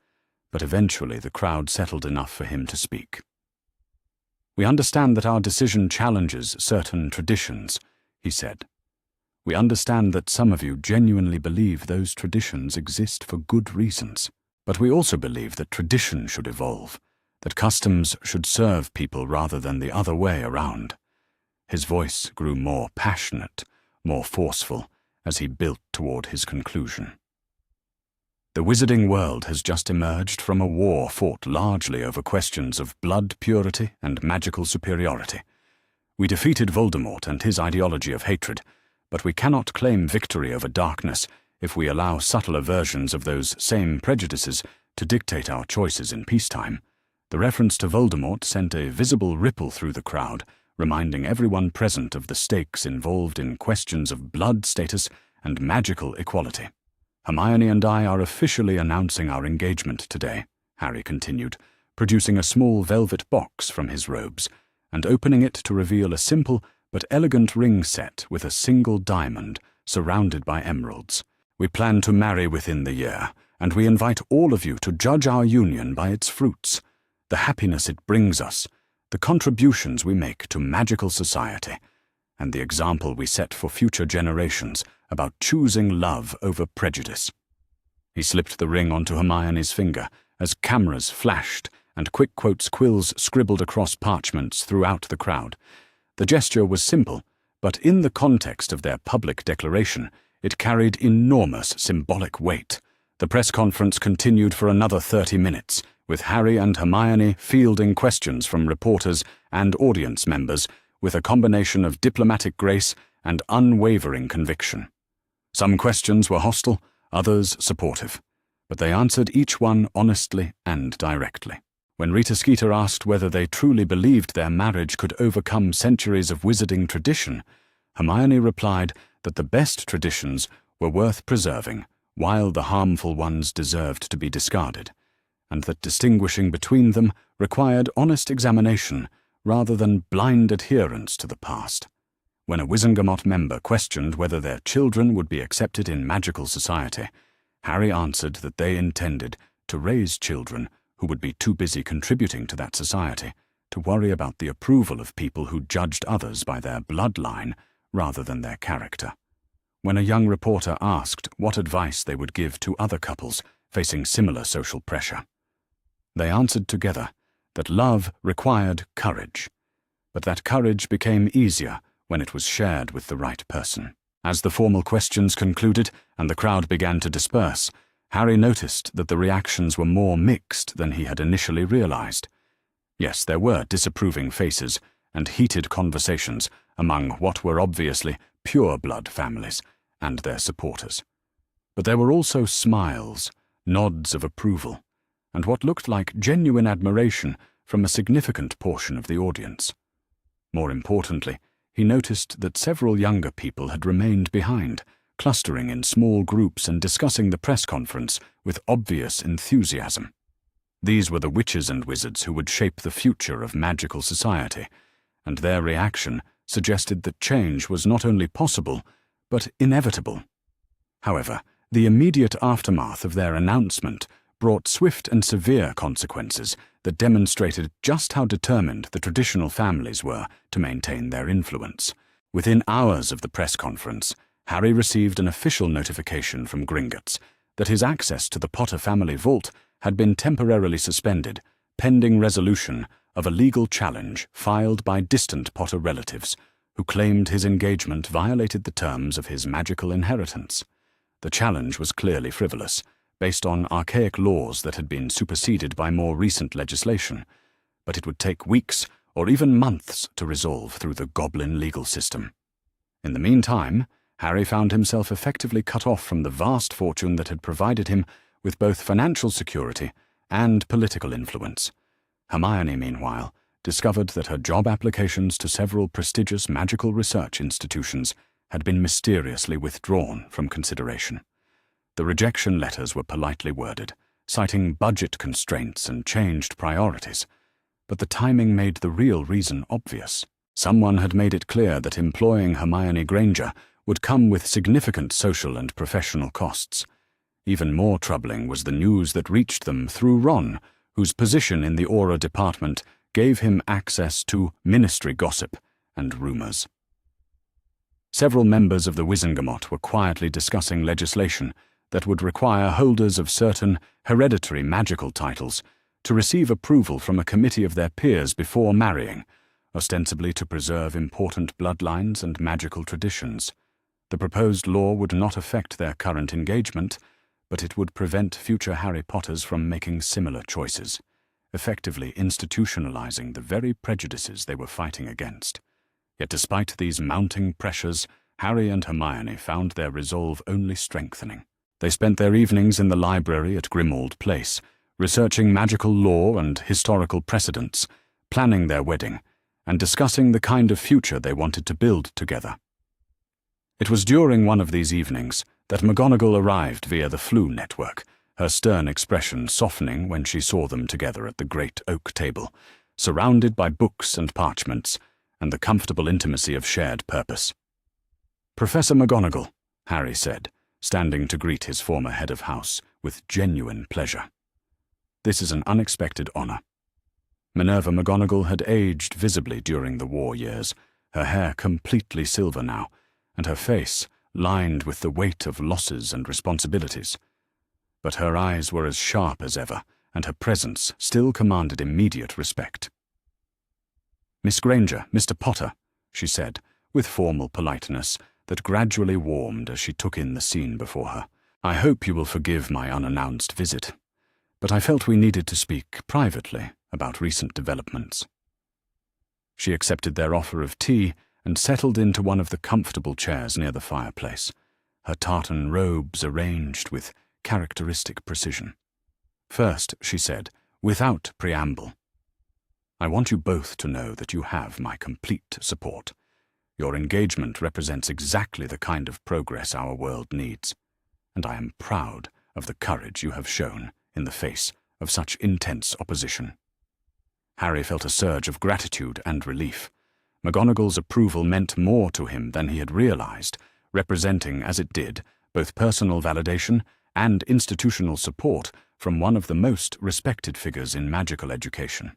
but eventually the crowd settled enough for him to speak. "We understand that our decision challenges certain traditions," he said. "We understand that some of you genuinely believe those traditions exist for good reasons. But we also believe that tradition should evolve, that customs should serve people rather than the other way around." His voice grew more passionate, more forceful, as he built toward his conclusion. "The wizarding world has just emerged from a war fought largely over questions of blood purity and magical superiority. We defeated Voldemort and his ideology of hatred, but we cannot claim victory over darkness if we allow subtler versions of those same prejudices to dictate our choices in peacetime." The reference to Voldemort sent a visible ripple through the crowd, reminding everyone present of the stakes involved in questions of blood status and magical equality. "Hermione and I are officially announcing our engagement today," Harry continued, producing a small velvet box from his robes and opening it to reveal a simple but elegant ring set with a single diamond surrounded by emeralds. "We plan to marry within the year, and we invite all of you to judge our union by its fruits, the happiness it brings us, the contributions we make to magical society, and the example we set for future generations about choosing love over prejudice." He slipped the ring onto Hermione's finger as cameras flashed and quick quotes quills scribbled across parchments throughout the crowd. The gesture was simple, but in the context of their public declaration, it carried enormous symbolic weight. The press conference continued for another 30 minutes, with Harry and Hermione fielding questions from reporters and audience members with a combination of diplomatic grace and unwavering conviction. Some questions were hostile, others supportive, but they answered each one honestly and directly. When Rita Skeeter asked whether they truly believed their marriage could overcome centuries of wizarding tradition, Hermione replied that the best traditions were worth preserving, while the harmful ones deserved to be discarded, and that distinguishing between them required honest examination rather than blind adherence to the past. When a Wizengamot member questioned whether their children would be accepted in magical society, Harry answered that they intended to raise children who would be too busy contributing to that society to worry about the approval of people who judged others by their bloodline rather than their character. When a young reporter asked what advice they would give to other couples facing similar social pressure, they answered together that love required courage, but that courage became easier when it was shared with the right person. As the formal questions concluded and the crowd began to disperse, Harry noticed that the reactions were more mixed than he had initially realized. Yes, there were disapproving faces and heated conversations among what were obviously pureblood families and their supporters. But there were also smiles, nods of approval, and what looked like genuine admiration from a significant portion of the audience. More importantly, he noticed that several younger people had remained behind, clustering in small groups and discussing the press conference with obvious enthusiasm. These were the witches and wizards who would shape the future of magical society, and their reaction suggested that change was not only possible, but inevitable. However, the immediate aftermath of their announcement brought swift and severe consequences that demonstrated just how determined the traditional families were to maintain their influence. Within hours of the press conference, Harry received an official notification from Gringotts that his access to the Potter family vault had been temporarily suspended, pending resolution of a legal challenge filed by distant Potter relatives who claimed his engagement violated the terms of his magical inheritance. The challenge was clearly frivolous, based on archaic laws that had been superseded by more recent legislation, but it would take weeks or even months to resolve through the goblin legal system. In the meantime, Harry found himself effectively cut off from the vast fortune that had provided him with both financial security and political influence. Hermione, meanwhile, discovered that her job applications to several prestigious magical research institutions had been mysteriously withdrawn from consideration. The rejection letters were politely worded, citing budget constraints and changed priorities, but the timing made the real reason obvious. Someone had made it clear that employing Hermione Granger would come with significant social and professional costs. Even more troubling was the news that reached them through Ron, whose position in the Aura department gave him access to ministry gossip and rumors. Several members of the Wizengamot were quietly discussing legislation that would require holders of certain hereditary magical titles to receive approval from a committee of their peers before marrying, ostensibly to preserve important bloodlines and magical traditions. The proposed law would not affect their current engagement, but it would prevent future Harry Potters from making similar choices, effectively institutionalizing the very prejudices they were fighting against. Yet despite these mounting pressures, Harry and Hermione found their resolve only strengthening. They spent their evenings in the library at Grimmauld Place, researching magical law and historical precedents, planning their wedding, and discussing the kind of future they wanted to build together. It was during one of these evenings that McGonagall arrived via the Floo network, her stern expression softening when she saw them together at the great oak table, surrounded by books and parchments, and the comfortable intimacy of shared purpose. "Professor McGonagall," Harry said, standing to greet his former head of house with genuine pleasure. "This is an unexpected honor." Minerva McGonagall had aged visibly during the war years, her hair completely silver now, and her face lined with the weight of losses and responsibilities. But her eyes were as sharp as ever, and her presence still commanded immediate respect. "Miss Granger, Mr. Potter," she said, with formal politeness that gradually warmed as she took in the scene before her. "I hope you will forgive my unannounced visit, but I felt we needed to speak privately about recent developments." She accepted their offer of tea and settled into one of the comfortable chairs near the fireplace, her tartan robes arranged with characteristic precision. "First," she said, without preamble, "I want you both to know that you have my complete support. Your engagement represents exactly the kind of progress our world needs, and I am proud of the courage you have shown in the face of such intense opposition." Harry felt a surge of gratitude and relief. McGonagall's approval meant more to him than he had realized, representing, as it did, both personal validation and institutional support from one of the most respected figures in magical education.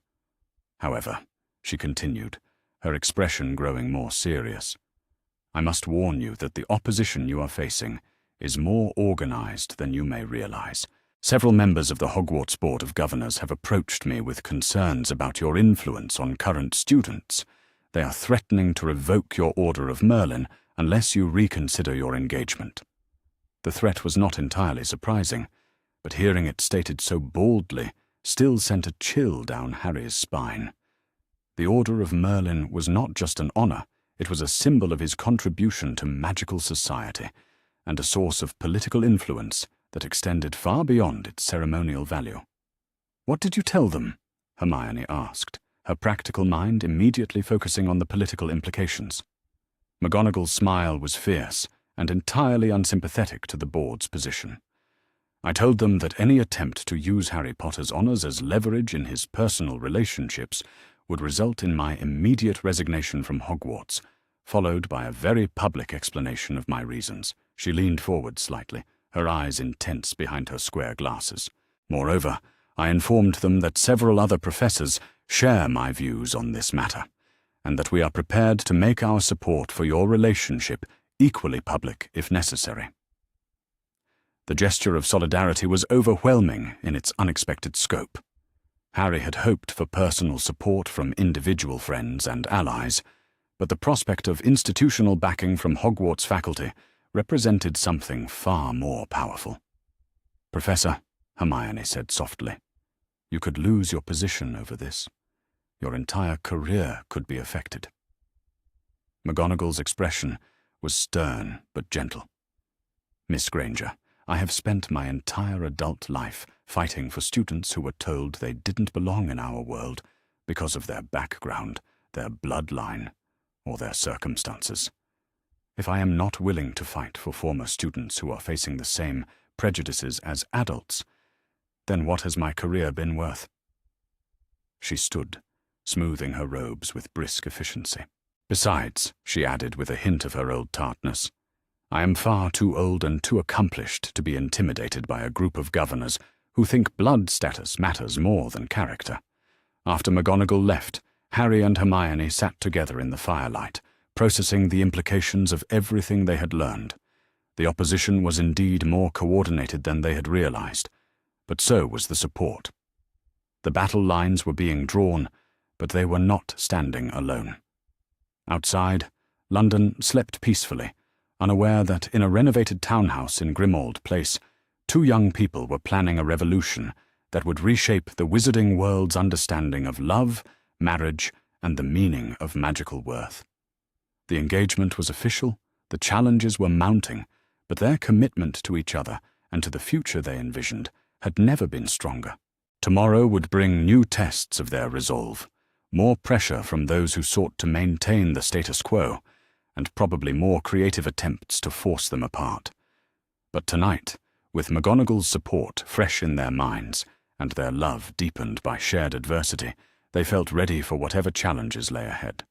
"However," she continued, her expression growing more serious, "I must warn you that the opposition you are facing is more organized than you may realize. Several members of the Hogwarts Board of Governors have approached me with concerns about your influence on current students. They are threatening to revoke your Order of Merlin unless you reconsider your engagement." The threat was not entirely surprising, but hearing it stated so boldly still sent a chill down Harry's spine. The Order of Merlin was not just an honor, it was a symbol of his contribution to magical society, and a source of political influence that extended far beyond its ceremonial value. "What did you tell them?" Hermione asked, her practical mind immediately focusing on the political implications. McGonagall's smile was fierce and entirely unsympathetic to the board's position. "I told them that any attempt to use Harry Potter's honors as leverage in his personal relationships would result in my immediate resignation from Hogwarts, followed by a very public explanation of my reasons." She leaned forward slightly, her eyes intense behind her square glasses. "Moreover, I informed them that several other professors share my views on this matter, and that we are prepared to make our support for your relationship equally public if necessary." The gesture of solidarity was overwhelming in its unexpected scope. Harry had hoped for personal support from individual friends and allies, but the prospect of institutional backing from Hogwarts faculty represented something far more powerful. "Professor," Hermione said softly, "you could lose your position over this. Your entire career could be affected." McGonagall's expression was stern but gentle. "Miss Granger, I have spent my entire adult life fighting for students who were told they didn't belong in our world because of their background, their bloodline, or their circumstances. If I am not willing to fight for former students who are facing the same prejudices as adults, then what has my career been worth?" She stood, smoothing her robes with brisk efficiency. "Besides," she added with a hint of her old tartness, "I am far too old and too accomplished to be intimidated by a group of governors who think blood status matters more than character." After McGonagall left, Harry and Hermione sat together in the firelight, processing the implications of everything they had learned. The opposition was indeed more coordinated than they had realized, but so was the support. The battle lines were being drawn, but they were not standing alone. Outside, London slept peacefully, unaware that in a renovated townhouse in Grimmauld Place, two young people were planning a revolution that would reshape the wizarding world's understanding of love, marriage, and the meaning of magical worth. The engagement was official, the challenges were mounting, but their commitment to each other and to the future they envisioned had never been stronger. Tomorrow would bring new tests of their resolve, more pressure from those who sought to maintain the status quo, and probably more creative attempts to force them apart. But tonight, with McGonagall's support fresh in their minds, and their love deepened by shared adversity, they felt ready for whatever challenges lay ahead.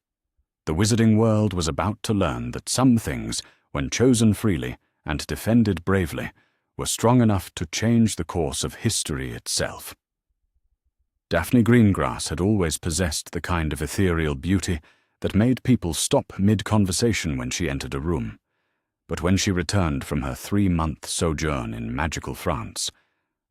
The wizarding world was about to learn that some things, when chosen freely and defended bravely, were strong enough to change the course of history itself. Daphne Greengrass had always possessed the kind of ethereal beauty that made people stop mid-conversation when she entered a room. But when she returned from her 3-month sojourn in magical France,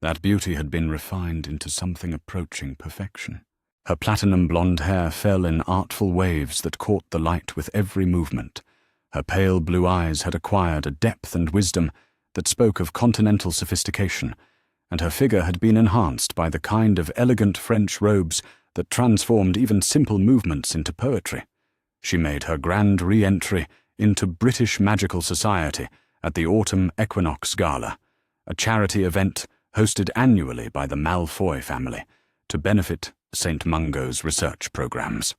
that beauty had been refined into something approaching perfection. Her platinum blonde hair fell in artful waves that caught the light with every movement. Her pale blue eyes had acquired a depth and wisdom that spoke of continental sophistication, and her figure had been enhanced by the kind of elegant French robes that transformed even simple movements into poetry. She made her grand re-entry into British magical society at the Autumn Equinox Gala, a charity event hosted annually by the Malfoy family to benefit St. Mungo's research programs.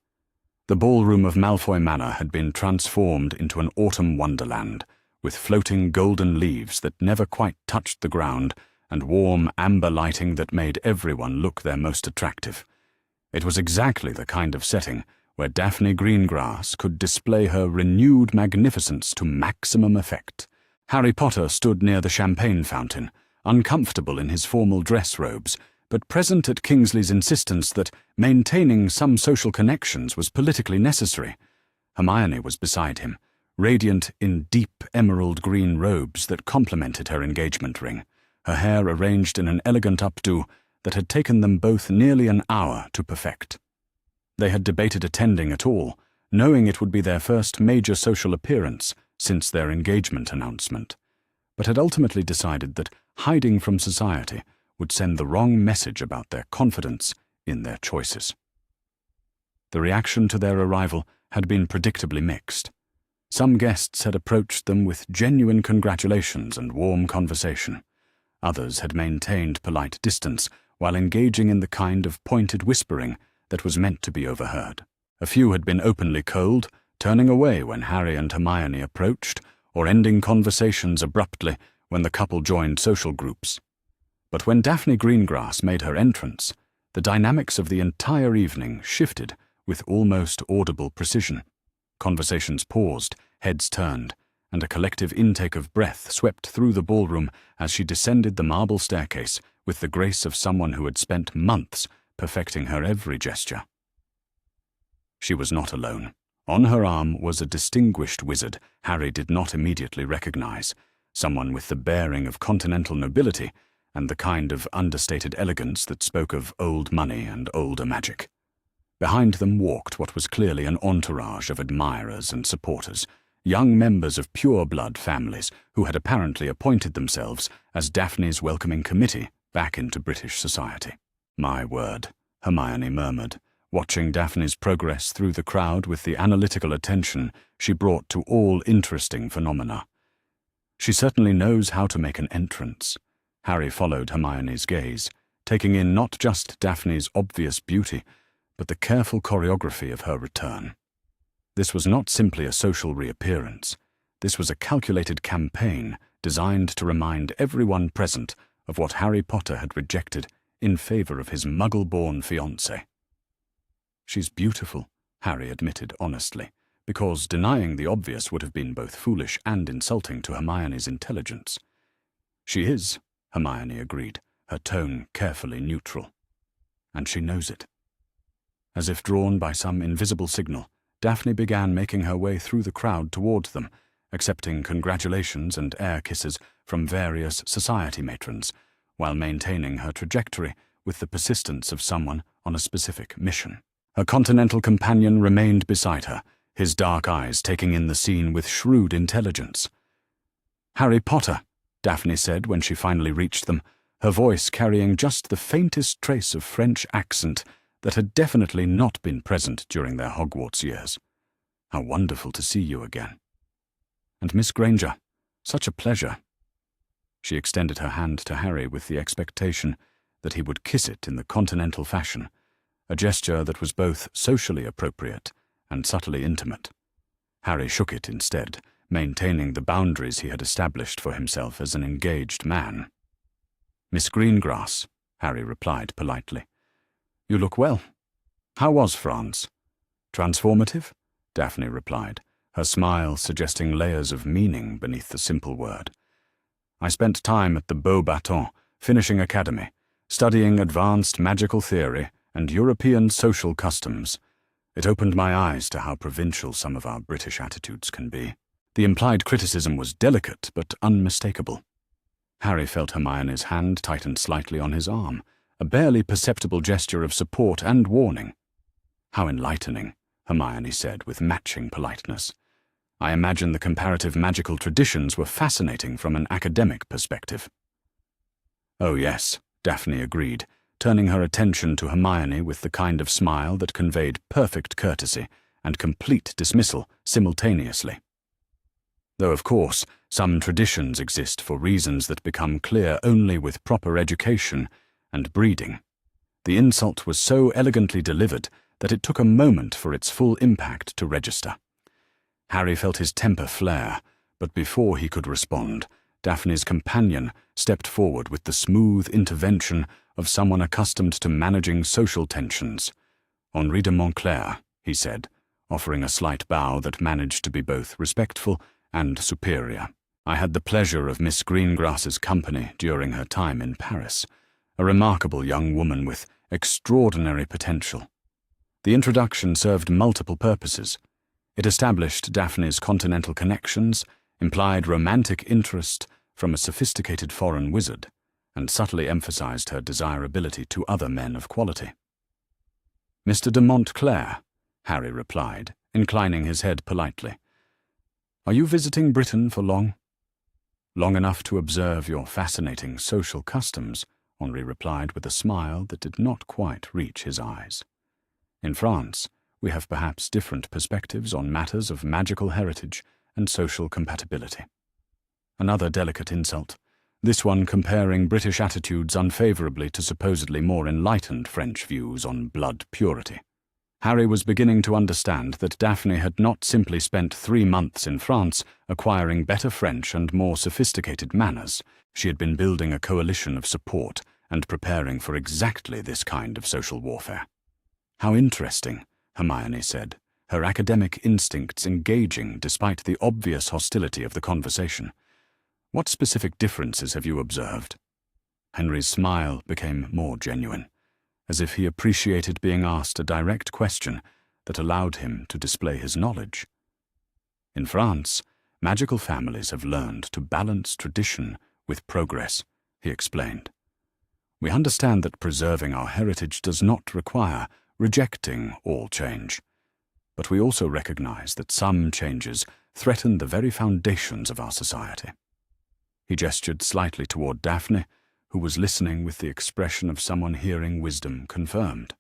The ballroom of Malfoy Manor had been transformed into an autumn wonderland, with floating golden leaves that never quite touched the ground and warm amber lighting that made everyone look their most attractive. It was exactly the kind of setting where Daphne Greengrass could display her renewed magnificence to maximum effect. Harry Potter stood near the champagne fountain, uncomfortable in his formal dress robes, but present at Kingsley's insistence that maintaining some social connections was politically necessary. Hermione was beside him, radiant in deep emerald green robes that complemented her engagement ring, her hair arranged in an elegant updo that had taken them both nearly an hour to perfect. They had debated attending at all, knowing it would be their first major social appearance since their engagement announcement, but had ultimately decided that hiding from society would send the wrong message about their confidence in their choices. The reaction to their arrival had been predictably mixed. Some guests had approached them with genuine congratulations and warm conversation. Others had maintained polite distance while engaging in the kind of pointed whispering that was meant to be overheard. A few had been openly cold, turning away when Harry and Hermione approached, or ending conversations abruptly when the couple joined social groups. But when Daphne Greengrass made her entrance, the dynamics of the entire evening shifted with almost audible precision. Conversations paused, heads turned, and a collective intake of breath swept through the ballroom as she descended the marble staircase with the grace of someone who had spent months perfecting her every gesture. She was not alone. On her arm was a distinguished wizard Harry did not immediately recognize, someone with the bearing of continental nobility and the kind of understated elegance that spoke of old money and older magic. Behind them walked what was clearly an entourage of admirers and supporters, young members of Pureblood families who had apparently appointed themselves as Daphne's welcoming committee back into British society. "My word," Hermione murmured, watching Daphne's progress through the crowd with the analytical attention she brought to all interesting phenomena. "She certainly knows how to make an entrance." Harry followed Hermione's gaze, taking in not just Daphne's obvious beauty, but the careful choreography of her return. This was not simply a social reappearance. This was a calculated campaign designed to remind everyone present of what Harry Potter had rejected in favor of his Muggle-born fiancée. "She's beautiful," Harry admitted honestly, because denying the obvious would have been both foolish and insulting to Hermione's intelligence. "She is," Hermione agreed, her tone carefully neutral. "And she knows it." As if drawn by some invisible signal, Daphne began making her way through the crowd toward them, accepting congratulations and air kisses from various society matrons, while maintaining her trajectory with the persistence of someone on a specific mission. Her continental companion remained beside her, his dark eyes taking in the scene with shrewd intelligence. "Harry Potter," Daphne said when she finally reached them, her voice carrying just the faintest trace of French accent that had definitely not been present during their Hogwarts years. "How wonderful to see you again. And Miss Granger, such a pleasure." She extended her hand to Harry with the expectation that he would kiss it in the continental fashion, a gesture that was both socially appropriate and subtly intimate. Harry shook it instead, maintaining the boundaries he had established for himself as an engaged man. "Miss Greengrass," Harry replied politely. "You look well. How was France?" "Transformative?" Daphne replied, her smile suggesting layers of meaning beneath the simple word. "I spent time at the Beau Bâton, finishing academy, studying advanced magical theory and European social customs. It opened my eyes to how provincial some of our British attitudes can be." The implied criticism was delicate but unmistakable. Harry felt Hermione's hand tighten slightly on his arm, a barely perceptible gesture of support and warning. "How enlightening," Hermione said with matching politeness. "I imagine the comparative magical traditions were fascinating from an academic perspective." "Oh yes," Daphne agreed, turning her attention to Hermione with the kind of smile that conveyed perfect courtesy and complete dismissal simultaneously. "Though of course, some traditions exist for reasons that become clear only with proper education and breeding." The insult was so elegantly delivered that it took a moment for its full impact to register. Harry felt his temper flare, but before he could respond, Daphne's companion stepped forward with the smooth intervention of someone accustomed to managing social tensions. "Henri de Montclair," he said, offering a slight bow that managed to be both respectful and superior. "I had the pleasure of Miss Greengrass's company during her time in Paris, a remarkable young woman with extraordinary potential." The introduction served multiple purposes. It established Daphne's continental connections, implied romantic interest from a sophisticated foreign wizard, and subtly emphasized her desirability to other men of quality. "Mr. de Montclair," Harry replied, inclining his head politely. "Are you visiting Britain for long?" "Long enough to observe your fascinating social customs," Henri replied with a smile that did not quite reach his eyes. "In France, we have perhaps different perspectives on matters of magical heritage and social compatibility." Another delicate insult, this one comparing British attitudes unfavorably to supposedly more enlightened French views on blood purity. Harry was beginning to understand that Daphne had not simply spent 3 months in France acquiring better French and more sophisticated manners. She had been building a coalition of support and preparing for exactly this kind of social warfare. "How interesting," Hermione said, her academic instincts engaging despite the obvious hostility of the conversation. "What specific differences have you observed?" Henry's smile became more genuine, as if he appreciated being asked a direct question that allowed him to display his knowledge. "In France, magical families have learned to balance tradition with progress," he explained. "We understand that preserving our heritage does not require rejecting all change, but we also recognize that some changes threaten the very foundations of our society. He gestured slightly toward Daphne, who was listening with the expression of someone hearing wisdom confirmed.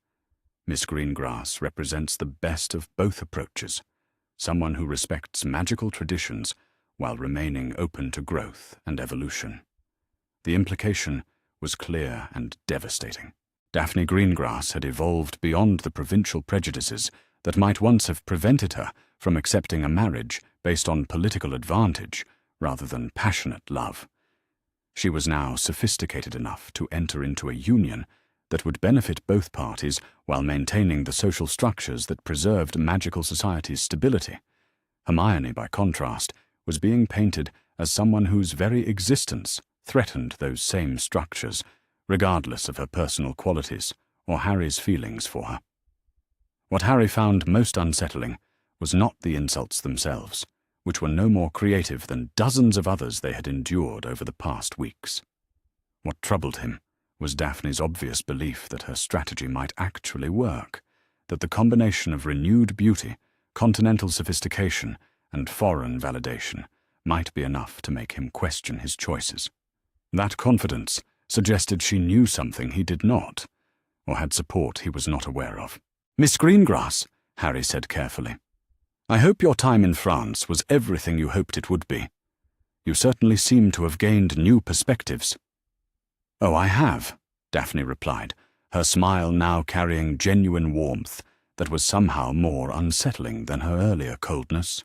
Miss Greengrass represents the best of both approaches, someone who respects magical traditions while remaining open to growth and evolution. The implication was clear and devastating. Daphne Greengrass had evolved beyond the provincial prejudices that might once have prevented her from accepting a marriage based on political advantage rather than passionate love. She was now sophisticated enough to enter into a union that would benefit both parties while maintaining the social structures that preserved magical society's stability. Hermione, by contrast, was being painted as someone whose very existence threatened those same structures, regardless of her personal qualities or Harry's feelings for her. What Harry found most unsettling was not the insults themselves, which were no more creative than dozens of others they had endured over the past weeks. What troubled him was Daphne's obvious belief that her strategy might actually work, that the combination of renewed beauty, continental sophistication, and foreign validation might be enough to make him question his choices. That confidence suggested she knew something he did not, or had support he was not aware of. "Miss Greengrass," Harry said carefully, "I hope your time in France was everything you hoped it would be. You certainly seem to have gained new perspectives." "Oh, I have," Daphne replied, her smile now carrying genuine warmth that was somehow more unsettling than her earlier coldness.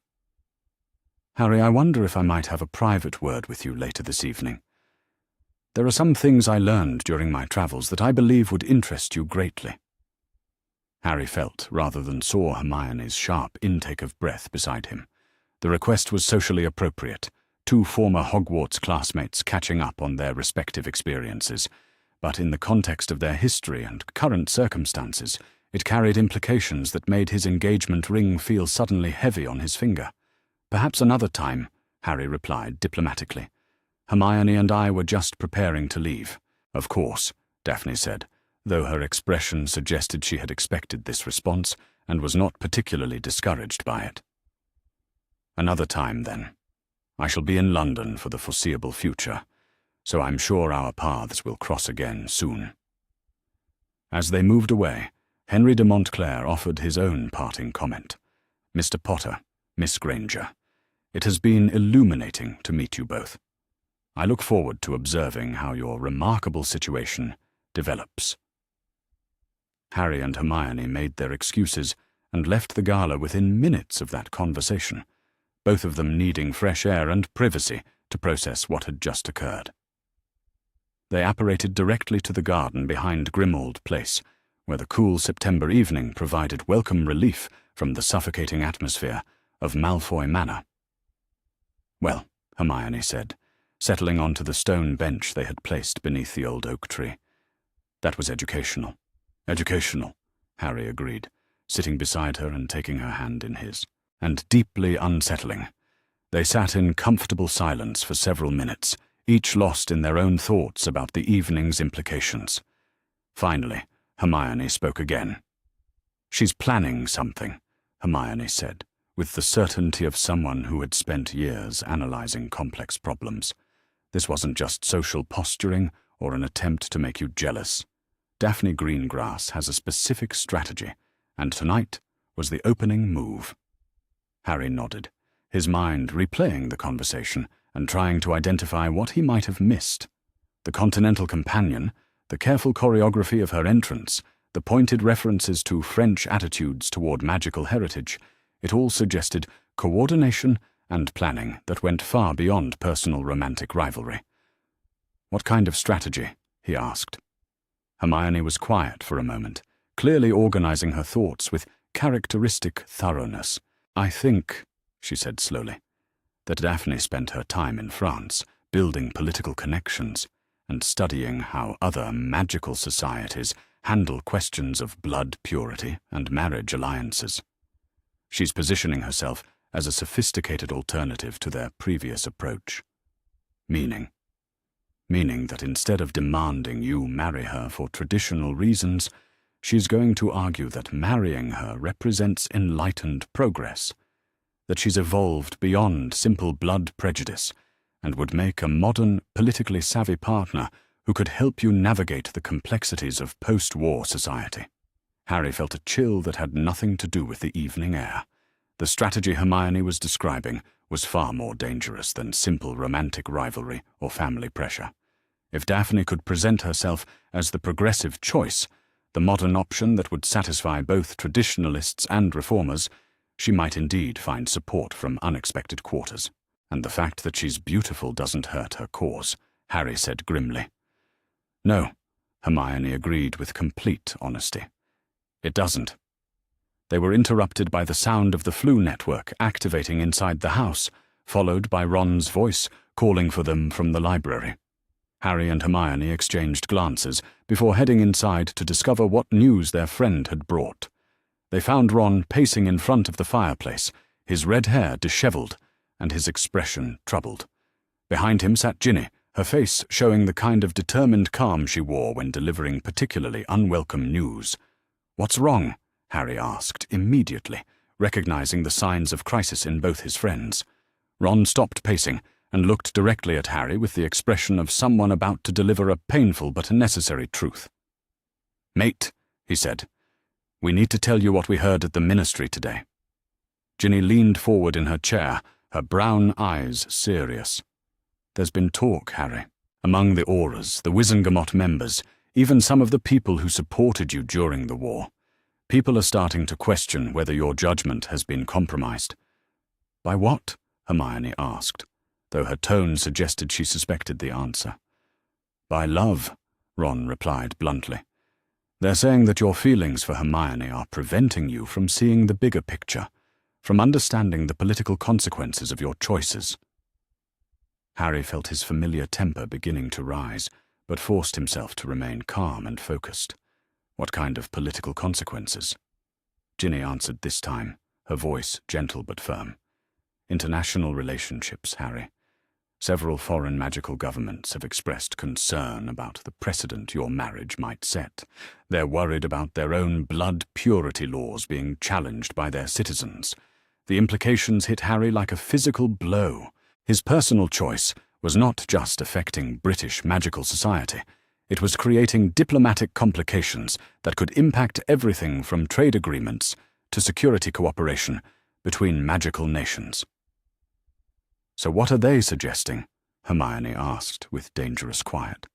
"Harry, I wonder if I might have a private word with you later this evening. There are some things I learned during my travels that I believe would interest you greatly." Harry felt, rather than saw, Hermione's sharp intake of breath beside him. The request was socially appropriate, two former Hogwarts classmates catching up on their respective experiences, but in the context of their history and current circumstances, it carried implications that made his engagement ring feel suddenly heavy on his finger. "Perhaps another time," Harry replied diplomatically. "Hermione and I were just preparing to leave." "Of course," Daphne said, though her expression suggested she had expected this response and was not particularly discouraged by it. "Another time, then. I shall be in London for the foreseeable future, so I'm sure our paths will cross again soon." As they moved away, Henry de Montclair offered his own parting comment. "Mr. Potter, Miss Granger, it has been illuminating to meet you both. I look forward to observing how your remarkable situation develops." Harry and Hermione made their excuses and left the gala within minutes of that conversation, both of them needing fresh air and privacy to process what had just occurred. They apparated directly to the garden behind Grimmauld Place, where the cool September evening provided welcome relief from the suffocating atmosphere of Malfoy Manor. "Well," Hermione said, settling onto the stone bench they had placed beneath the old oak tree. "That was educational." "Educational," Harry agreed, sitting beside her and taking her hand in his. "And deeply unsettling." They sat in comfortable silence for several minutes, each lost in their own thoughts about the evening's implications. Finally, Hermione spoke again. "She's planning something," Hermione said, with the certainty of someone who had spent years analyzing complex problems. This wasn't just social posturing or an attempt to make you jealous. Daphne Greengrass has a specific strategy, and tonight was the opening move. Harry nodded, his mind replaying the conversation and trying to identify what he might have missed. The Continental Companion, the careful choreography of her entrance, the pointed references to French attitudes toward magical heritage, it all suggested coordination and planning that went far beyond personal romantic rivalry. "What kind of strategy?" he asked. Hermione was quiet for a moment, clearly organizing her thoughts with characteristic thoroughness. "I think," she said slowly, "that Daphne spent her time in France, building political connections and studying how other magical societies handle questions of blood purity and marriage alliances. She's positioning herself as a sophisticated alternative to their previous approach. Meaning that instead of demanding you marry her for traditional reasons, she's going to argue that marrying her represents enlightened progress, that she's evolved beyond simple blood prejudice and would make a modern, politically savvy partner who could help you navigate the complexities of post-war society. Harry felt a chill that had nothing to do with the evening air. The strategy Hermione was describing was far more dangerous than simple romantic rivalry or family pressure. If Daphne could present herself as the progressive choice, the modern option that would satisfy both traditionalists and reformers, she might indeed find support from unexpected quarters. And the fact that she's beautiful doesn't hurt her cause, Harry said grimly. No, Hermione agreed with complete honesty. It doesn't. They were interrupted by the sound of the flu network activating inside the house, followed by Ron's voice calling for them from the library. Harry and Hermione exchanged glances before heading inside to discover what news their friend had brought. They found Ron pacing in front of the fireplace, his red hair disheveled and his expression troubled. Behind him sat Ginny, her face showing the kind of determined calm she wore when delivering particularly unwelcome news. "What's wrong?" Harry asked immediately, recognizing the signs of crisis in both his friends. Ron stopped pacing and looked directly at Harry with the expression of someone about to deliver a painful but necessary truth. "Mate," he said, "we need to tell you what we heard at the ministry today." Ginny leaned forward in her chair, her brown eyes serious. "There's been talk, Harry. Among the Aurors, the Wizengamot members, even some of the people who supported you during the war. People are starting to question whether your judgment has been compromised." "By what?" Hermione asked, though her tone suggested she suspected the answer. "By love," Ron replied bluntly. "They're saying that your feelings for Hermione are preventing you from seeing the bigger picture, from understanding the political consequences of your choices." Harry felt his familiar temper beginning to rise, but forced himself to remain calm and focused. What kind of political consequences? Ginny answered this time, her voice gentle but firm. "International relationships, Harry. Several foreign magical governments have expressed concern about the precedent your marriage might set. They're worried about their own blood purity laws being challenged by their citizens. The implications hit Harry like a physical blow. His personal choice was not just affecting British magical society. It was creating diplomatic complications that could impact everything from trade agreements to security cooperation between magical nations. "So what are they suggesting?" Hermione asked with dangerous quiet.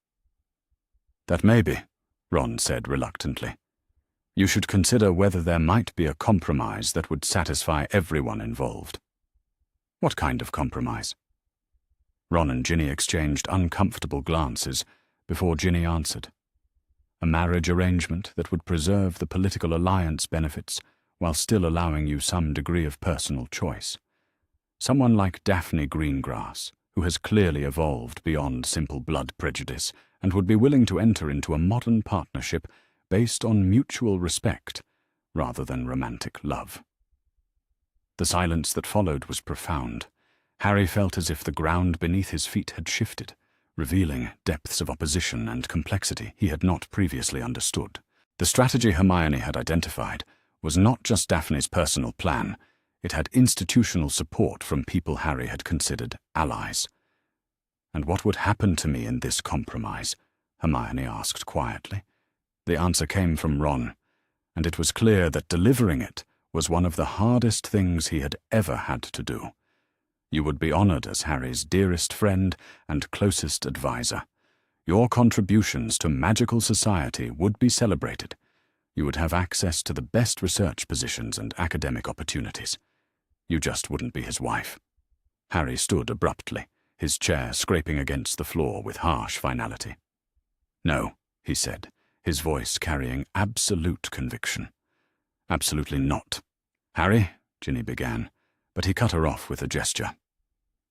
"That maybe," Ron said reluctantly. "You should consider whether there might be a compromise that would satisfy everyone involved." "What kind of compromise?" Ron and Ginny exchanged uncomfortable glances before Ginny answered. "A marriage arrangement that would preserve the political alliance benefits while still allowing you some degree of personal choice. Someone like Daphne Greengrass, who has clearly evolved beyond simple blood prejudice and would be willing to enter into a modern partnership based on mutual respect rather than romantic love." The silence that followed was profound. Harry felt as if the ground beneath his feet had shifted, revealing depths of opposition and complexity he had not previously understood. The strategy Hermione had identified was not just Daphne's personal plan, it had institutional support from people Harry had considered allies. "And what would happen to me in this compromise?" Hermione asked quietly. The answer came from Ron, and it was clear that delivering it was one of the hardest things he had ever had to do. "You would be honored as Harry's dearest friend and closest advisor. Your contributions to magical society would be celebrated. You would have access to the best research positions and academic opportunities. You just wouldn't be his wife." Harry stood abruptly, his chair scraping against the floor with harsh finality. "No," he said, his voice carrying absolute conviction. "Absolutely not." "Harry," Ginny began, but he cut her off with a gesture.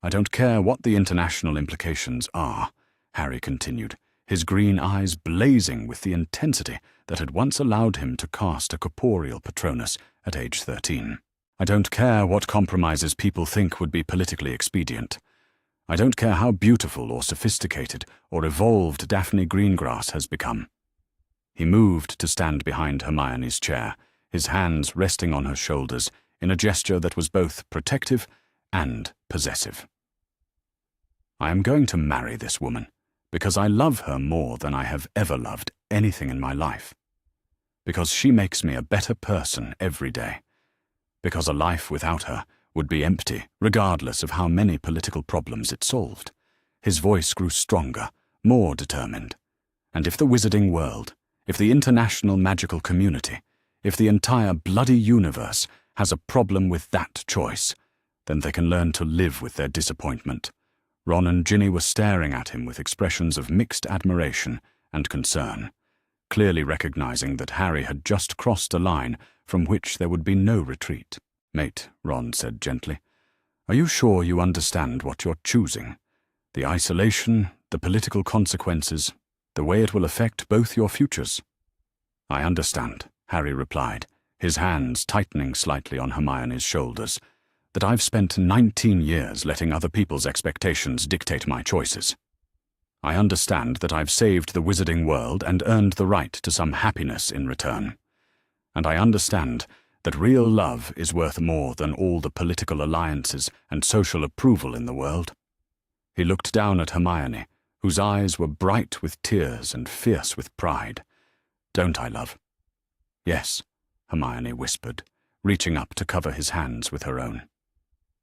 "I don't care what the international implications are," Harry continued, his green eyes blazing with the intensity that had once allowed him to cast a corporeal Patronus at age 13. "I don't care what compromises people think would be politically expedient. I don't care how beautiful or sophisticated or evolved Daphne Greengrass has become." He moved to stand behind Hermione's chair, his hands resting on her shoulders in a gesture that was both protective and possessive. "I am going to marry this woman because I love her more than I have ever loved anything in my life. Because she makes me a better person every day. Because a life without her would be empty, regardless of how many political problems it solved." His voice grew stronger, more determined. "And if the wizarding world, if the international magical community, if the entire bloody universe has a problem with that choice, then they can learn to live with their disappointment." Ron and Ginny were staring at him with expressions of mixed admiration and concern, clearly recognizing that Harry had just crossed a line from which there would be no retreat. "Mate," Ron said gently, "are you sure you understand what you're choosing? The isolation, the political consequences, the way it will affect both your futures?" "I understand," Harry replied, his hands tightening slightly on Hermione's shoulders, "that I've spent 19 years letting other people's expectations dictate my choices. I understand that I've saved the wizarding world and earned the right to some happiness in return. And I understand that real love is worth more than all the political alliances and social approval in the world." He looked down at Hermione, whose eyes were bright with tears and fierce with pride. "Don't I, love?" "Yes," Hermione whispered, reaching up to cover his hands with her own.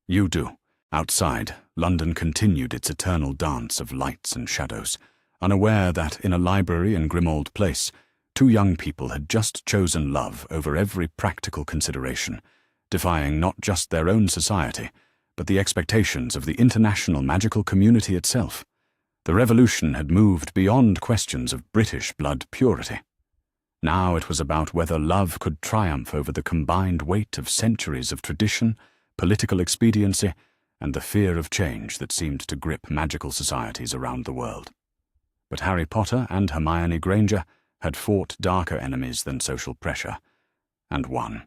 "You do." Outside, London continued its eternal dance of lights and shadows, unaware that in a library in Grimmauld Place, two young people had just chosen love over every practical consideration, defying not just their own society, but the expectations of the international magical community itself. The revolution had moved beyond questions of British blood purity. Now it was about whether love could triumph over the combined weight of centuries of tradition, political expediency, and the fear of change that seemed to grip magical societies around the world. But Harry Potter and Hermione Granger had fought darker enemies than social pressure, and won.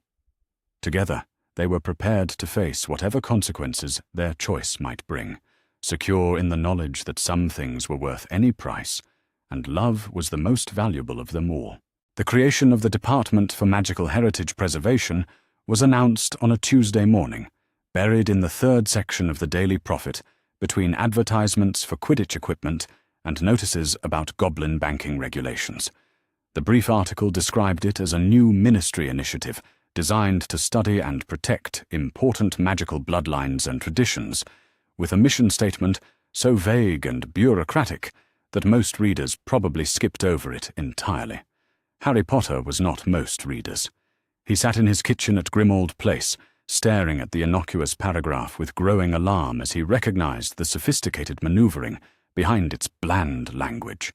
Together, they were prepared to face whatever consequences their choice might bring, secure in the knowledge that some things were worth any price, and love was the most valuable of them all. The creation of the Department for Magical Heritage Preservation was announced on a Tuesday morning, buried in the third section of the Daily Prophet, between advertisements for Quidditch equipment and notices about goblin banking regulations. The brief article described it as a new ministry initiative designed to study and protect important magical bloodlines and traditions, with a mission statement so vague and bureaucratic that most readers probably skipped over it entirely. Harry Potter was not most readers. He sat in his kitchen at Grimmauld Place, staring at the innocuous paragraph with growing alarm as he recognized the sophisticated maneuvering behind its bland language.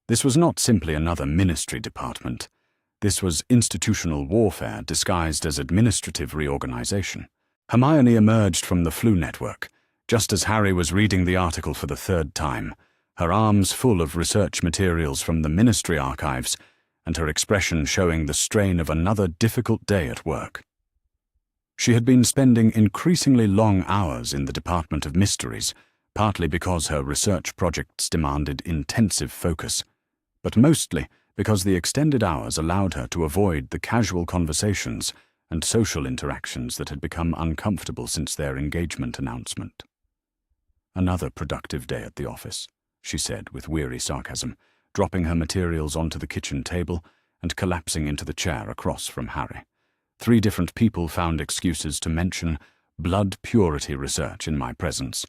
This was not simply another ministry department. This was institutional warfare disguised as administrative reorganization. Hermione emerged from the Flu Network, just as Harry was reading the article for the third time, her arms full of research materials from the ministry archives, and her expression showing the strain of another difficult day at work. She had been spending increasingly long hours in the Department of Mysteries, partly because her research projects demanded intensive focus, but mostly because the extended hours allowed her to avoid the casual conversations and social interactions that had become uncomfortable since their engagement announcement. "Another productive day at the office," she said with weary sarcasm, dropping her materials onto the kitchen table and collapsing into the chair across from Harry. 3 different people found excuses to mention blood purity research in my presence.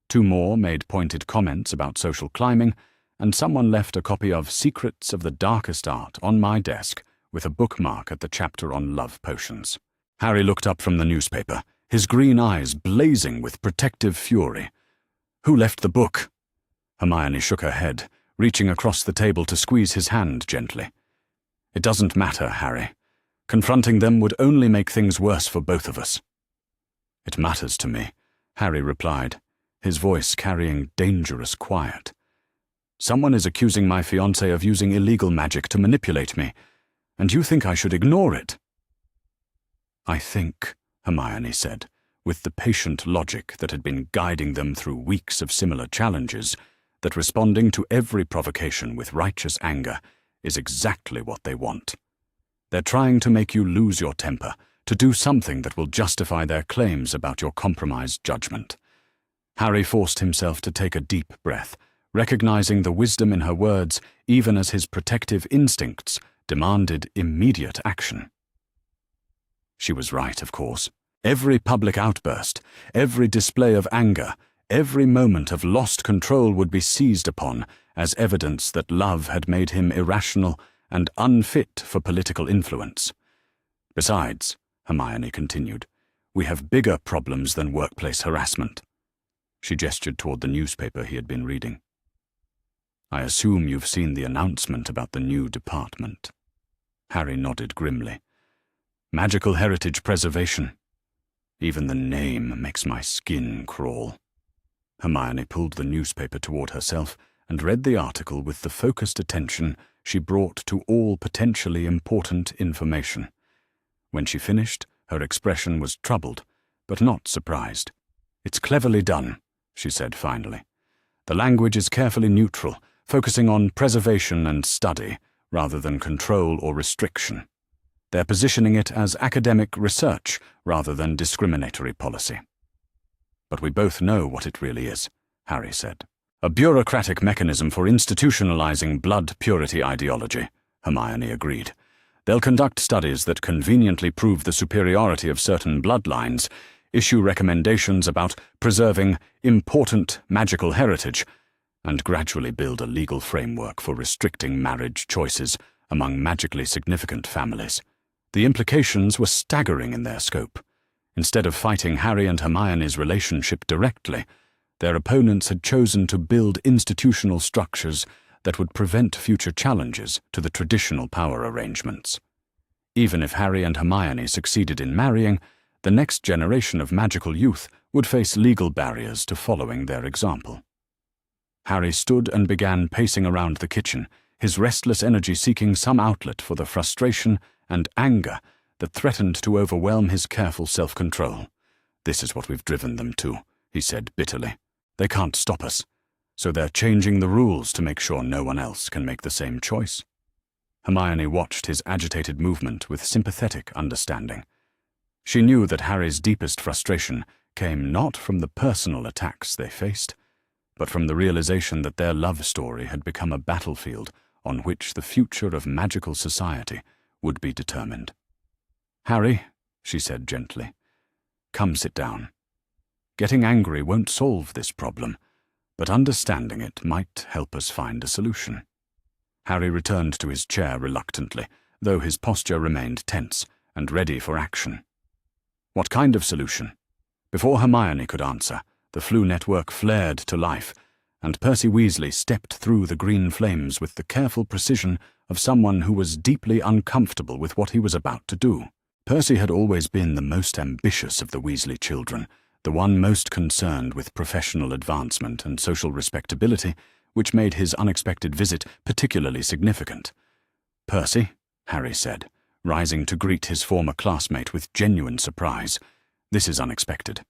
2 more made pointed comments about social climbing, and someone left a copy of Secrets of the Darkest Art on my desk with a bookmark at the chapter on love potions. Harry looked up from the newspaper, his green eyes blazing with protective fury. "Who left the book?" Hermione shook her head, reaching across the table to squeeze his hand gently. "It doesn't matter, Harry. Confronting them would only make things worse for both of us." "It matters to me," Harry replied, his voice carrying dangerous quiet. "Someone is accusing my fiancé of using illegal magic to manipulate me, and you think I should ignore it?" "I think," Hermione said, with the patient logic that had been guiding them through weeks of similar challenges, that responding to every provocation with righteous anger is exactly what they want. They're trying to make you lose your temper, to do something that will justify their claims about your compromised judgment. Harry forced himself to take a deep breath, recognizing the wisdom in her words even as his protective instincts demanded immediate action. She was right, of course. Every public outburst, every display of anger, every moment of lost control would be seized upon as evidence that love had made him irrational and unfit for political influence. Besides, Hermione continued, we have bigger problems than workplace harassment. She gestured toward the newspaper he had been reading. I assume you've seen the announcement about the new department. Harry nodded grimly. Magical heritage preservation. Even the name makes my skin crawl. Hermione pulled the newspaper toward herself and read the article with the focused attention she brought to all potentially important information. When she finished, her expression was troubled, but not surprised. It's cleverly done, she said finally. The language is carefully neutral, focusing on preservation and study, rather than control or restriction. They're positioning it as academic research, rather than discriminatory policy. But we both know what it really is, Harry said. A bureaucratic mechanism for institutionalizing blood purity ideology, Hermione agreed. They'll conduct studies that conveniently prove the superiority of certain bloodlines, issue recommendations about preserving important magical heritage, and gradually build a legal framework for restricting marriage choices among magically significant families. The implications were staggering in their scope. Instead of fighting Harry and Hermione's relationship directly, their opponents had chosen to build institutional structures that would prevent future challenges to the traditional power arrangements. Even if Harry and Hermione succeeded in marrying, the next generation of magical youth would face legal barriers to following their example. Harry stood and began pacing around the kitchen, his restless energy seeking some outlet for the frustration and anger that threatened to overwhelm his careful self-control. This is what we've driven them to, he said bitterly. They can't stop us, so they're changing the rules to make sure no one else can make the same choice. Hermione watched his agitated movement with sympathetic understanding. She knew that Harry's deepest frustration came not from the personal attacks they faced, but from the realization that their love story had become a battlefield on which the future of magical society would be determined. Harry, she said gently, come sit down. Getting angry won't solve this problem, but understanding it might help us find a solution. Harry returned to his chair reluctantly, though his posture remained tense and ready for action. What kind of solution? Before Hermione could answer, the Flu network flared to life, and Percy Weasley stepped through the green flames with the careful precision of someone who was deeply uncomfortable with what he was about to do. Percy had always been the most ambitious of the Weasley children, the one most concerned with professional advancement and social respectability, which made his unexpected visit particularly significant. Percy, Harry said, rising to greet his former classmate with genuine surprise. This is unexpected.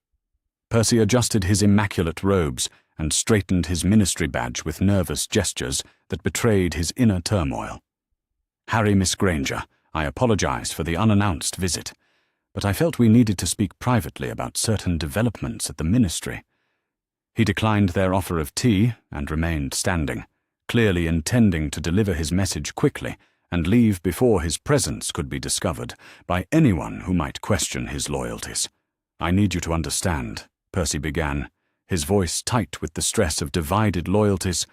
Percy adjusted his immaculate robes and straightened his ministry badge with nervous gestures that betrayed his inner turmoil. Harry, Miss Granger, I apologize for the unannounced visit, but I felt we needed to speak privately about certain developments at the ministry. He declined their offer of tea and remained standing, clearly intending to deliver his message quickly and leave before his presence could be discovered by anyone who might question his loyalties. I need you to understand, Percy began, his voice tight with the stress of divided loyalties,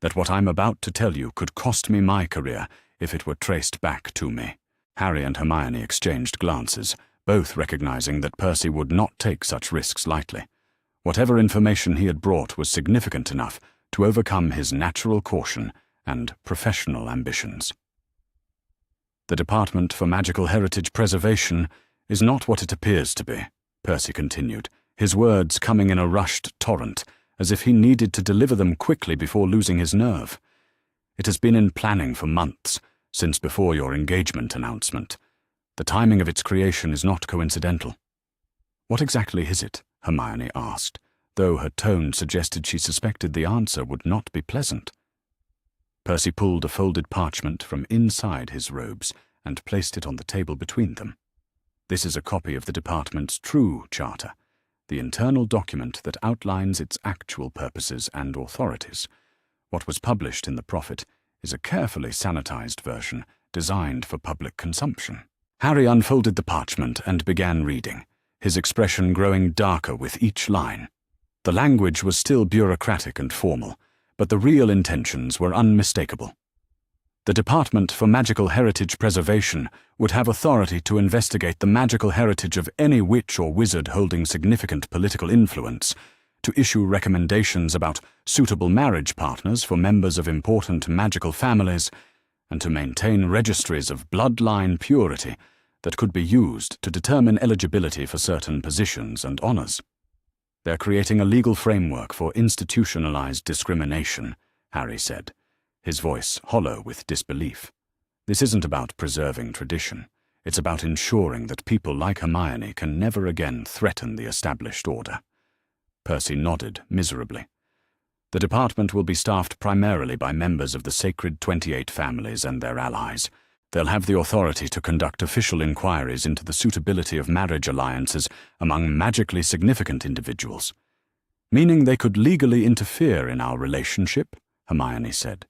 that what I'm about to tell you could cost me my career if it were traced back to me. Harry and Hermione exchanged glances, both recognizing that Percy would not take such risks lightly. Whatever information he had brought was significant enough to overcome his natural caution and professional ambitions. The Department for Magical Heritage Preservation is not what it appears to be, Percy continued, his words coming in a rushed torrent, as if he needed to deliver them quickly before losing his nerve. It has been in planning for months, since before your engagement announcement. The timing of its creation is not coincidental. What exactly is it? Hermione asked, though her tone suggested she suspected the answer would not be pleasant. Percy pulled a folded parchment from inside his robes and placed it on the table between them. This is a copy of the department's true charter, the internal document that outlines its actual purposes and authorities. What was published in the Prophet is a carefully sanitized version designed for public consumption. Harry unfolded the parchment and began reading, his expression growing darker with each line. The language was still bureaucratic and formal, but the real intentions were unmistakable. The Department for Magical Heritage Preservation would have authority to investigate the magical heritage of any witch or wizard holding significant political influence, to issue recommendations about suitable marriage partners for members of important magical families, and to maintain registries of bloodline purity that could be used to determine eligibility for certain positions and honors. They're creating a legal framework for institutionalized discrimination, Harry said, his voice hollow with disbelief. This isn't about preserving tradition. It's about ensuring that people like Hermione can never again threaten the established order. Percy nodded miserably. The department will be staffed primarily by members of the Sacred 28 families and their allies. They'll have the authority to conduct official inquiries into the suitability of marriage alliances among magically significant individuals. Meaning they could legally interfere in our relationship, Hermione said.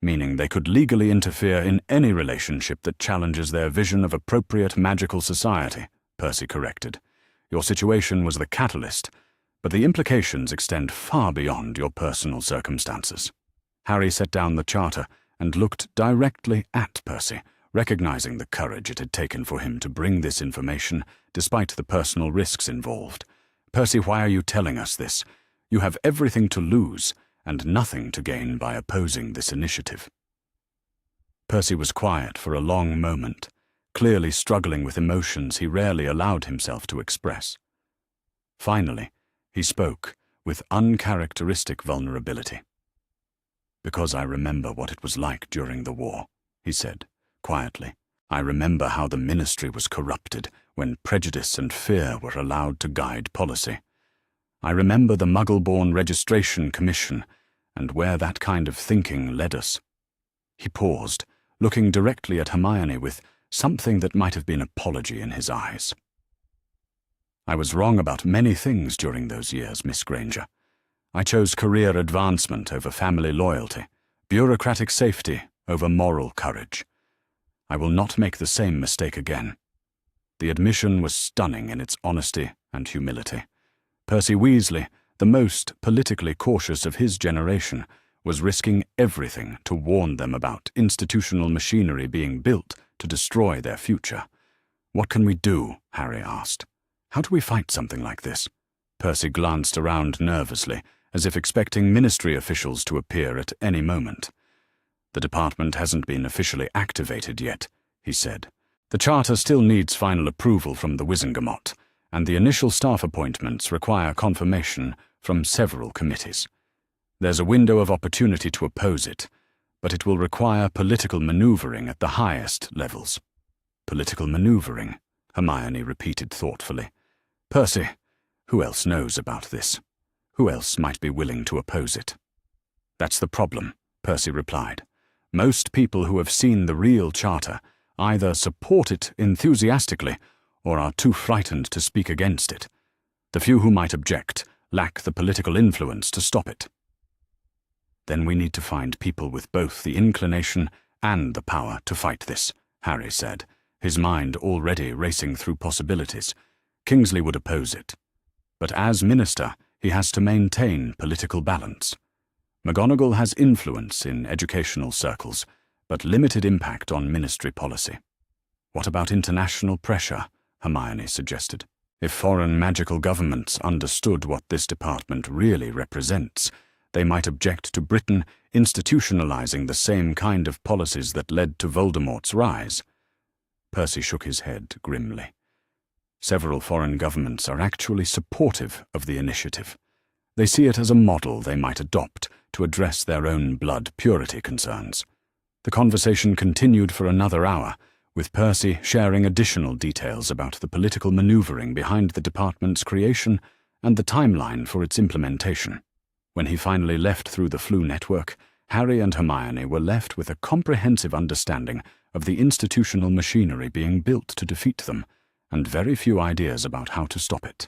Meaning they could legally interfere in any relationship that challenges their vision of appropriate magical society, Percy corrected. Your situation was the catalyst, but the implications extend far beyond your personal circumstances. Harry set down the charter and looked directly at Percy, recognizing the courage it had taken for him to bring this information, despite the personal risks involved. Percy, why are you telling us this? You have everything to lose and nothing to gain by opposing this initiative. Percy was quiet for a long moment, clearly struggling with emotions he rarely allowed himself to express. Finally, he spoke with uncharacteristic vulnerability. Because I remember what it was like during the war, he said, quietly. I remember how the ministry was corrupted when prejudice and fear were allowed to guide policy. I remember the Muggle-born Registration Commission and where that kind of thinking led us. He paused, looking directly at Hermione with something that might have been apology in his eyes. I was wrong about many things during those years, Miss Granger. I chose career advancement over family loyalty, bureaucratic safety over moral courage. I will not make the same mistake again. The admission was stunning in its honesty and humility. Percy Weasley, the most politically cautious of his generation, was risking everything to warn them about institutional machinery being built to destroy their future. What can we do? Harry asked. How do we fight something like this? Percy glanced around nervously, as if expecting ministry officials to appear at any moment. The department hasn't been officially activated yet, he said. The charter still needs final approval from the Wizengamot, and the initial staff appointments require confirmation from several committees. There's a window of opportunity to oppose it, but it will require political maneuvering at the highest levels. Political maneuvering, Hermione repeated thoughtfully. Percy, who else knows about this? Who else might be willing to oppose it? That's the problem, Percy replied. Most people who have seen the real charter either support it enthusiastically or are too frightened to speak against it. The few who might object lack the political influence to stop it. Then we need to find people with both the inclination and the power to fight this, Harry said, his mind already racing through possibilities. Kingsley would oppose it. But as minister, he has to maintain political balance. McGonagall has influence in educational circles, but limited impact on ministry policy. What about international pressure? Hermione suggested. If foreign magical governments understood what this department really represents, they might object to Britain institutionalizing the same kind of policies that led to Voldemort's rise. Percy shook his head grimly. Several foreign governments are actually supportive of the initiative. They see it as a model they might adopt to address their own blood purity concerns. The conversation continued for another hour, with Percy sharing additional details about the political maneuvering behind the department's creation and the timeline for its implementation. When he finally left through the Flu network, Harry and Hermione were left with a comprehensive understanding of the institutional machinery being built to defeat them, and very few ideas about how to stop it.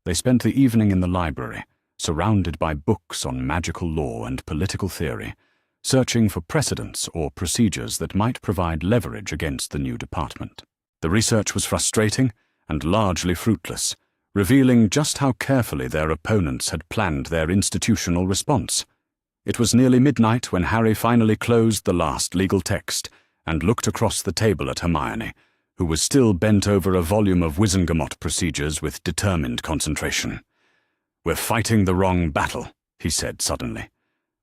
They spent the evening in the library, surrounded by books on magical law and political theory, searching for precedents or procedures that might provide leverage against the new department. The research was frustrating and largely fruitless, revealing just how carefully their opponents had planned their institutional response. It was nearly midnight when Harry finally closed the last legal text and looked across the table at Hermione, who was still bent over a volume of Wizengamot procedures with determined concentration. "We're fighting the wrong battle," he said suddenly.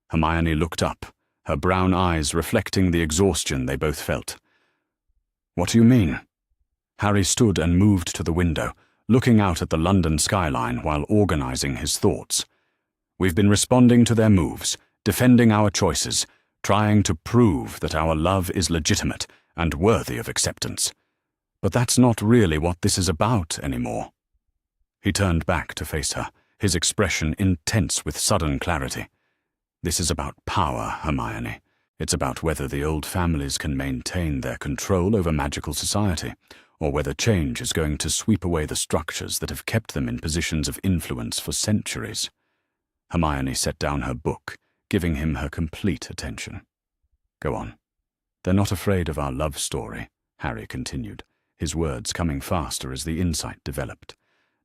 Hermione looked up, her brown eyes reflecting the exhaustion they both felt. "What do you mean?" Harry stood and moved to the window, looking out at the London skyline while organizing his thoughts. "We've been responding to their moves, defending our choices, trying to prove that our love is legitimate and worthy of acceptance. But that's not really what this is about anymore." He turned back to face her, his expression intense with sudden clarity. "This is about power, Hermione. It's about whether the old families can maintain their control over magical society, or whether change is going to sweep away the structures that have kept them in positions of influence for centuries." Hermione set down her book, giving him her complete attention. "Go on." "They're not afraid of our love story," Harry continued, his words coming faster as the insight developed.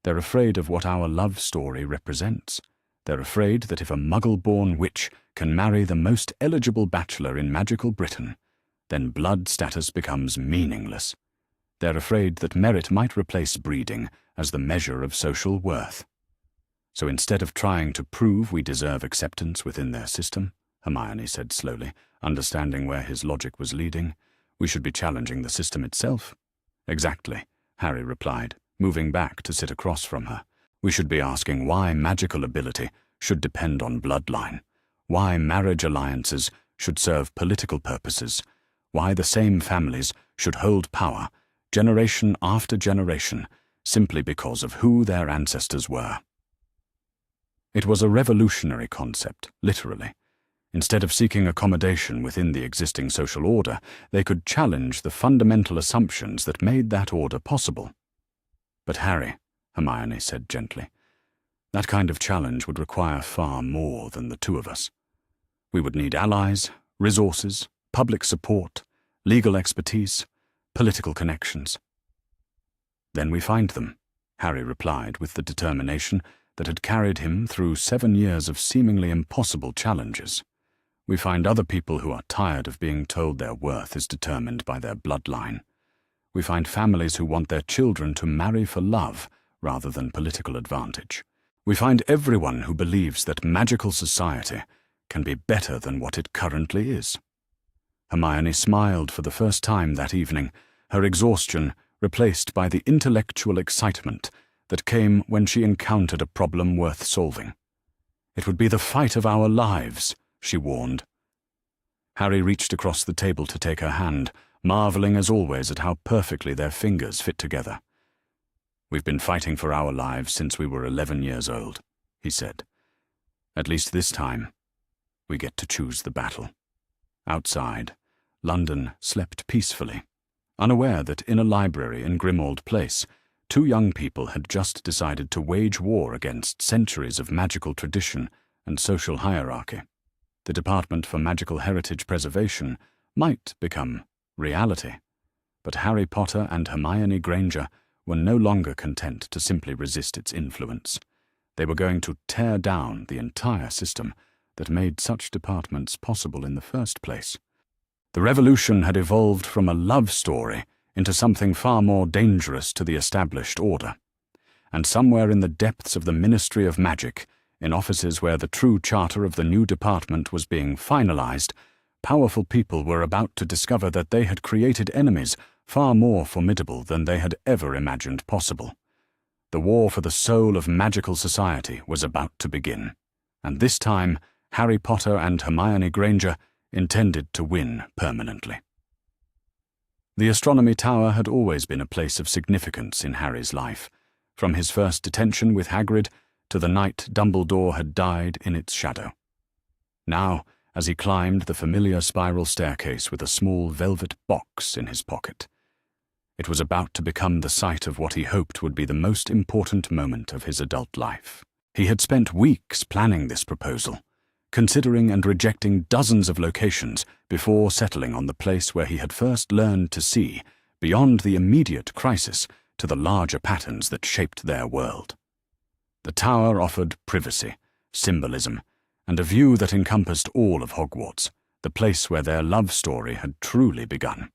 "They're afraid of what our love story represents. They're afraid that if a Muggle-born witch can marry the most eligible bachelor in magical Britain, then blood status becomes meaningless. They're afraid that merit might replace breeding as the measure of social worth. So instead of trying to prove we deserve acceptance within their system," Hermione said slowly, understanding where his logic was leading, "we should be challenging the system itself." "Exactly," Harry replied, moving back to sit across from her. "We should be asking why magical ability should depend on bloodline, why marriage alliances should serve political purposes, why the same families should hold power, generation after generation, simply because of who their ancestors were." It was a revolutionary concept, literally. Instead of seeking accommodation within the existing social order, they could challenge the fundamental assumptions that made that order possible. "But Harry," Hermione said gently, "that kind of challenge would require far more than the two of us. We would need allies, resources, public support, legal expertise, political connections." "Then we find them," Harry replied with the determination that had carried him through 7 years of seemingly impossible challenges. "We find other people who are tired of being told their worth is determined by their bloodline. We find families who want their children to marry for love rather than political advantage. We find everyone who believes that magical society can be better than what it currently is." Hermione smiled for the first time that evening, her exhaustion replaced by the intellectual excitement that came when she encountered a problem worth solving. "It would be the fight of our lives," she warned. Harry reached across the table to take her hand, marveling as always at how perfectly their fingers fit together. "We've been fighting for our lives since we were 11 years old," he said. "At least this time, we get to choose the battle." Outside, London slept peacefully, unaware that in a library in Grimmauld Place, 2 young people had just decided to wage war against centuries of magical tradition and social hierarchy. The Department for Magical Heritage Preservation might become reality, but Harry Potter and Hermione Granger were no longer content to simply resist its influence. They were going to tear down the entire system that made such departments possible in the first place. The revolution had evolved from a love story into something far more dangerous to the established order. And somewhere in the depths of the Ministry of Magic, in offices where the true charter of the new department was being finalized, powerful people were about to discover that they had created enemies far more formidable than they had ever imagined possible. The war for the soul of magical society was about to begin, and this time Harry Potter and Hermione Granger intended to win permanently. The Astronomy Tower had always been a place of significance in Harry's life, from his first detention with Hagrid to the night Dumbledore had died in its shadow. Now, as he climbed the familiar spiral staircase with a small velvet box in his pocket, It was about to become the site of what he hoped would be the most important moment of his adult life. He had spent weeks planning this proposal, considering and rejecting dozens of locations before settling on the place where he had first learned to see, beyond the immediate crisis, to the larger patterns that shaped their world. The tower offered privacy, symbolism, and a view that encompassed all of Hogwarts, the place where their love story had truly begun.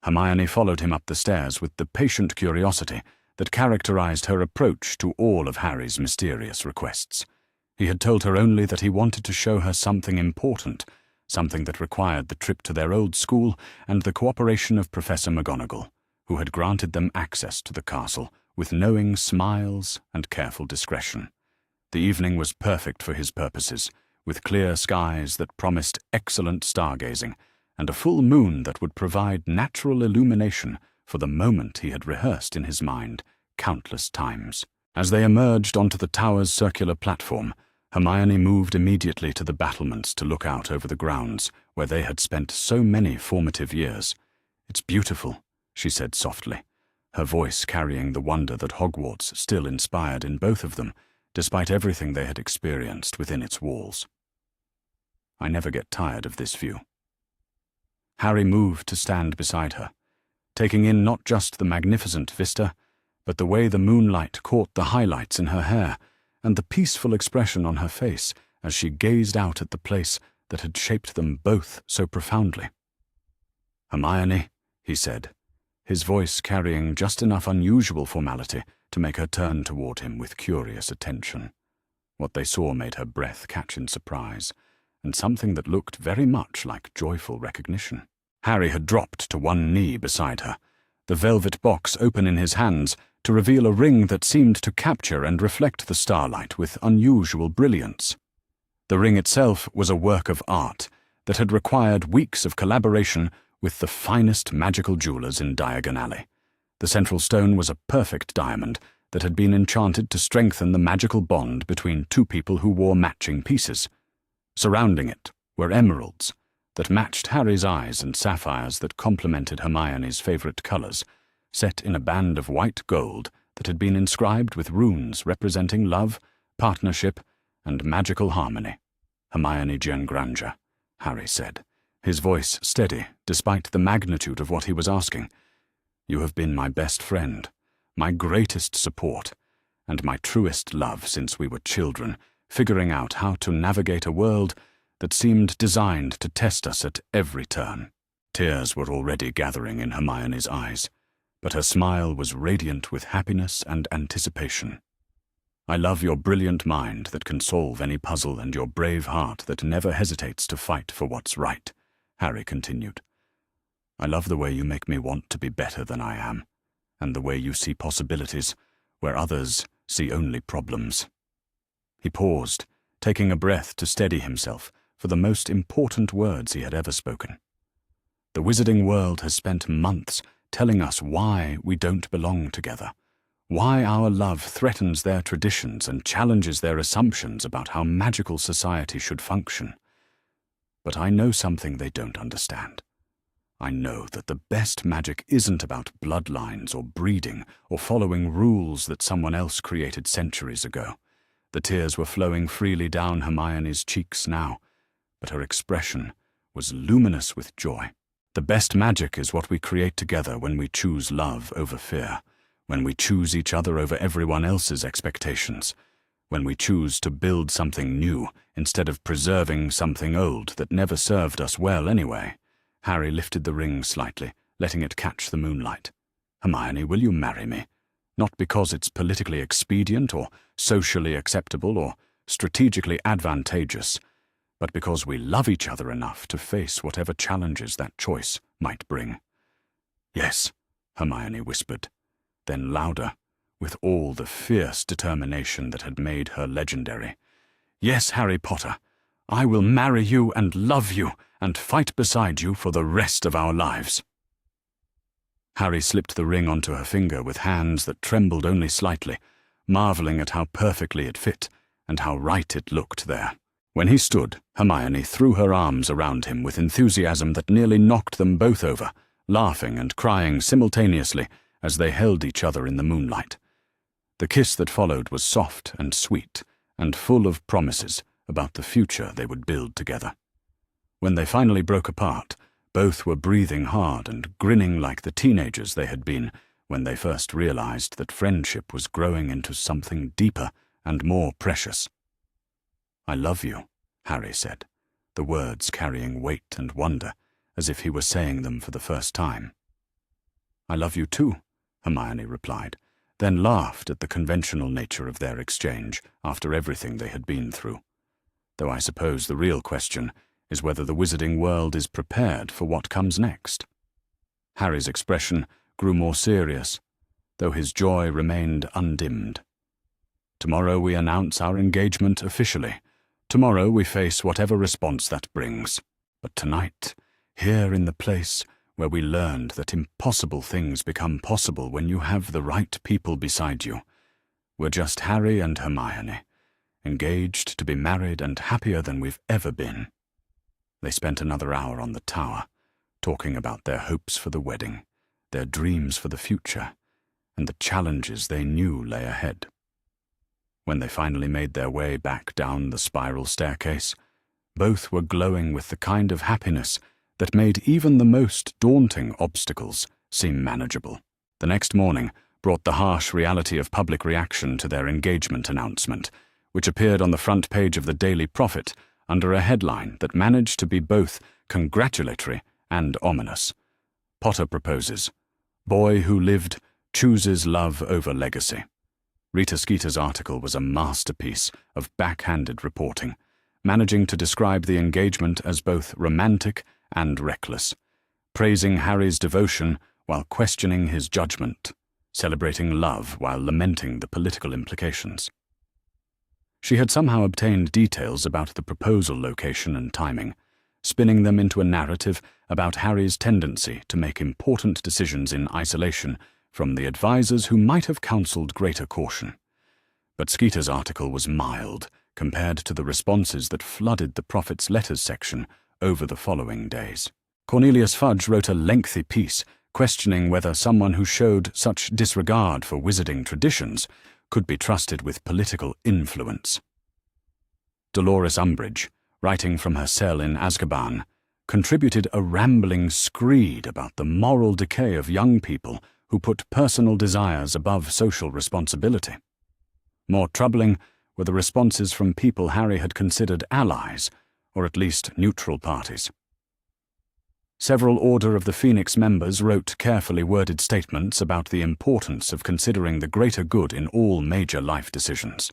Hermione followed him up the stairs with the patient curiosity that characterized her approach to all of Harry's mysterious requests. He had told her only that he wanted to show her something important, something that required the trip to their old school and the cooperation of Professor McGonagall, who had granted them access to the castle with knowing smiles and careful discretion. The evening was perfect for his purposes, with clear skies that promised excellent stargazing and a full moon that would provide natural illumination for the moment he had rehearsed in his mind countless times. As they emerged onto the tower's circular platform, Hermione moved immediately to the battlements to look out over the grounds where they had spent so many formative years. "It's beautiful," she said softly, her voice carrying the wonder that Hogwarts still inspired in both of them, despite everything they had experienced within its walls. "I never get tired of this view." Harry moved to stand beside her, taking in not just the magnificent vista, but the way the moonlight caught the highlights in her hair and the peaceful expression on her face as she gazed out at the place that had shaped them both so profoundly. "Hermione," he said, his voice carrying just enough unusual formality to make her turn toward him with curious attention. What they saw made her breath catch in surprise, and something that looked very much like joyful recognition. Harry had dropped to one knee beside her, the velvet box open in his hands to reveal a ring that seemed to capture and reflect the starlight with unusual brilliance. The ring itself was a work of art that had required weeks of collaboration with the finest magical jewelers in Diagon Alley. The central stone was a perfect diamond that had been enchanted to strengthen the magical bond between two people who wore matching pieces. Surrounding it were emeralds that matched Harry's eyes and sapphires that complemented Hermione's favorite colors, set in a band of white gold that had been inscribed with runes representing love, partnership, and magical harmony. "Hermione Jean Granger," Harry said, his voice steady despite the magnitude of what he was asking. "You have been my best friend, my greatest support, and my truest love since we were children, figuring out how to navigate a world that seemed designed to test us at every turn." Tears were already gathering in Hermione's eyes, but her smile was radiant with happiness and anticipation. "I love your brilliant mind that can solve any puzzle and your brave heart that never hesitates to fight for what's right," Harry continued. "I love the way you make me want to be better than I am, and the way you see possibilities where others see only problems." He paused, taking a breath to steady himself for the most important words he had ever spoken. "The wizarding world has spent months telling us why we don't belong together, why our love threatens their traditions and challenges their assumptions about how magical society should function. But I know something they don't understand. I know that the best magic isn't about bloodlines or breeding or following rules that someone else created centuries ago." The tears were flowing freely down Hermione's cheeks now, but her expression was luminous with joy. "The best magic is what we create together when we choose love over fear, when we choose each other over everyone else's expectations, when we choose to build something new instead of preserving something old that never served us well anyway." Harry lifted the ring slightly, letting it catch the moonlight. "Hermione, will you marry me? Not because it's politically expedient or socially acceptable or strategically advantageous, but because we love each other enough to face whatever challenges that choice might bring." "Yes," Hermione whispered, then louder, with all the fierce determination that had made her legendary. "Yes, Harry Potter, I will marry you and love you and fight beside you for the rest of our lives." Harry slipped the ring onto her finger with hands that trembled only slightly, marveling at how perfectly it fit and how right it looked there. When he stood, Hermione threw her arms around him with enthusiasm that nearly knocked them both over, laughing and crying simultaneously as they held each other in the moonlight. The kiss that followed was soft and sweet, and full of promises about the future they would build together. When they finally broke apart, both were breathing hard and grinning like the teenagers they had been when they first realized that friendship was growing into something deeper and more precious. "I love you," Harry said, the words carrying weight and wonder, as if he were saying them for the first time. "I love you too," Hermione replied, then laughed at the conventional nature of their exchange after everything they had been through. Though I suppose the real question is whether the wizarding world is prepared for what comes next. Harry's expression grew more serious, though his joy remained undimmed. "Tomorrow we announce our engagement officially. Tomorrow we face whatever response that brings. But tonight, here in the place where we learned that impossible things become possible when you have the right people beside you, we're just Harry and Hermione, engaged to be married and happier than we've ever been." They spent another hour on the tower, talking about their hopes for the wedding, their dreams for the future, and the challenges they knew lay ahead. When they finally made their way back down the spiral staircase, both were glowing with the kind of happiness that made even the most daunting obstacles seem manageable. The next morning brought the harsh reality of public reaction to their engagement announcement, which appeared on the front page of the Daily Prophet under a headline that managed to be both congratulatory and ominous. "Potter proposes. Boy who lived chooses love over legacy." Rita Skeeter's article was a masterpiece of backhanded reporting, managing to describe the engagement as both romantic and reckless, praising Harry's devotion while questioning his judgment, celebrating love while lamenting the political implications. She had somehow obtained details about the proposal location and timing, spinning them into a narrative about Harry's tendency to make important decisions in isolation from the advisors who might have counseled greater caution. But Skeeter's article was mild compared to the responses that flooded the Prophet's letters section over the following days. Cornelius Fudge wrote a lengthy piece questioning whether someone who showed such disregard for wizarding traditions could be trusted with political influence. Dolores Umbridge, writing from her cell in Azkaban, contributed a rambling screed about the moral decay of young people who put personal desires above social responsibility. More troubling were the responses from people Harry had considered allies, or at least neutral parties. Several Order of the Phoenix members wrote carefully worded statements about the importance of considering the greater good in all major life decisions.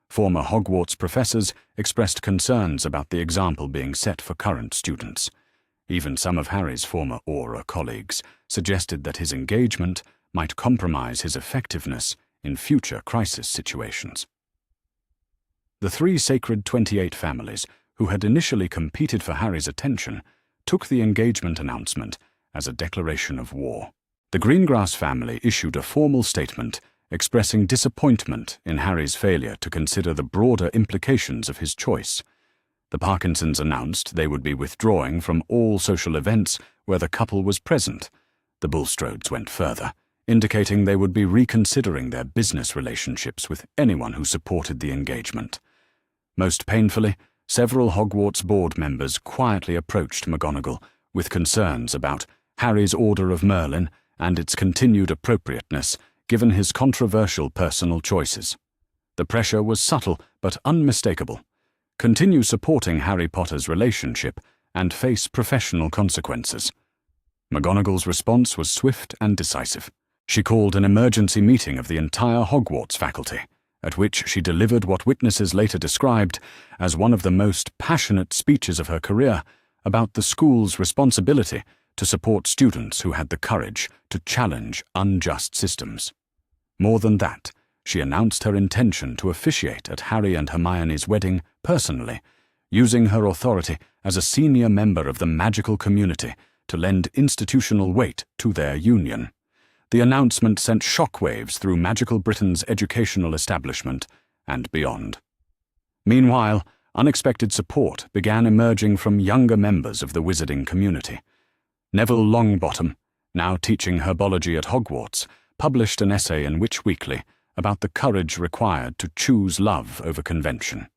Former Hogwarts professors expressed concerns about the example being set for current students. Even some of Harry's former Auror colleagues suggested that his engagement might compromise his effectiveness in future crisis situations. The three sacred 28 families who had initially competed for Harry's attention took the engagement announcement as a declaration of war. The Greengrass family issued a formal statement expressing disappointment in Harry's failure to consider the broader implications of his choice. The Parkinsons announced they would be withdrawing from all social events where the couple was present. The Bulstrodes went further, indicating they would be reconsidering their business relationships with anyone who supported the engagement. Most painfully, several Hogwarts board members quietly approached McGonagall with concerns about Harry's Order of Merlin and its continued appropriateness given his controversial personal choices. The pressure was subtle but unmistakable. Continue supporting Harry Potter's relationship and face professional consequences. McGonagall's response was swift and decisive. She called an emergency meeting of the entire Hogwarts faculty, at which she delivered what witnesses later described as one of the most passionate speeches of her career about the school's responsibility to support students who had the courage to challenge unjust systems. More than that, she announced her intention to officiate at Harry and Hermione's wedding personally, using her authority as a senior member of the magical community to lend institutional weight to their union. The announcement sent shockwaves through Magical Britain's educational establishment and beyond. Meanwhile, unexpected support began emerging from younger members of the wizarding community. Neville Longbottom, now teaching herbology at Hogwarts, published an essay in Witch Weekly about the courage required to choose love over convention.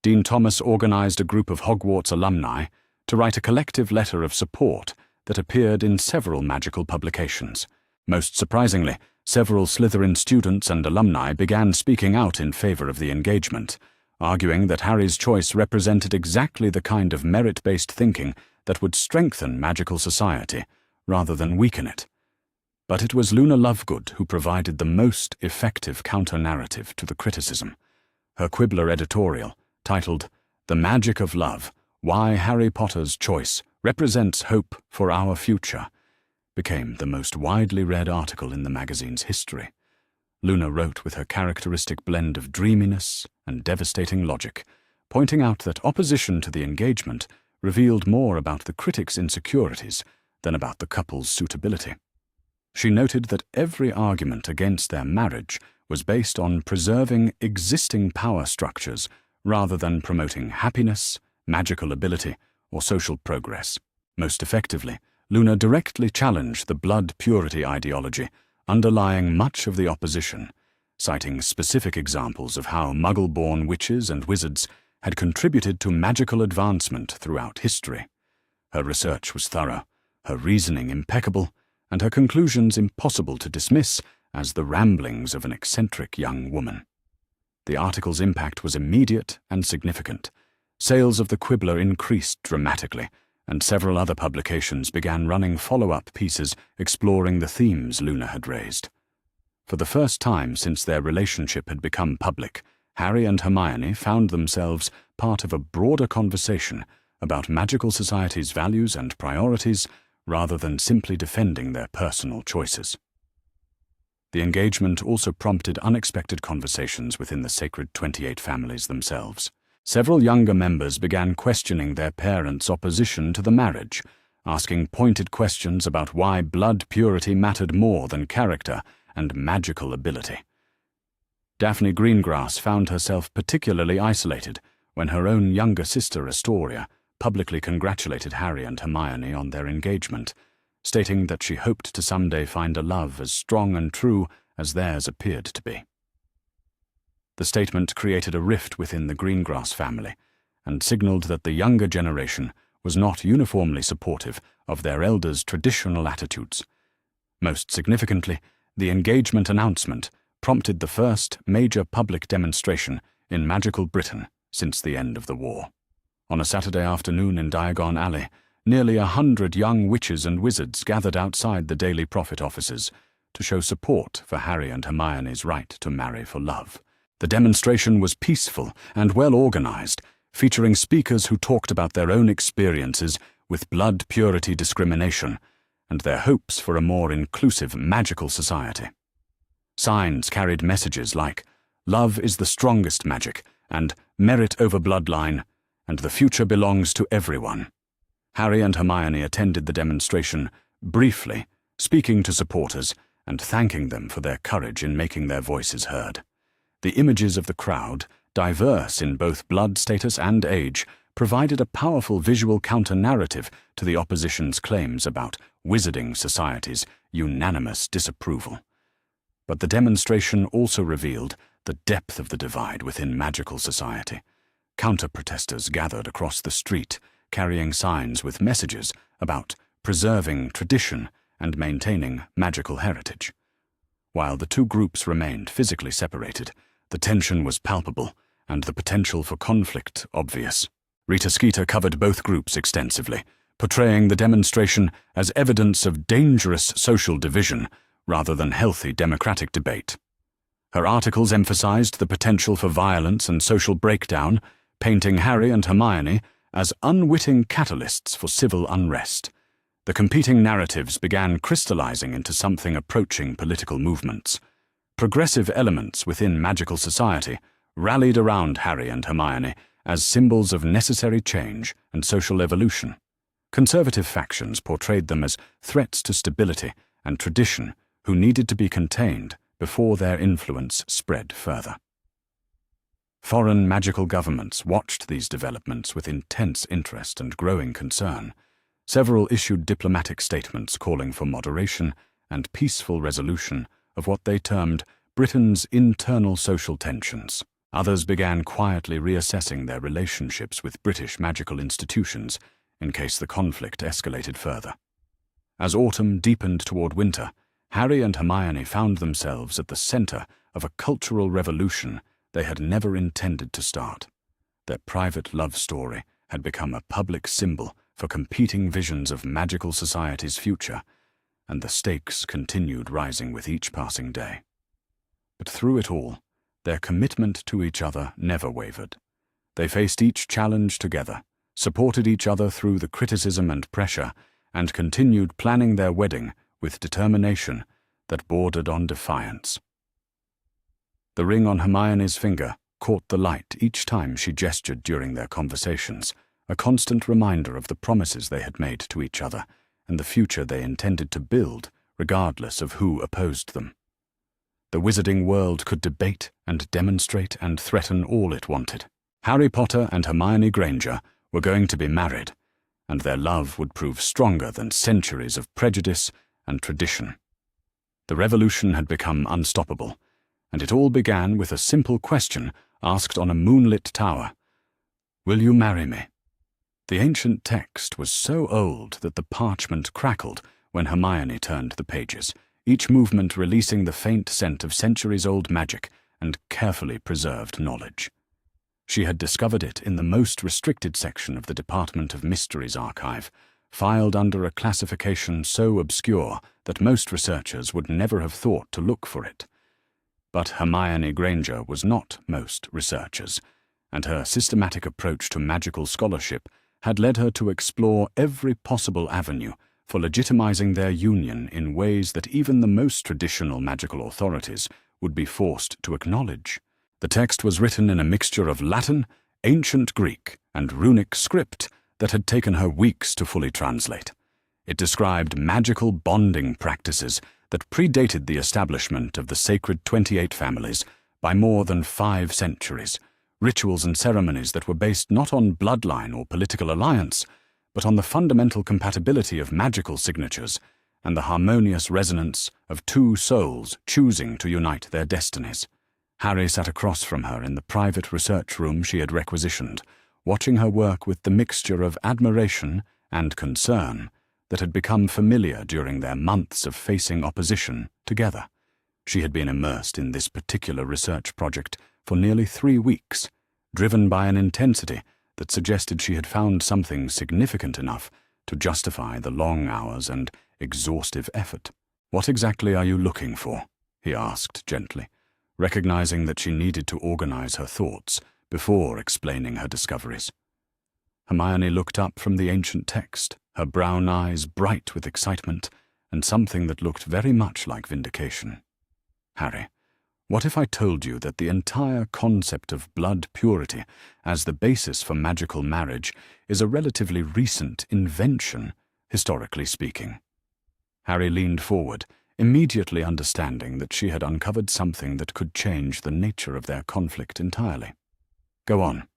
Dean Thomas organized a group of Hogwarts alumni to write a collective letter of support that appeared in several magical publications. Most surprisingly, several Slytherin students and alumni began speaking out in favor of the engagement, arguing that Harry's choice represented exactly the kind of merit-based thinking that would strengthen magical society rather than weaken it. But it was Luna Lovegood who provided the most effective counter-narrative to the criticism. Her Quibbler editorial, titled "The Magic of Love: Why Harry Potter's Choice Represents Hope for Our Future," became the most widely read article in the magazine's history. Luna wrote with her characteristic blend of dreaminess and devastating logic, pointing out that opposition to the engagement revealed more about the critics' insecurities than about the couple's suitability. She noted that every argument against their marriage was based on preserving existing power structures rather than promoting happiness, magical ability, or social progress. Most effectively, Luna directly challenged the blood purity ideology underlying much of the opposition, citing specific examples of how Muggle-born witches and wizards had contributed to magical advancement throughout history. Her research was thorough, her reasoning impeccable, and her conclusions impossible to dismiss as the ramblings of an eccentric young woman. The article's impact was immediate and significant. Sales of the Quibbler increased dramatically, and several other publications began running follow-up pieces exploring the themes Luna had raised. For the first time since their relationship had become public, Harry and Hermione found themselves part of a broader conversation about magical society's values and priorities rather than simply defending their personal choices. The engagement also prompted unexpected conversations within the Sacred 28 families themselves. Several younger members began questioning their parents' opposition to the marriage, asking pointed questions about why blood purity mattered more than character and magical ability. Daphne Greengrass found herself particularly isolated when her own younger sister Astoria publicly congratulated Harry and Hermione on their engagement, stating that she hoped to someday find a love as strong and true as theirs appeared to be. The statement created a rift within the Greengrass family and signaled that the younger generation was not uniformly supportive of their elders' traditional attitudes. Most significantly, the engagement announcement prompted the first major public demonstration in magical Britain since the end of the war. On a Saturday afternoon in Diagon Alley, nearly 100 young witches and wizards gathered outside the Daily Prophet offices to show support for Harry and Hermione's right to marry for love. The demonstration was peaceful and well-organized, featuring speakers who talked about their own experiences with blood purity discrimination and their hopes for a more inclusive magical society. Signs carried messages like, "Love is the strongest magic," and "Merit over bloodline," and "The future belongs to everyone." Harry and Hermione attended the demonstration briefly, speaking to supporters and thanking them for their courage in making their voices heard. The images of the crowd, diverse in both blood status and age, provided a powerful visual counter-narrative to the opposition's claims about wizarding society's unanimous disapproval. But the demonstration also revealed the depth of the divide within magical society. Counter-protesters gathered across the street, carrying signs with messages about preserving tradition and maintaining magical heritage. While the two groups remained physically separated, the tension was palpable and the potential for conflict obvious. Rita Skeeter covered both groups extensively, portraying the demonstration as evidence of dangerous social division rather than healthy democratic debate. Her articles emphasized the potential for violence and social breakdown, painting Harry and Hermione as unwitting catalysts for civil unrest. The competing narratives began crystallizing into something approaching political movements. Progressive elements within magical society rallied around Harry and Hermione as symbols of necessary change and social evolution. Conservative factions portrayed them as threats to stability and tradition who needed to be contained before their influence spread further. Foreign magical governments watched these developments with intense interest and growing concern. Several issued diplomatic statements calling for moderation and peaceful resolution of what they termed Britain's internal social tensions. Others began quietly reassessing their relationships with British magical institutions in case the conflict escalated further. As autumn deepened toward winter, Harry and Hermione found themselves at the center of a cultural revolution they had never intended to start. Their private love story had become a public symbol for competing visions of magical society's future, and the stakes continued rising with each passing day. But through it all, their commitment to each other never wavered. They faced each challenge together, supported each other through the criticism and pressure, and continued planning their wedding with determination that bordered on defiance. The ring on Hermione's finger caught the light each time she gestured during their conversations, a constant reminder of the promises they had made to each other and the future they intended to build, regardless of who opposed them. The wizarding world could debate and demonstrate and threaten all it wanted. Harry Potter and Hermione Granger were going to be married, and their love would prove stronger than centuries of prejudice and tradition. The revolution had become unstoppable, and it all began with a simple question asked on a moonlit tower. "Will you marry me?" The ancient text was so old that the parchment crackled when Hermione turned the pages, each movement releasing the faint scent of centuries-old magic and carefully preserved knowledge. She had discovered it in the most restricted section of the Department of Mysteries archive, filed under a classification so obscure that most researchers would never have thought to look for it. But Hermione Granger was not most researchers, and her systematic approach to magical scholarship had led her to explore every possible avenue for legitimizing their union in ways that even the most traditional magical authorities would be forced to acknowledge. The text was written in a mixture of Latin, ancient Greek, and runic script that had taken her weeks to fully translate. It described magical bonding practices that predated the establishment of the sacred 28 families by more than 5 centuries, rituals and ceremonies that were based not on bloodline or political alliance, but on the fundamental compatibility of magical signatures and the harmonious resonance of 2 souls choosing to unite their destinies. Harry sat across from her in the private research room she had requisitioned, watching her work with the mixture of admiration and concern that had become familiar during their months of facing opposition together. She had been immersed in this particular research project for nearly 3 weeks, driven by an intensity that suggested she had found something significant enough to justify the long hours and exhaustive effort. "What exactly are you looking for?" he asked gently, recognizing that she needed to organize her thoughts before explaining her discoveries. Hermione looked up from the ancient text, her brown eyes bright with excitement and something that looked very much like vindication. "Harry, what if I told you that the entire concept of blood purity as the basis for magical marriage is a relatively recent invention, historically speaking?" Harry leaned forward, immediately understanding that she had uncovered something that could change the nature of their conflict entirely. "Go on."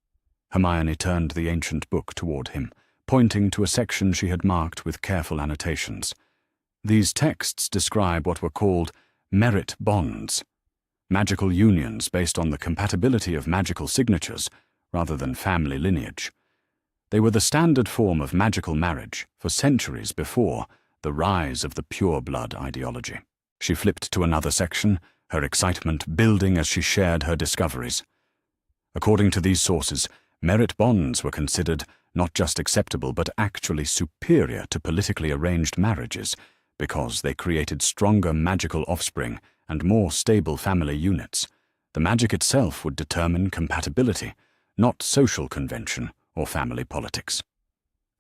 Hermione turned the ancient book toward him, pointing to a section she had marked with careful annotations. These texts describe what were called merit bonds, magical unions based on the compatibility of magical signatures rather than family lineage. They were the standard form of magical marriage for centuries before the rise of the pureblood ideology. She flipped to another section, her excitement building as she shared her discoveries. According to these sources, merit bonds were considered not just acceptable but actually superior to politically arranged marriages because they created stronger magical offspring and more stable family units. The magic itself would determine compatibility, not social convention or family politics.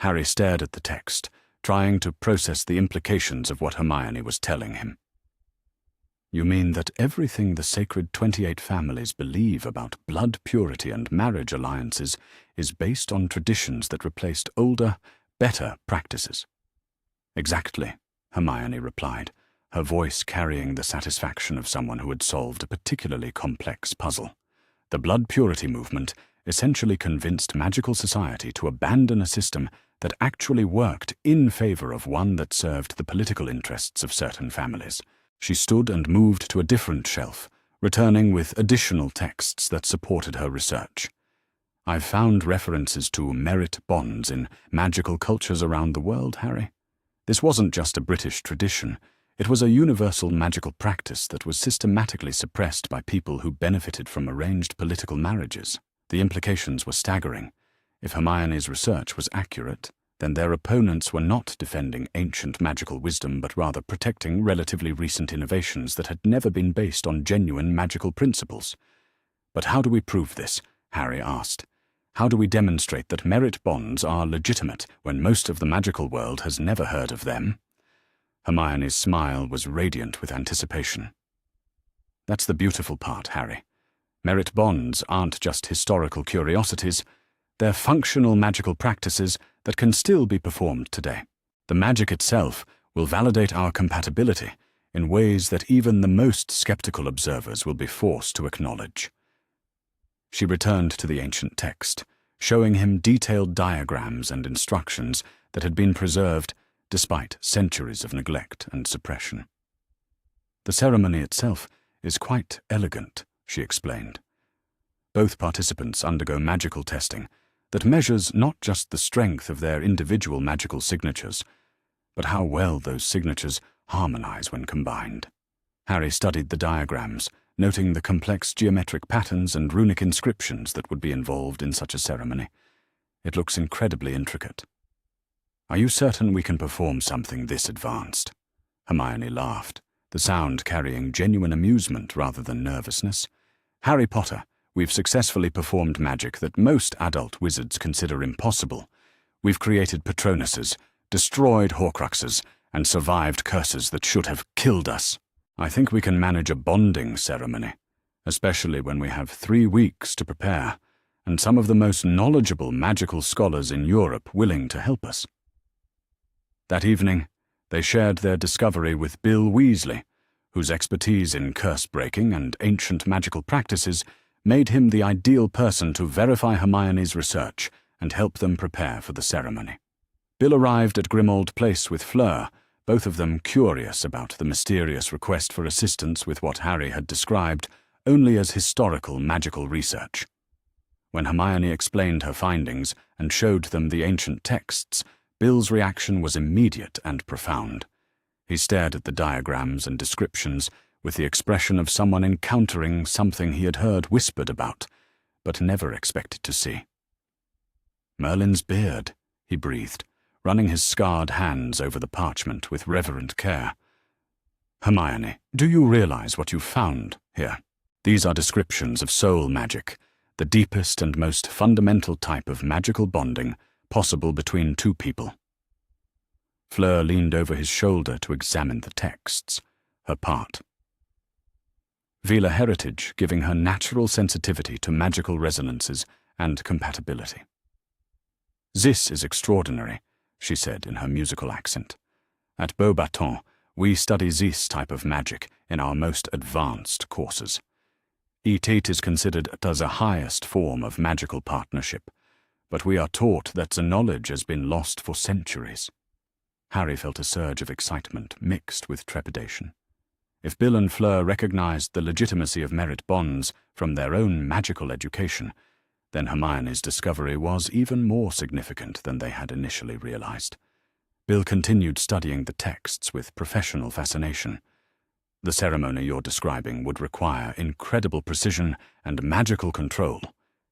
Harry stared at the text, trying to process the implications of what Hermione was telling him. "You mean that everything the sacred 28 families believe about blood purity and marriage alliances is based on traditions that replaced older, better practices?" "Exactly," Hermione replied, her voice carrying the satisfaction of someone who had solved a particularly complex puzzle. "The blood purity movement essentially convinced magical society to abandon a system that actually worked in favor of one that served the political interests of certain families. She stood and moved to a different shelf, returning with additional texts that supported her research. "I've found references to merit bonds in magical cultures around the world, Harry. This wasn't just a British tradition. It was a universal magical practice that was systematically suppressed by people who benefited from arranged political marriages. The implications were staggering. If Hermione's research was accurate, then their opponents were not defending ancient magical wisdom but rather protecting relatively recent innovations that had never been based on genuine magical principles. But how do we prove this? Harry asked. How do we demonstrate that merit bonds are legitimate when most of the magical world has never heard of them? Hermione's smile was radiant with anticipation. That's the beautiful part, Harry. Merit bonds aren't just historical curiosities, they're functional magical practices that can still be performed today. The magic itself will validate our compatibility in ways that even the most skeptical observers will be forced to acknowledge. She returned to the ancient text, showing him detailed diagrams and instructions that had been preserved despite centuries of neglect and suppression. The ceremony itself is quite elegant, she explained. Both participants undergo magical testing that measures not just the strength of their individual magical signatures, but how well those signatures harmonize when combined. Harry studied the diagrams, noting the complex geometric patterns and runic inscriptions that would be involved in such a ceremony. It looks incredibly intricate. Are you certain we can perform something this advanced? Hermione laughed, the sound carrying genuine amusement rather than nervousness. Harry Potter, we've successfully performed magic that most adult wizards consider impossible. We've created Patronuses, destroyed Horcruxes, and survived curses that should have killed us. I think we can manage a bonding ceremony, especially when we have 3 weeks to prepare, and some of the most knowledgeable magical scholars in Europe willing to help us. That evening, they shared their discovery with Bill Weasley, whose expertise in curse-breaking and ancient magical practices made him the ideal person to verify Hermione's research and help them prepare for the ceremony. Bill arrived at Grimmauld Place with Fleur, both of them curious about the mysterious request for assistance with what Harry had described only as historical magical research. When Hermione explained her findings and showed them the ancient texts, Bill's reaction was immediate and profound. He stared at the diagrams and descriptions with the expression of someone encountering something he had heard whispered about, but never expected to see. "Merlin's beard," he breathed, running his scarred hands over the parchment with reverent care. "Hermione, do you realize what you've found here? These are descriptions of soul magic, the deepest and most fundamental type of magical bonding possible between 2 people." Fleur leaned over his shoulder to examine the texts, her part. Vila heritage giving her natural sensitivity to magical resonances and compatibility. "This is extraordinary," she said in her musical accent. "At Beauxbatons, we study this type of magic in our most advanced courses. It is considered as the highest form of magical partnership, but we are taught that the knowledge has been lost for centuries." Harry felt a surge of excitement mixed with trepidation. If Bill and Fleur recognized the legitimacy of merit bonds from their own magical education, then Hermione's discovery was even more significant than they had initially realized. Bill continued studying the texts with professional fascination. "The ceremony you're describing would require incredible precision and magical control,"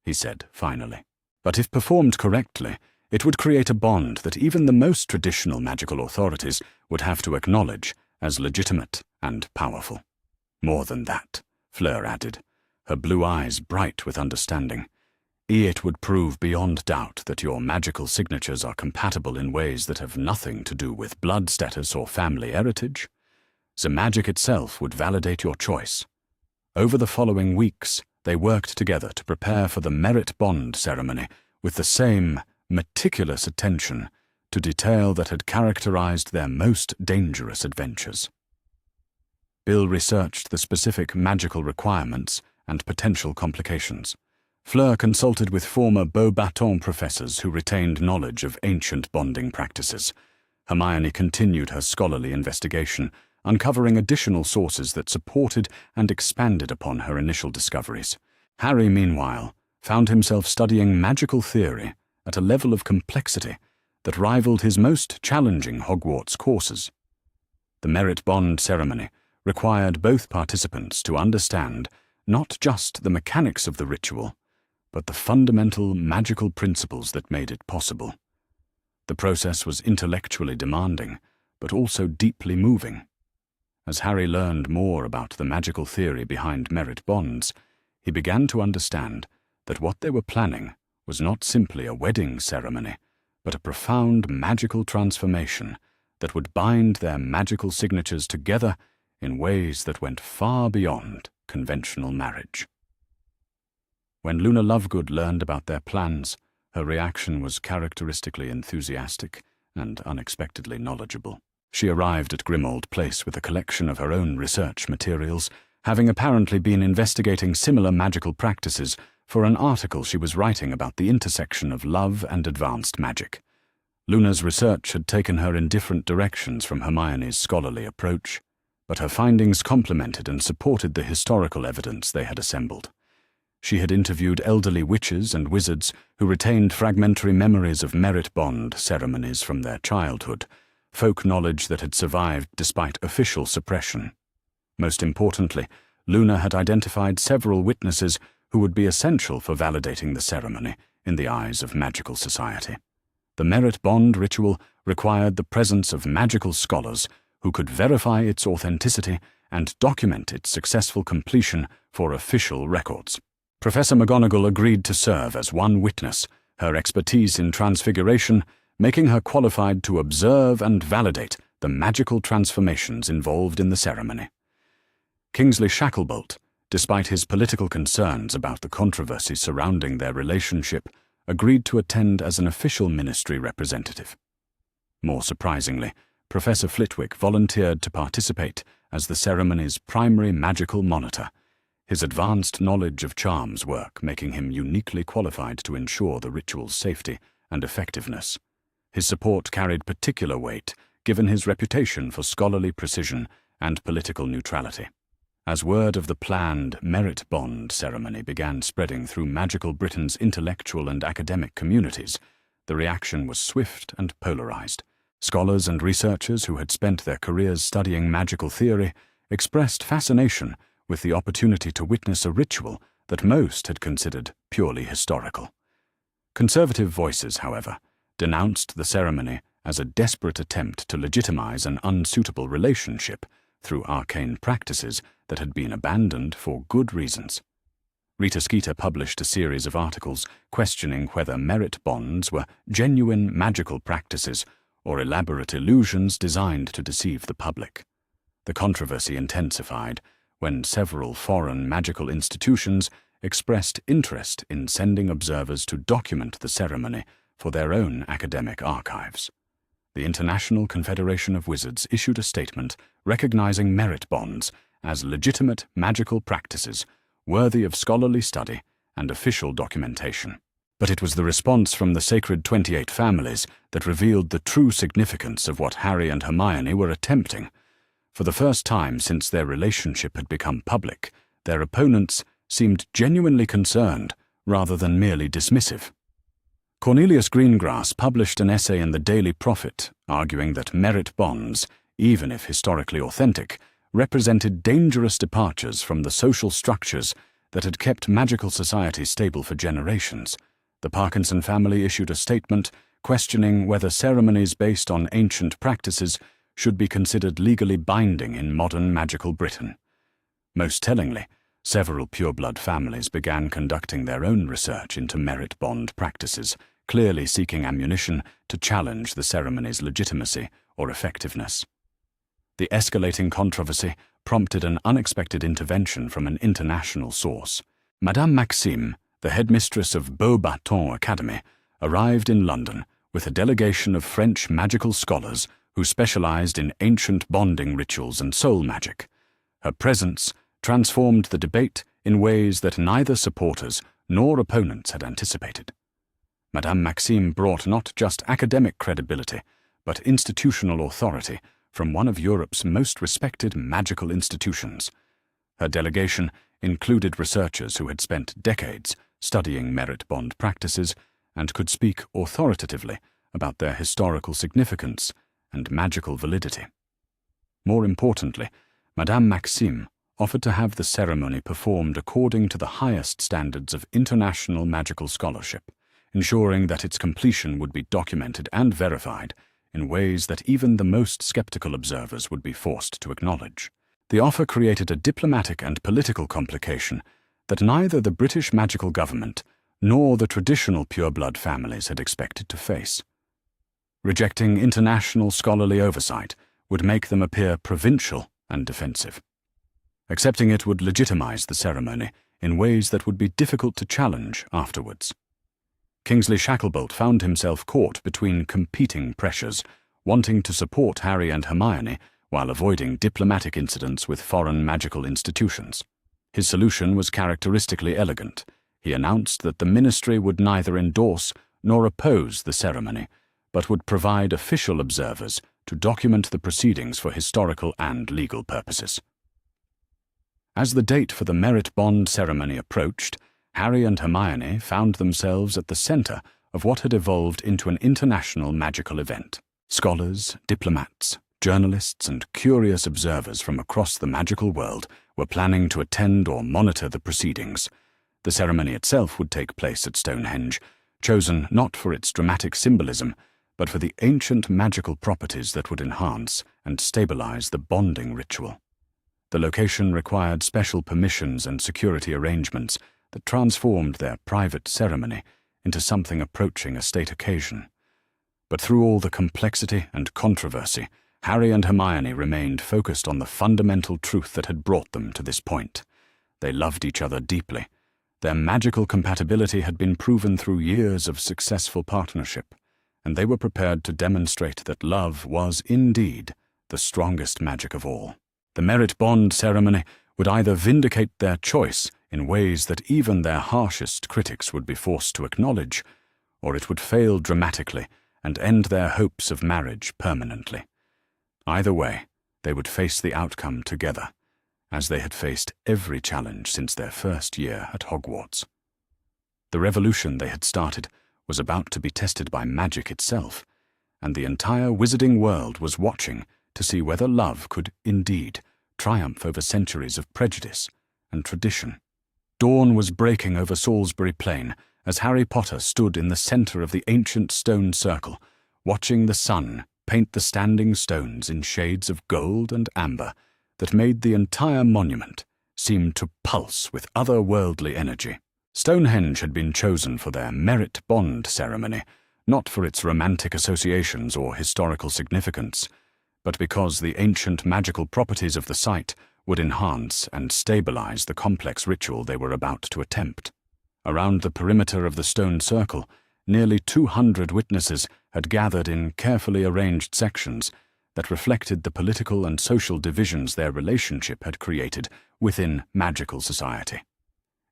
he said finally. "But if performed correctly, it would create a bond that even the most traditional magical authorities would have to acknowledge as legitimate and powerful." "More than that," Fleur added, her blue eyes bright with understanding. "It would prove beyond doubt that your magical signatures are compatible in ways that have nothing to do with blood status or family heritage. The magic itself would validate your choice." Over the following weeks, they worked together to prepare for the merit bond ceremony with the same meticulous attention to detail that had characterized their most dangerous adventures. Bill researched the specific magical requirements and potential complications. Fleur consulted with former Beauxbatons professors who retained knowledge of ancient bonding practices. Hermione continued her scholarly investigation, uncovering additional sources that supported and expanded upon her initial discoveries. Harry, meanwhile, found himself studying magical theory at a level of complexity that rivaled his most challenging Hogwarts courses. The merit bond ceremony required both participants to understand not just the mechanics of the ritual, but the fundamental magical principles that made it possible. The process was intellectually demanding, but also deeply moving. As Harry learned more about the magical theory behind merit bonds, he began to understand that what they were planning was not simply a wedding ceremony, but a profound magical transformation that would bind their magical signatures together in ways that went far beyond conventional marriage. When Luna Lovegood learned about their plans, her reaction was characteristically enthusiastic and unexpectedly knowledgeable. She arrived at Grimmauld Place with a collection of her own research materials, having apparently been investigating similar magical practices for an article she was writing about the intersection of love and advanced magic. Luna's research had taken her in different directions from Hermione's scholarly approach, but her findings complemented and supported the historical evidence they had assembled. She had interviewed elderly witches and wizards who retained fragmentary memories of merit bond ceremonies from their childhood, folk knowledge that had survived despite official suppression. Most importantly, Luna had identified several witnesses who would be essential for validating the ceremony in the eyes of magical society. The merit bond ritual required the presence of magical scholars who could verify its authenticity and document its successful completion for official records. Professor McGonagall agreed to serve as one witness, her expertise in transfiguration making her qualified to observe and validate the magical transformations involved in the ceremony. Kingsley Shacklebolt, despite his political concerns about the controversy surrounding their relationship, agreed to attend as an official ministry representative. More surprisingly, Professor Flitwick volunteered to participate as the ceremony's primary magical monitor, his advanced knowledge of charms work making him uniquely qualified to ensure the ritual's safety and effectiveness. His support carried particular weight, given his reputation for scholarly precision and political neutrality. As word of the planned merit bond ceremony began spreading through magical Britain's intellectual and academic communities, the reaction was swift and polarized. Scholars and researchers who had spent their careers studying magical theory expressed fascination with the opportunity to witness a ritual that most had considered purely historical. Conservative voices, however, denounced the ceremony as a desperate attempt to legitimize an unsuitable relationship through arcane practices that had been abandoned for good reasons. Rita Skeeter published a series of articles questioning whether merit bonds were genuine magical practices or elaborate illusions designed to deceive the public. The controversy intensified when several foreign magical institutions expressed interest in sending observers to document the ceremony for their own academic archives. The International Confederation of Wizards issued a statement recognizing merit bonds as legitimate magical practices worthy of scholarly study and official documentation. But it was the response from the Sacred 28 Families that revealed the true significance of what Harry and Hermione were attempting. For the first time since their relationship had become public, their opponents seemed genuinely concerned rather than merely dismissive. Cornelius Greengrass published an essay in the Daily Prophet arguing that merit bonds, even if historically authentic, represented dangerous departures from the social structures that had kept magical society stable for generations. The Parkinson family issued a statement questioning whether ceremonies based on ancient practices should be considered legally binding in modern magical Britain. Most tellingly, several pureblood families began conducting their own research into merit bond practices, clearly seeking ammunition to challenge the ceremony's legitimacy or effectiveness. The escalating controversy prompted an unexpected intervention from an international source. Madame Maxime, the headmistress of Beauxbatons Academy, arrived in London with a delegation of French magical scholars who specialized in ancient bonding rituals and soul magic. Her presence transformed the debate in ways that neither supporters nor opponents had anticipated. Madame Maxime brought not just academic credibility, but institutional authority from one of Europe's most respected magical institutions. Her delegation included researchers who had spent decades studying merit bond practices and could speak authoritatively about their historical significance and magical validity. More importantly, Madame Maxime offered to have the ceremony performed according to the highest standards of international magical scholarship, ensuring that its completion would be documented and verified in ways that even the most skeptical observers would be forced to acknowledge. The offer created a diplomatic and political complication that neither the British magical government nor the traditional pureblood families had expected to face. Rejecting international scholarly oversight would make them appear provincial and defensive. Accepting it would legitimize the ceremony in ways that would be difficult to challenge afterwards. Kingsley Shacklebolt found himself caught between competing pressures, wanting to support Harry and Hermione while avoiding diplomatic incidents with foreign magical institutions. His solution was characteristically elegant. He announced that the ministry would neither endorse nor oppose the ceremony, but would provide official observers to document the proceedings for historical and legal purposes. As the date for the merit bond ceremony approached, Harry and Hermione found themselves at the center of what had evolved into an international magical event. Scholars, diplomats, journalists, and curious observers from across the magical world were planning to attend or monitor the proceedings. The ceremony itself would take place at Stonehenge, chosen not for its dramatic symbolism, but for the ancient magical properties that would enhance and stabilize the bonding ritual. The location required special permissions and security arrangements that transformed their private ceremony into something approaching a state occasion. But through all the complexity and controversy, Harry and Hermione remained focused on the fundamental truth that had brought them to this point. They loved each other deeply. Their magical compatibility had been proven through years of successful partnership, and they were prepared to demonstrate that love was indeed the strongest magic of all. The merit bond ceremony would either vindicate their choice in ways that even their harshest critics would be forced to acknowledge, or it would fail dramatically and end their hopes of marriage permanently. Either way, they would face the outcome together, as they had faced every challenge since their first year at Hogwarts. The revolution they had started was about to be tested by magic itself, and the entire wizarding world was watching to see whether love could indeed triumph over centuries of prejudice and tradition. Dawn was breaking over Salisbury Plain as Harry Potter stood in the center of the ancient stone circle, watching the sun paint the standing stones in shades of gold and amber that made the entire monument seem to pulse with otherworldly energy. Stonehenge had been chosen for their merit bond ceremony, not for its romantic associations or historical significance, but because the ancient magical properties of the site would enhance and stabilize the complex ritual they were about to attempt. Around the perimeter of the stone circle, nearly 200 witnesses had gathered in carefully arranged sections that reflected the political and social divisions their relationship had created within magical society.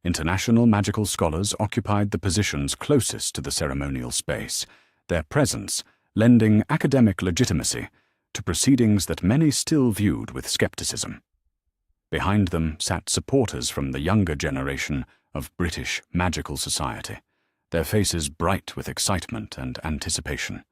International magical scholars occupied the positions closest to the ceremonial space, their presence lending academic legitimacy to proceedings that many still viewed with skepticism. Behind them sat supporters from the younger generation of British magical society, their faces bright with excitement and anticipation.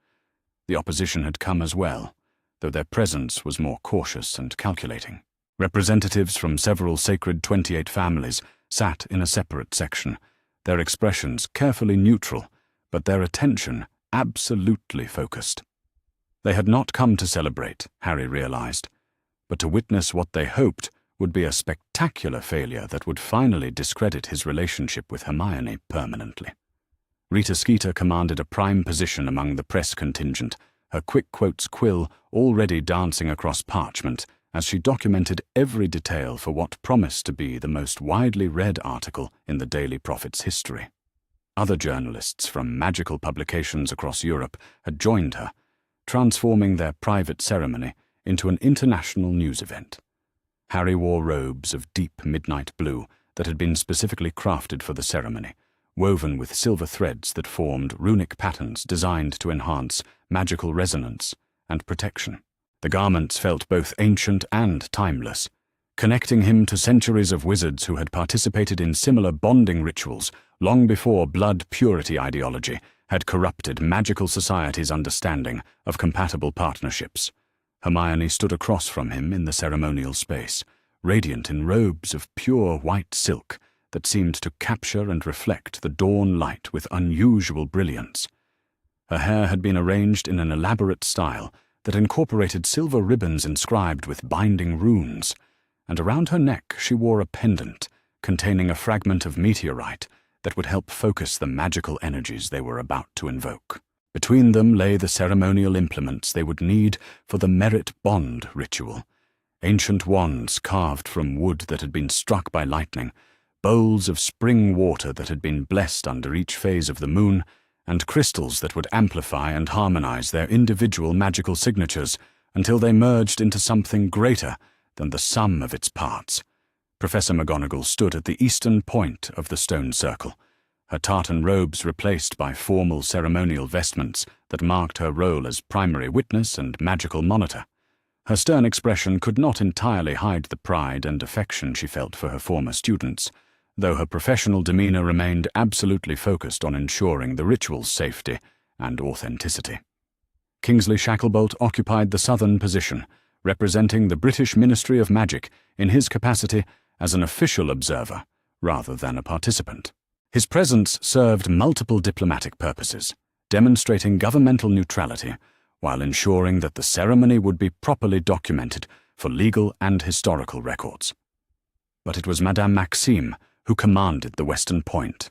The opposition had come as well, though their presence was more cautious and calculating. Representatives from several sacred 28 families sat in a separate section, their expressions carefully neutral, but their attention absolutely focused. They had not come to celebrate, Harry realized, but to witness what they hoped would be a spectacular failure that would finally discredit his relationship with Hermione permanently. Rita Skeeter commanded a prime position among the press contingent, her quick quotes quill already dancing across parchment as she documented every detail for what promised to be the most widely read article in the Daily Prophet's history. Other journalists from magical publications across Europe had joined her, transforming their private ceremony into an international news event. Harry wore robes of deep midnight blue that had been specifically crafted for the ceremony, woven with silver threads that formed runic patterns designed to enhance magical resonance and protection. The garments felt both ancient and timeless, connecting him to centuries of wizards who had participated in similar bonding rituals long before blood purity ideology had corrupted magical society's understanding of compatible partnerships. Hermione stood across from him in the ceremonial space, radiant in robes of pure white silk that seemed to capture and reflect the dawn light with unusual brilliance. Her hair had been arranged in an elaborate style that incorporated silver ribbons inscribed with binding runes, and around her neck she wore a pendant containing a fragment of meteorite that would help focus the magical energies they were about to invoke. Between them lay the ceremonial implements they would need for the merit bond ritual: ancient wands carved from wood that had been struck by lightning, bowls of spring water that had been blessed under each phase of the moon, and crystals that would amplify and harmonize their individual magical signatures until they merged into something greater than the sum of its parts. Professor McGonagall stood at the eastern point of the stone circle, her tartan robes replaced by formal ceremonial vestments that marked her role as primary witness and magical monitor. Her stern expression could not entirely hide the pride and affection she felt for her former students, though her professional demeanor remained absolutely focused on ensuring the ritual's safety and authenticity. Kingsley Shacklebolt occupied the southern position, representing the British Ministry of Magic in his capacity as an official observer rather than a participant. His presence served multiple diplomatic purposes, demonstrating governmental neutrality while ensuring that the ceremony would be properly documented for legal and historical records. But it was Madame Maxime who commanded the western point,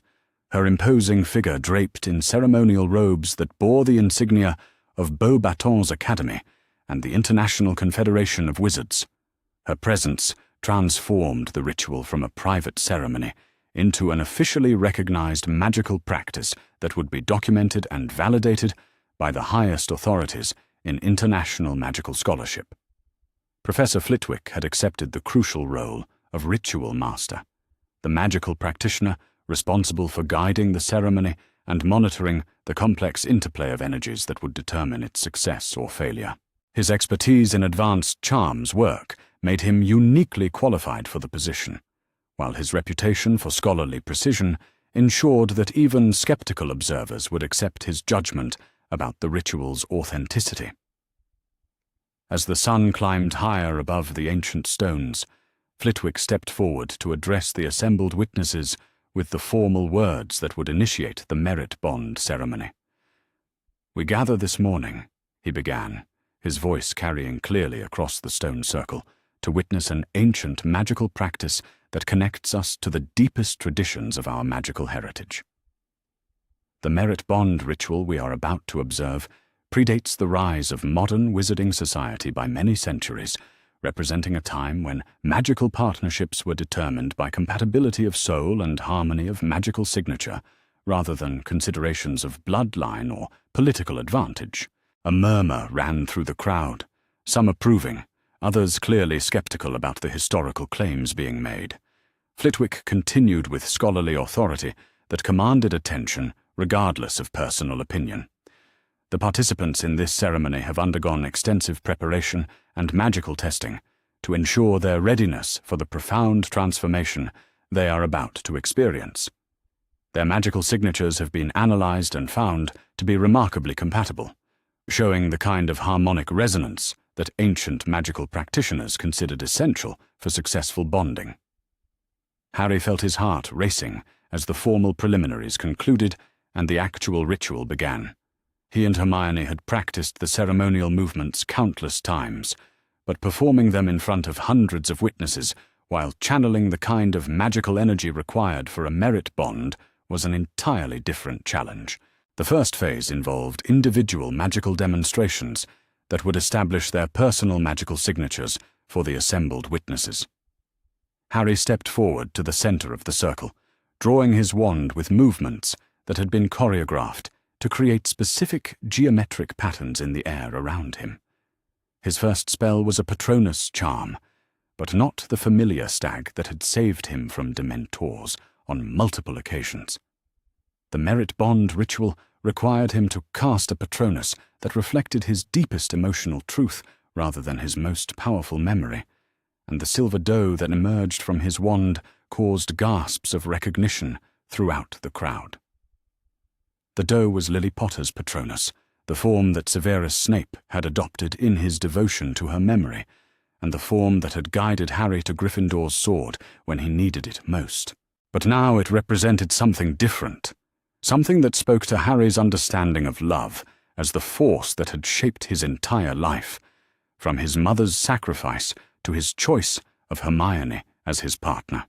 her imposing figure draped in ceremonial robes that bore the insignia of Beauxbatons Academy and the International Confederation of Wizards. Her presence transformed the ritual from a private ceremony into an officially recognized magical practice that would be documented and validated by the highest authorities in international magical scholarship. Professor Flitwick had accepted the crucial role of ritual master, the magical practitioner responsible for guiding the ceremony and monitoring the complex interplay of energies that would determine its success or failure. His expertise in advanced charms work made him uniquely qualified for the position, while his reputation for scholarly precision ensured that even skeptical observers would accept his judgment about the ritual's authenticity. As the sun climbed higher above the ancient stones, Flitwick stepped forward to address the assembled witnesses with the formal words that would initiate the merit bond ceremony. "We gather this morning," he began, his voice carrying clearly across the stone circle, "to witness an ancient magical practice that connects us to the deepest traditions of our magical heritage. The merit bond ritual we are about to observe predates the rise of modern wizarding society by many centuries, representing a time when magical partnerships were determined by compatibility of soul and harmony of magical signature, rather than considerations of bloodline or political advantage." A murmur ran through the crowd, some approving, others clearly skeptical about the historical claims being made. Flitwick continued with scholarly authority that commanded attention regardless of personal opinion. "The participants in this ceremony have undergone extensive preparation and magical testing to ensure their readiness for the profound transformation they are about to experience. Their magical signatures have been analyzed and found to be remarkably compatible, showing the kind of harmonic resonance that ancient magical practitioners considered essential for successful bonding." Harry felt his heart racing as the formal preliminaries concluded and the actual ritual began. He and Hermione had practiced the ceremonial movements countless times, but performing them in front of hundreds of witnesses while channeling the kind of magical energy required for a merit bond was an entirely different challenge. The first phase involved individual magical demonstrations that would establish their personal magical signatures for the assembled witnesses. Harry stepped forward to the center of the circle, drawing his wand with movements that had been choreographed to create specific geometric patterns in the air around him. His first spell was a Patronus charm, but not the familiar stag that had saved him from Dementors on multiple occasions. The merit bond ritual required him to cast a Patronus that reflected his deepest emotional truth rather than his most powerful memory, and the silver dough that emerged from his wand caused gasps of recognition throughout the crowd. The dough was Lily Potter's Patronus, the form that Severus Snape had adopted in his devotion to her memory, and the form that had guided Harry to Gryffindor's sword when he needed it most. But now it represented something different, something that spoke to Harry's understanding of love as the force that had shaped his entire life, from his mother's sacrifice to his choice of Hermione as his partner.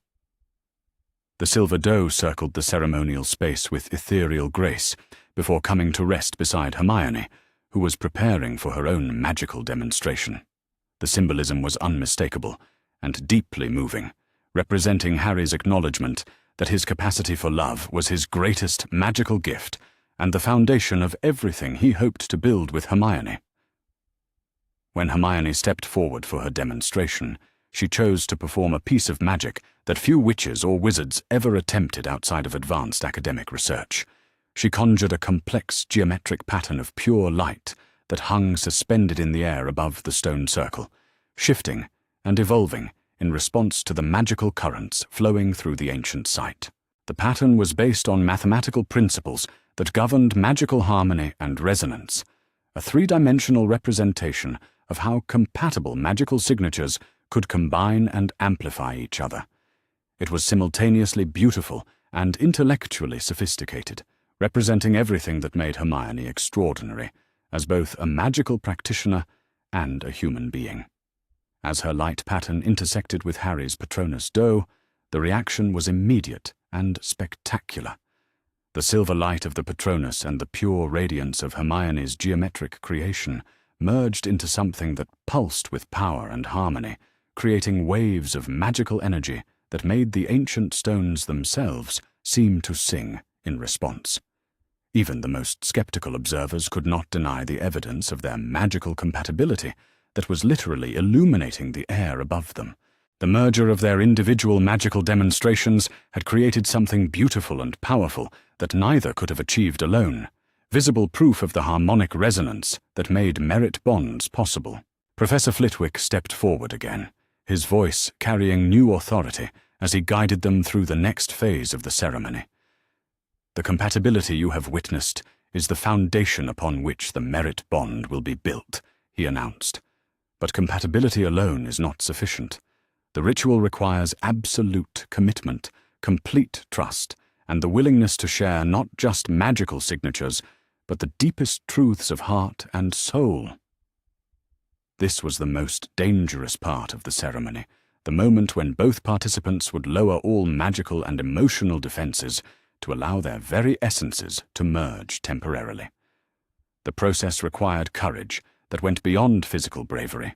The silver dough circled the ceremonial space with ethereal grace before coming to rest beside Hermione, who was preparing for her own magical demonstration. The symbolism was unmistakable and deeply moving, representing Harry's acknowledgement that his capacity for love was his greatest magical gift and the foundation of everything he hoped to build with Hermione. When Hermione stepped forward for her demonstration, she chose to perform a piece of magic that few witches or wizards ever attempted outside of advanced academic research. She conjured a complex geometric pattern of pure light that hung suspended in the air above the stone circle, shifting and evolving in response to the magical currents flowing through the ancient site. The pattern was based on mathematical principles that governed magical harmony and resonance, a three-dimensional representation of how compatible magical signatures could combine and amplify each other. It was simultaneously beautiful and intellectually sophisticated, representing everything that made Hermione extraordinary, as both a magical practitioner and a human being. As her light pattern intersected with Harry's Patronus dough, the reaction was immediate and spectacular. The silver light of the Patronus and the pure radiance of Hermione's geometric creation merged into something that pulsed with power and harmony, creating waves of magical energy that made the ancient stones themselves seem to sing in response. Even the most skeptical observers could not deny the evidence of their magical compatibility that was literally illuminating the air above them. The merger of their individual magical demonstrations had created something beautiful and powerful that neither could have achieved alone, visible proof of the harmonic resonance that made merit bonds possible. Professor Flitwick stepped forward again, his voice carrying new authority as he guided them through the next phase of the ceremony. The compatibility you have witnessed is the foundation upon which the merit bond will be built, he announced. But compatibility alone is not sufficient. The ritual requires absolute commitment, complete trust, and the willingness to share not just magical signatures, but the deepest truths of heart and soul. This was the most dangerous part of the ceremony, the moment when both participants would lower all magical and emotional defenses to allow their very essences to merge temporarily. The process required courage that went beyond physical bravery,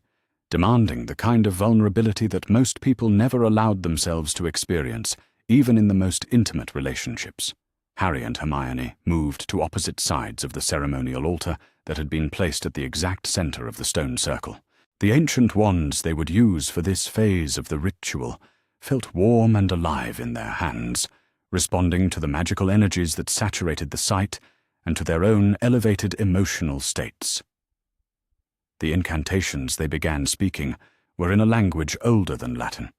demanding the kind of vulnerability that most people never allowed themselves to experience, even in the most intimate relationships. Harry and Hermione moved to opposite sides of the ceremonial altar that had been placed at the exact center of the stone circle. The ancient wands they would use for this phase of the ritual felt warm and alive in their hands, responding to the magical energies that saturated the site and to their own elevated emotional states. The incantations they began speaking were in a language older than Latin,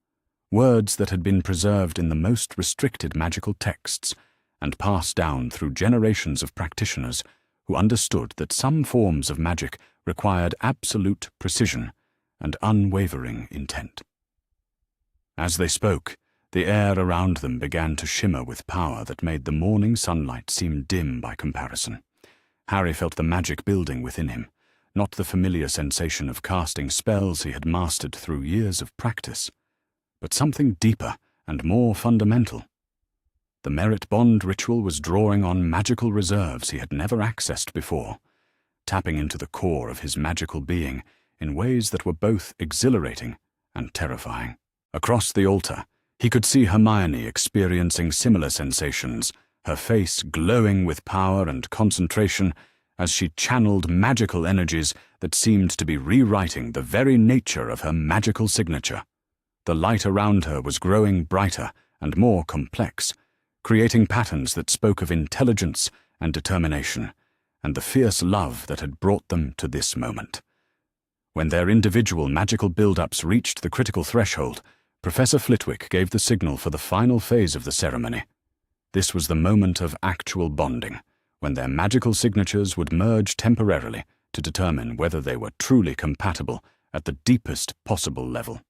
words that had been preserved in the most restricted magical texts and passed down through generations of practitioners who understood that some forms of magic required absolute precision and unwavering intent. As they spoke, the air around them began to shimmer with power that made the morning sunlight seem dim by comparison. Harry felt the magic building within him, not the familiar sensation of casting spells he had mastered through years of practice, but something deeper and more fundamental. The merit bond ritual was drawing on magical reserves he had never accessed before, tapping into the core of his magical being in ways that were both exhilarating and terrifying. Across the altar, he could see Hermione experiencing similar sensations, her face glowing with power and concentration as she channeled magical energies that seemed to be rewriting the very nature of her magical signature. The light around her was growing brighter and more complex, creating patterns that spoke of intelligence and determination, and the fierce love that had brought them to this moment. When their individual magical build-ups reached the critical threshold, Professor Flitwick gave the signal for the final phase of the ceremony. This was the moment of actual bonding, when their magical signatures would merge temporarily to determine whether they were truly compatible at the deepest possible level.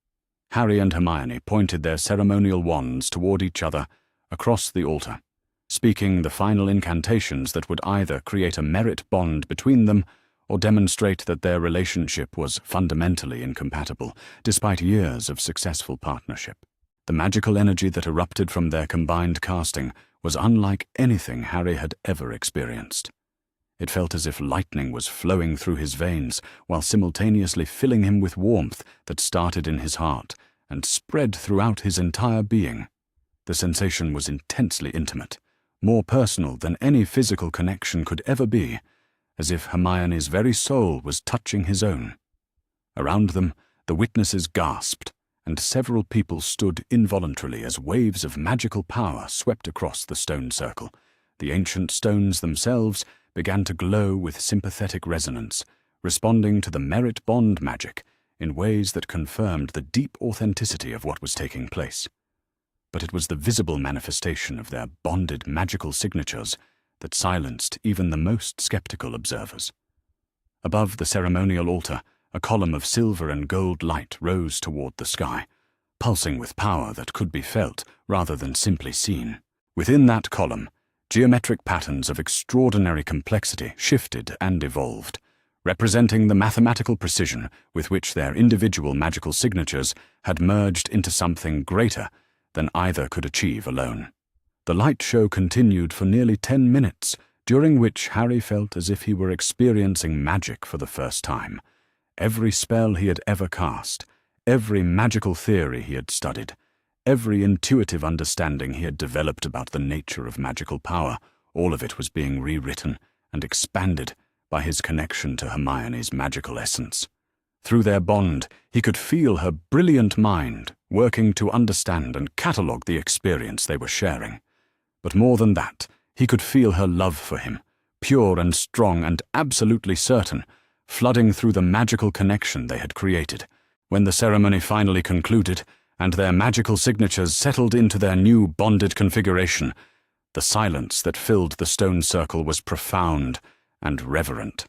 Harry and Hermione pointed their ceremonial wands toward each other across the altar, speaking the final incantations that would either create a merit bond between them or demonstrate that their relationship was fundamentally incompatible, despite years of successful partnership. The magical energy that erupted from their combined casting was unlike anything Harry had ever experienced. It felt as if lightning was flowing through his veins, while simultaneously filling him with warmth that started in his heart and spread throughout his entire being. The sensation was intensely intimate, more personal than any physical connection could ever be, as if Hermione's very soul was touching his own. Around them, the witnesses gasped, and several people stood involuntarily as waves of magical power swept across the stone circle. The ancient stones themselves began to glow with sympathetic resonance, responding to the merit bond magic in ways that confirmed the deep authenticity of what was taking place. But it was the visible manifestation of their bonded magical signatures that silenced even the most skeptical observers. Above the ceremonial altar, a column of silver and gold light rose toward the sky, pulsing with power that could be felt rather than simply seen. Within that column, geometric patterns of extraordinary complexity shifted and evolved, representing the mathematical precision with which their individual magical signatures had merged into something greater than either could achieve alone. The light show continued for nearly 10 minutes, during which Harry felt as if he were experiencing magic for the first time. Every spell he had ever cast, every magical theory he had studied, every intuitive understanding he had developed about the nature of magical power, all of it was being rewritten and expanded by his connection to Hermione's magical essence. Through their bond, he could feel her brilliant mind working to understand and catalogue the experience they were sharing. But more than that, he could feel her love for him, pure and strong and absolutely certain, flooding through the magical connection they had created. When the ceremony finally concluded, and their magical signatures settled into their new bonded configuration, the silence that filled the stone circle was profound and reverent.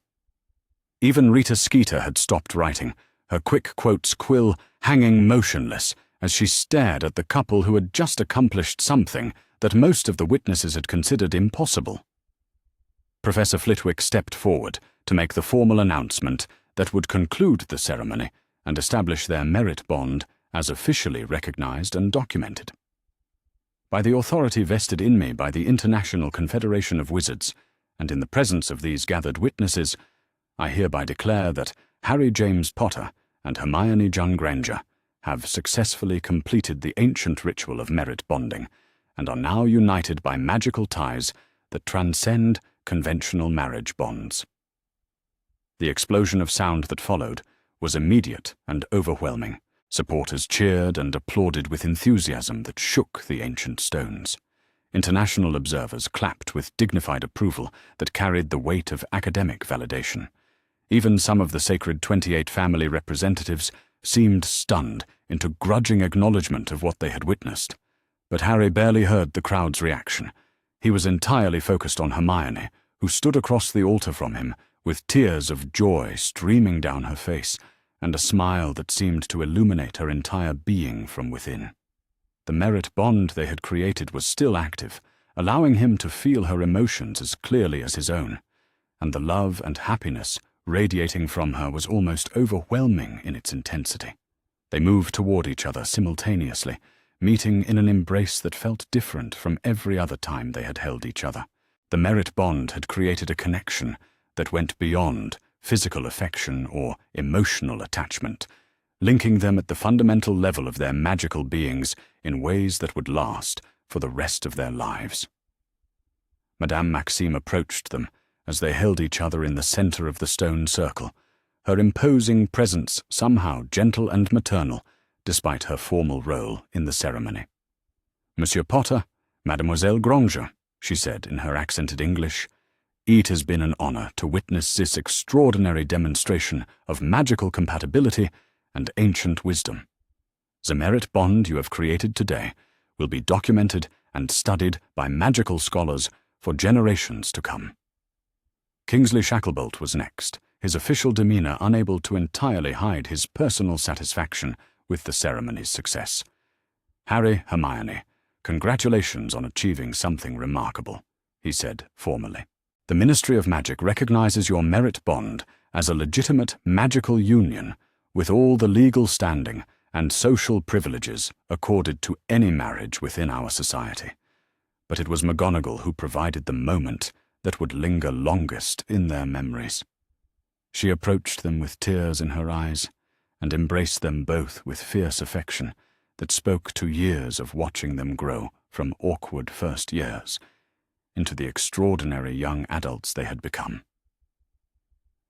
Even Rita Skeeter had stopped writing, her quick quotes quill hanging motionless as she stared at the couple who had just accomplished something that most of the witnesses had considered impossible. Professor Flitwick stepped forward to make the formal announcement that would conclude the ceremony and establish their merit bond as officially recognized and documented. By the authority vested in me by the International Confederation of Wizards, and in the presence of these gathered witnesses, I hereby declare that Harry James Potter and Hermione Jung Granger have successfully completed the ancient ritual of merit bonding, and are now united by magical ties that transcend conventional marriage bonds. The explosion of sound that followed was immediate and overwhelming. Supporters cheered and applauded with enthusiasm that shook the ancient stones. International observers clapped with dignified approval that carried the weight of academic validation. Even some of the Sacred 28 family representatives seemed stunned into grudging acknowledgement of what they had witnessed. But Harry barely heard the crowd's reaction. He was entirely focused on Hermione, who stood across the altar from him, with tears of joy streaming down her face, and a smile that seemed to illuminate her entire being from within. The merit bond they had created was still active, allowing him to feel her emotions as clearly as his own, and the love and happiness radiating from her was almost overwhelming in its intensity. They moved toward each other simultaneously, meeting in an embrace that felt different from every other time they had held each other. The merit bond had created a connection that went beyond physical affection or emotional attachment, linking them at the fundamental level of their magical beings in ways that would last for the rest of their lives. Madame Maxime approached them as they held each other in the center of the stone circle, her imposing presence somehow gentle and maternal, despite her formal role in the ceremony. Monsieur Potter, "Mademoiselle Granger," she said in her accented English, "it has been an honor to witness this extraordinary demonstration of magical compatibility and ancient wisdom. The merit bond you have created today will be documented and studied by magical scholars for generations to come." Kingsley Shacklebolt was next, his official demeanor unable to entirely hide his personal satisfaction with the ceremony's success. "Harry, Hermione, congratulations on achieving something remarkable," he said formally. "The Ministry of Magic recognizes your merit bond as a legitimate magical union with all the legal standing and social privileges accorded to any marriage within our society. But it was McGonagall who provided the moment that would linger longest in their memories." She approached them with tears in her eyes and embraced them both with fierce affection that spoke to years of watching them grow from awkward first years into the extraordinary young adults they had become.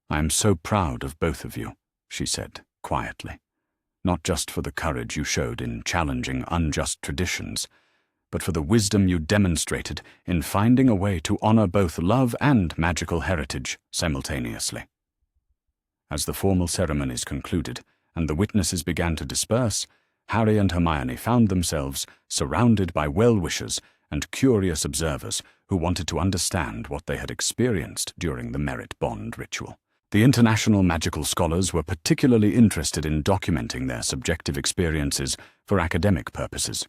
"I am so proud of both of you," she said quietly, "not just for the courage you showed in challenging unjust traditions, but for the wisdom you demonstrated in finding a way to honor both love and magical heritage simultaneously." As the formal ceremonies concluded and the witnesses began to disperse, Harry and Hermione found themselves surrounded by well-wishers and curious observers who wanted to understand what they had experienced during the merit bond ritual. The international magical scholars were particularly interested in documenting their subjective experiences for academic purposes.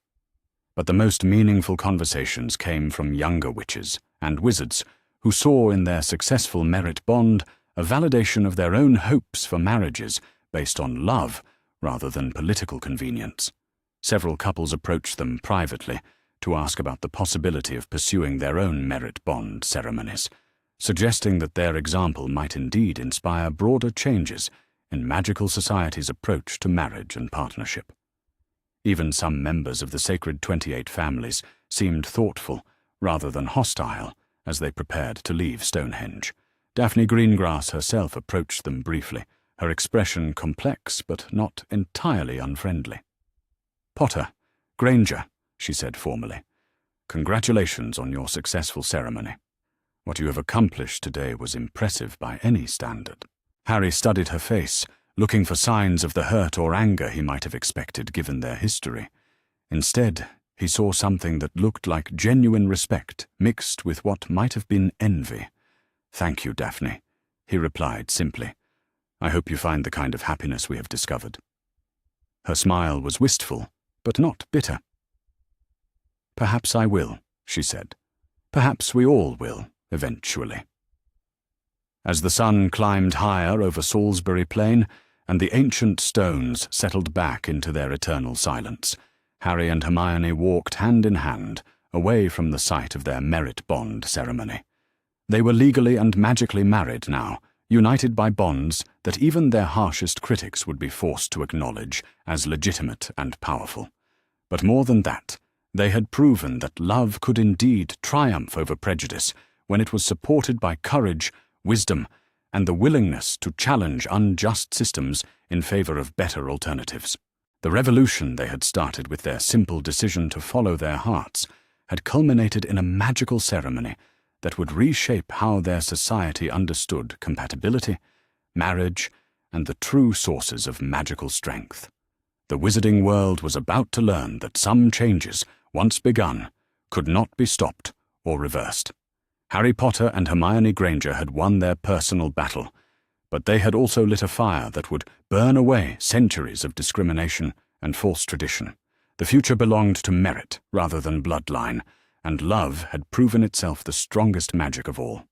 But the most meaningful conversations came from younger witches and wizards who saw in their successful merit bond a validation of their own hopes for marriages based on love rather than political convenience. Several couples approached them privately to ask about the possibility of pursuing their own merit bond ceremonies, suggesting that their example might indeed inspire broader changes in magical society's approach to marriage and partnership. Even some members of the Sacred 28 families seemed thoughtful rather than hostile as they prepared to leave Stonehenge. Daphne Greengrass herself approached them briefly, her expression complex but not entirely unfriendly. "Potter, Granger," she said formally, "congratulations on your successful ceremony. What you have accomplished today was impressive by any standard." Harry studied her face, looking for signs of the hurt or anger he might have expected given their history. Instead, he saw something that looked like genuine respect mixed with what might have been envy. "Thank you, Daphne," he replied simply. "I hope you find the kind of happiness we have discovered." Her smile was wistful, but not bitter. "Perhaps I will," she said. "Perhaps we all will, eventually." As the sun climbed higher over Salisbury Plain and the ancient stones settled back into their eternal silence, Harry and Hermione walked hand in hand away from the site of their merit bond ceremony. They were legally and magically married now, united by bonds that even their harshest critics would be forced to acknowledge as legitimate and powerful. But more than that, they had proven that love could indeed triumph over prejudice when it was supported by courage, wisdom, and the willingness to challenge unjust systems in favor of better alternatives. The revolution they had started with their simple decision to follow their hearts had culminated in a magical ceremony that would reshape how their society understood compatibility, marriage, and the true sources of magical strength. The wizarding world was about to learn that some changes, once begun, could not be stopped or reversed. Harry Potter and Hermione Granger had won their personal battle, but they had also lit a fire that would burn away centuries of discrimination and false tradition. The future belonged to merit rather than bloodline, and love had proven itself the strongest magic of all.